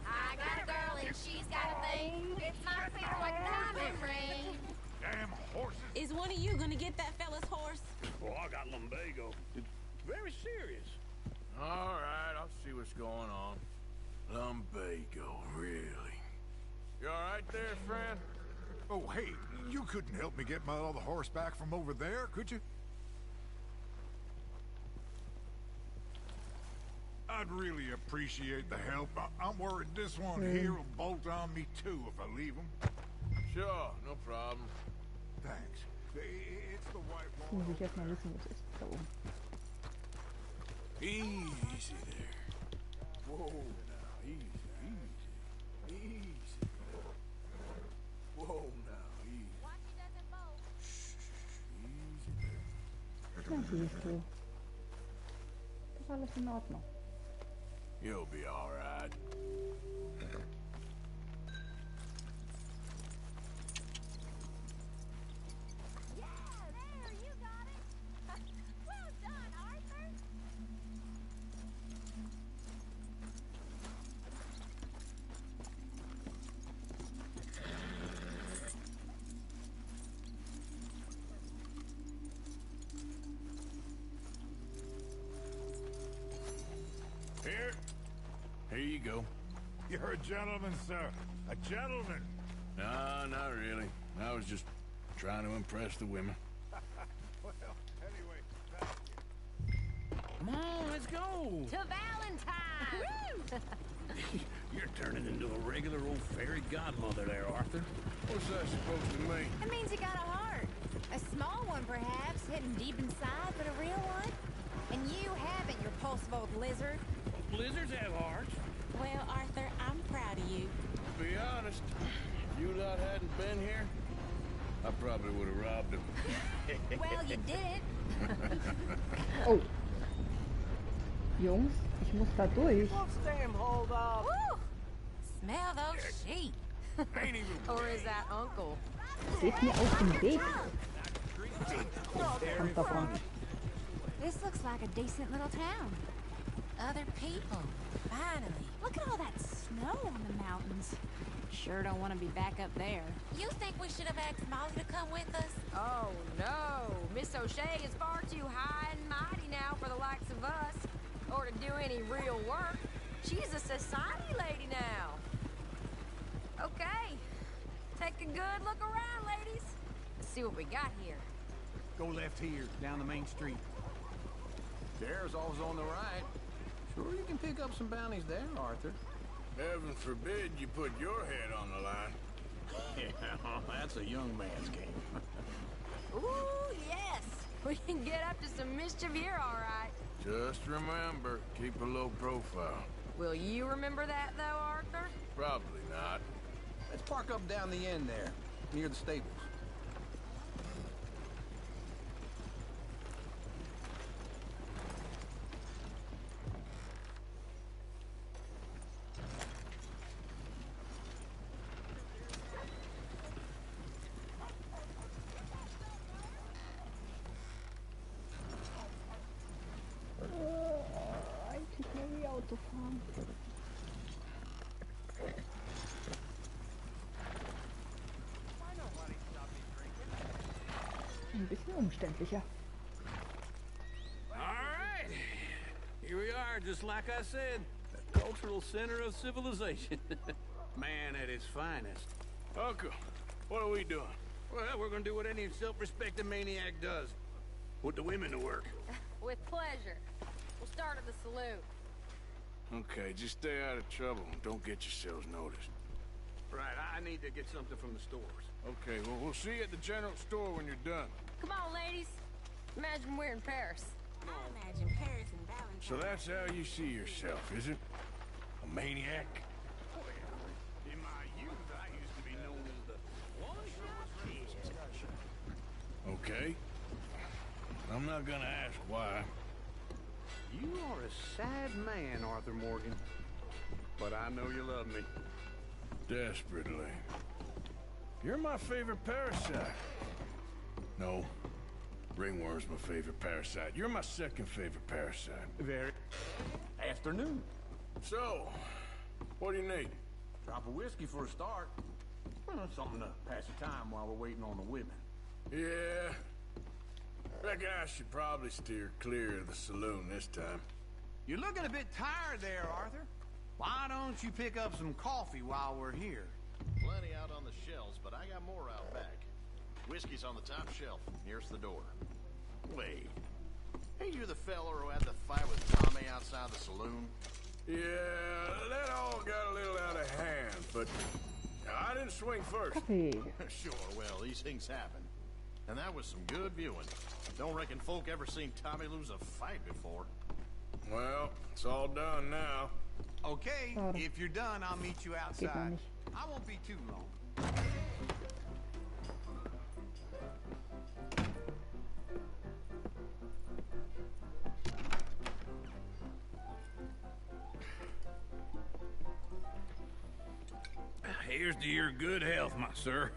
I got a girl and she's got a thing. It's my finger like a diamond ring. Damn horses. Is one of you going to get that fella's horse? Oh, I got lumbago. It's very serious. All right, I'll see what's going on. Lumbago, really? You all right there, friend? Oh, hey, you couldn't help me get my other horse back from over there, could you? I'd really appreciate the help. I'm worried this one here will bolt on me too if I leave him. Sure, no problem. Thanks. It's the white Jetzt muss ich erstmal wissen, was ist da oben. Easy there. Whoa, now, easy, easy, easy. Whoa, now, easy. Na siehst du. Das ist alles in Ordnung. You'll be all right. Here you go. You're a gentleman, sir. A gentleman. No, not really. I was just trying to impress the women. Well, anyway, Come on, let's go. To Valentine! You're turning into a regular old fairy godmother there, Arthur. What's that supposed to mean? It means you got a heart. A small one, perhaps, hidden deep inside, but a real one. And you haven't, you repulsive old lizard. Blizzards have hearts. Well, Arthur, I'm proud of you. To be honest, if you lot hadn't been here, I probably would have robbed him. Well, you did. Oh. Jungs, ich muss da durch. What's damn hold up? Woo! Smell those sheep. Or is that Uncle? Seht mir auf den Weg. Kommt davon. This looks like a decent little town. Other people, finally. Look at all that snow on the mountains. Sure don't want to be back up there. You think we should have asked Molly to come with us? Oh, no. Miss O'Shea is far too high and mighty now for the likes of us, or to do any real work. She's a society lady now. Okay. Take a good look around, ladies. Let's see what we got here. Go left here, down the main street. There's always on the right. Sure you can pick up some bounties there, Arthur. Heaven forbid you put your head on the line. Yeah, that's a young man's game. Ooh, yes. We can get up to some mischief here, all right. Just remember, keep a low profile. Will you remember that, though, Arthur? Probably not. Let's park up down the end there, near the stables. Eigentlich nur wie Auto fahren. Ein bisschen umständlicher. All right. Here we are, just like I said. The cultural center of civilization. Man at his finest. Uncle, what are we doing? Well, we're gonna do what any self-respecting maniac does. Put the women to work. With pleasure. We'll start at the saloon. Okay, just stay out of trouble and don't get yourselves noticed. Right, I need to get something from the stores. Okay, well, we'll see you at the general store when you're done. Come on, ladies. Imagine we're in Paris. I imagine Paris and Valentine. So that's how you see yourself, is it? A maniac? Well, in my youth, I used to be known as the one-shot king. Okay. I'm not gonna ask why. You are a sad man, Arthur Morgan. But I know you love me. Desperately. You're my favorite parasite. No. Ringworm's my favorite parasite. You're my second favorite parasite. Very afternoon. So, what do you need? Drop of whiskey for a start. Well, something to pass the time while we're waiting on the women. Yeah. Reckon I should probably steer clear of the saloon this time. You're looking a bit tired there, Arthur. Why don't you pick up some coffee while we're here? Plenty out on the shelves, but I got more out back. Whiskey's on the top shelf, nearest the door. Wait. Ain't you the fella who had the fight with Tommy outside the saloon? Yeah, that all got a little out of hand, but I didn't swing first. Sure, well, these things happen. And that was some good viewing. Don't reckon folk ever seen Tommy lose a fight before. Well, it's all done now. Okay, if you're done, I'll meet you outside. I won't be too long. Here's to your good health, my sir.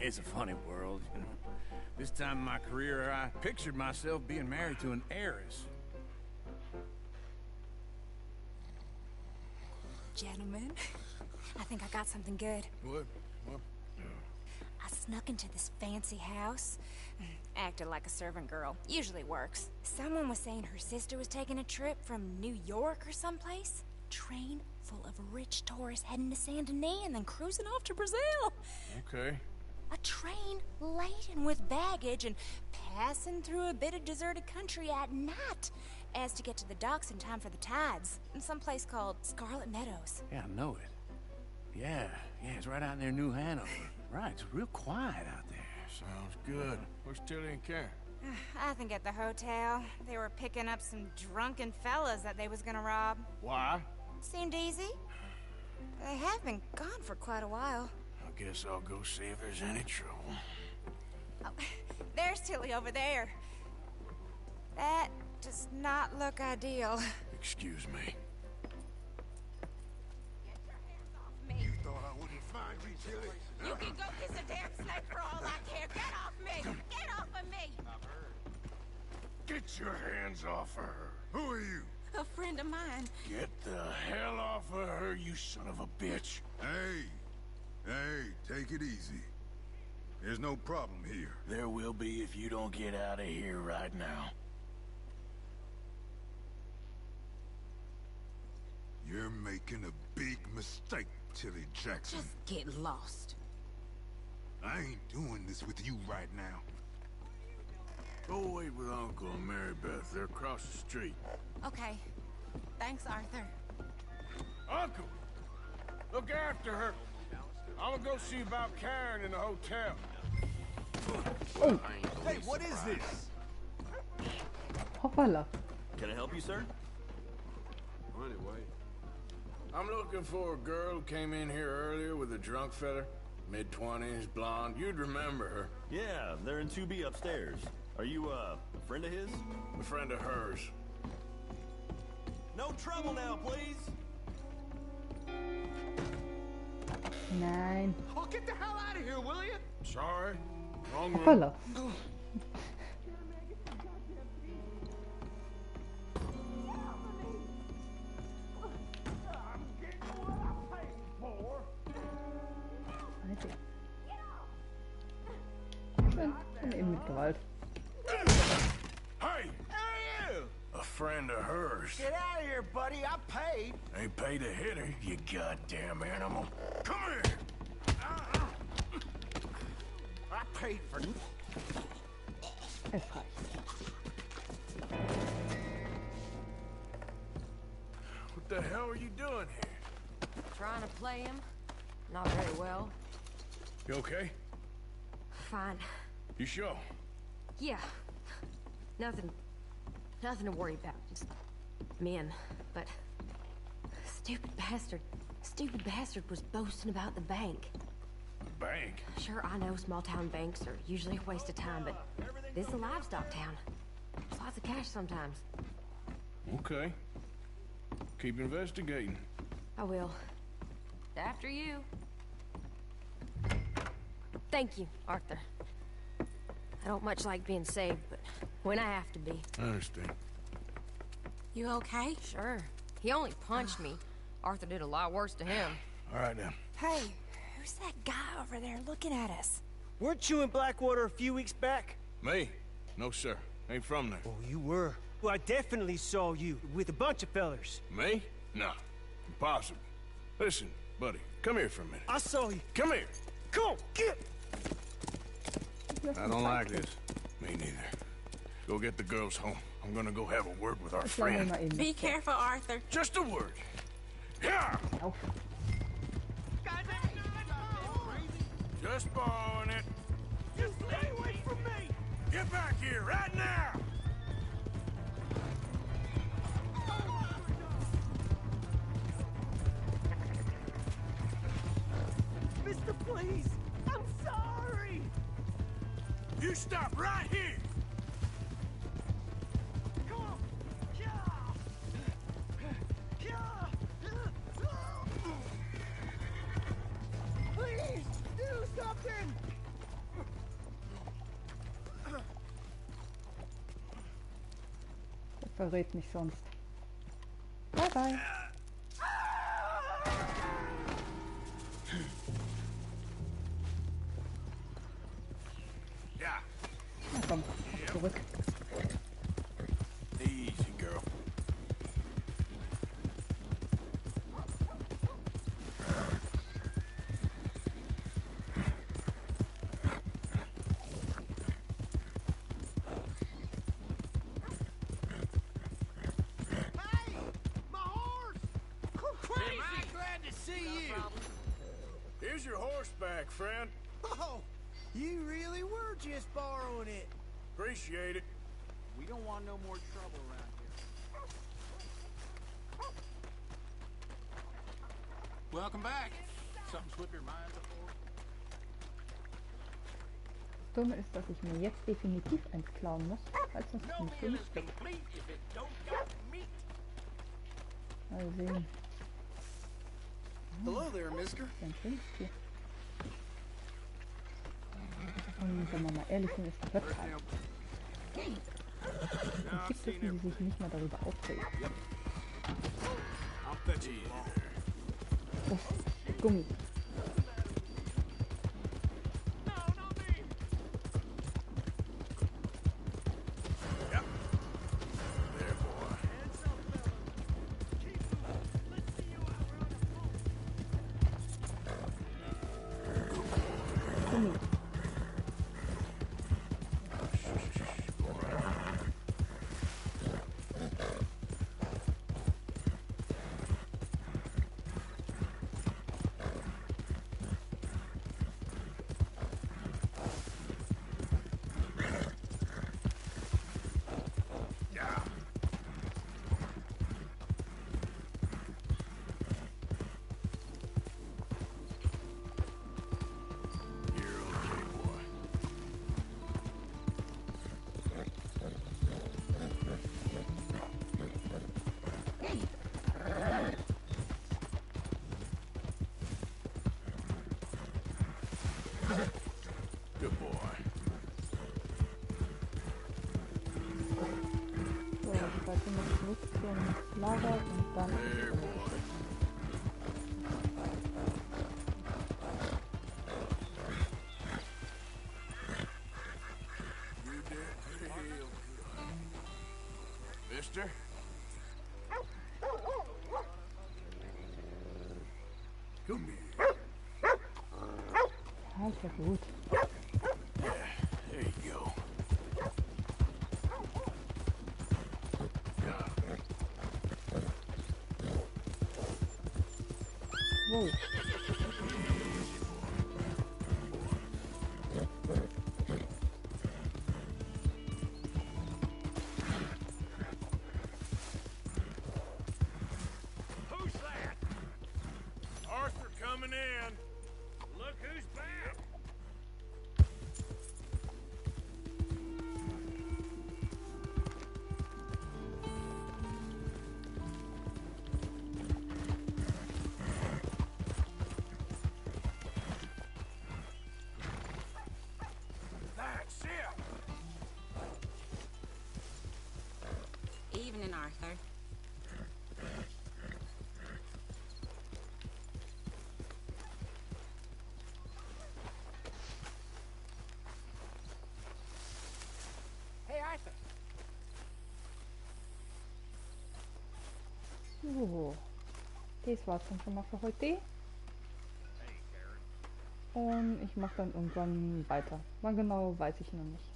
It's a funny world, you know. This time in my career, I pictured myself being married to an heiress. Gentlemen, I think I got something good. What? I snuck into this fancy house. Acted like a servant girl. Usually works. Someone was saying her sister was taking a trip from New York or someplace. Train full of rich tourists heading to Saint Denis and then cruising off to Brazil. Okay. A train laden with baggage and passing through a bit of deserted country at night as to get to the docks in time for the tides in some place called Scarlet Meadows. Yeah, I know it. Yeah, it's right out near New Hanover. Right, it's real quiet out there. Sounds good. Where's Tilly and Karen? I think at the hotel. They were picking up some drunken fellas that they was gonna rob. Why? Seemed easy. They have been gone for quite a while. I guess I'll go see if there's any trouble. Oh, there's Tilly over there. That does not look ideal. Excuse me. Me. You thought I wouldn't find me, Tilly? You can go kiss a damn snake for all I care. Get off me! Get your hands off of her. Who are you? A friend of mine. Get the hell off of her, you son of a bitch. Hey, take it easy. There's no problem here. There will be if you don't get out of here right now. You're making a big mistake, Tilly Jackson. Just get lost. I ain't doing this with you right now. Go wait with Uncle and Mary Beth. They're across the street. Okay. Thanks, Arthur. Uncle! Look after her. I'm gonna go see about Karen in the hotel. Hey, what is this? Hoppala. Can I help you, sir? Anyway, I'm looking for a girl who came in here earlier with a drunk fella. Mid-20s, blonde. You'd remember her. Yeah, they're in 2B upstairs. Are you, a friend of his? A friend of hers. No trouble now, please. Nein. Oh, get the hell out of here, will you? Sorry. Wrong room. Hoppala. Schön eben mit Gewalt. Hey! A friend of hers. Get out of here, buddy. I paid. Ain't paid to hit her, you goddamn animal. Come here! I paid for it. Es reicht. What the hell are you doing here? Trying to play him. Not very well. You okay? Fine. You sure? Yeah. Nothing to worry about. Just men. But stupid bastard was boasting about the bank. The bank? Sure, I know small town banks are usually a waste of time, but this is a livestock town. There's lots of cash sometimes. Okay. Keep investigating. I will. After you. Thank you, Arthur. I don't much like being saved, but when I have to be. I understand. You okay? Sure. He only punched me. Arthur did a lot worse to him. All right, then. Hey, who's that guy over there looking at us? Weren't you in Blackwater a few weeks back? Me? No, sir. Ain't from there. Oh, you were. Well, I definitely saw you with a bunch of fellers. Me? No. Impossible. Listen, buddy, come here for a minute. I saw you. Come here. Come on, get! I don't like this. Me neither. Go get the girls home. I'm gonna go have a word with our friend. Be careful, Arthur. Just a word. Yeah! Just borrowing it. Just stay away from me! Get back here right now! Mister, please! I'm sorry! You stop right here! Come on! Please! Do something! Der verrät mich sonst. Bye bye. Ja. Na komm, auf zurück. Easy, girl. Here's your horseback, friend. Oh, you really were just borrowing it. Appreciate it. We don't want no more trouble around here. Welcome back. Something slipped your mind before? Das Dumme ist, dass ich mir jetzt definitiv eins klauen muss, weil sonst kommt es nicht weg. Mal sehen. Hello there, mister. Ein schönes Tier. Und wenn wir mal ehrlich sind, ist das total. Gibt es, die sich nicht mehr darüber aufregen. Oh, Gummi. Gummi. Good boy. So, ich warte noch zurück zum Lager und dann... There, boy. You did real good. Mister? Come here. Ja, ist ja gut. Yeah, there you go. Wow. Who's that? Arthur coming in. Look who's back. That's it. Evening, Arthur. Hey, Arthur. So. Das war's dann schon mal für heute. Und ich mache dann irgendwann weiter. Wann genau, weiß ich noch nicht.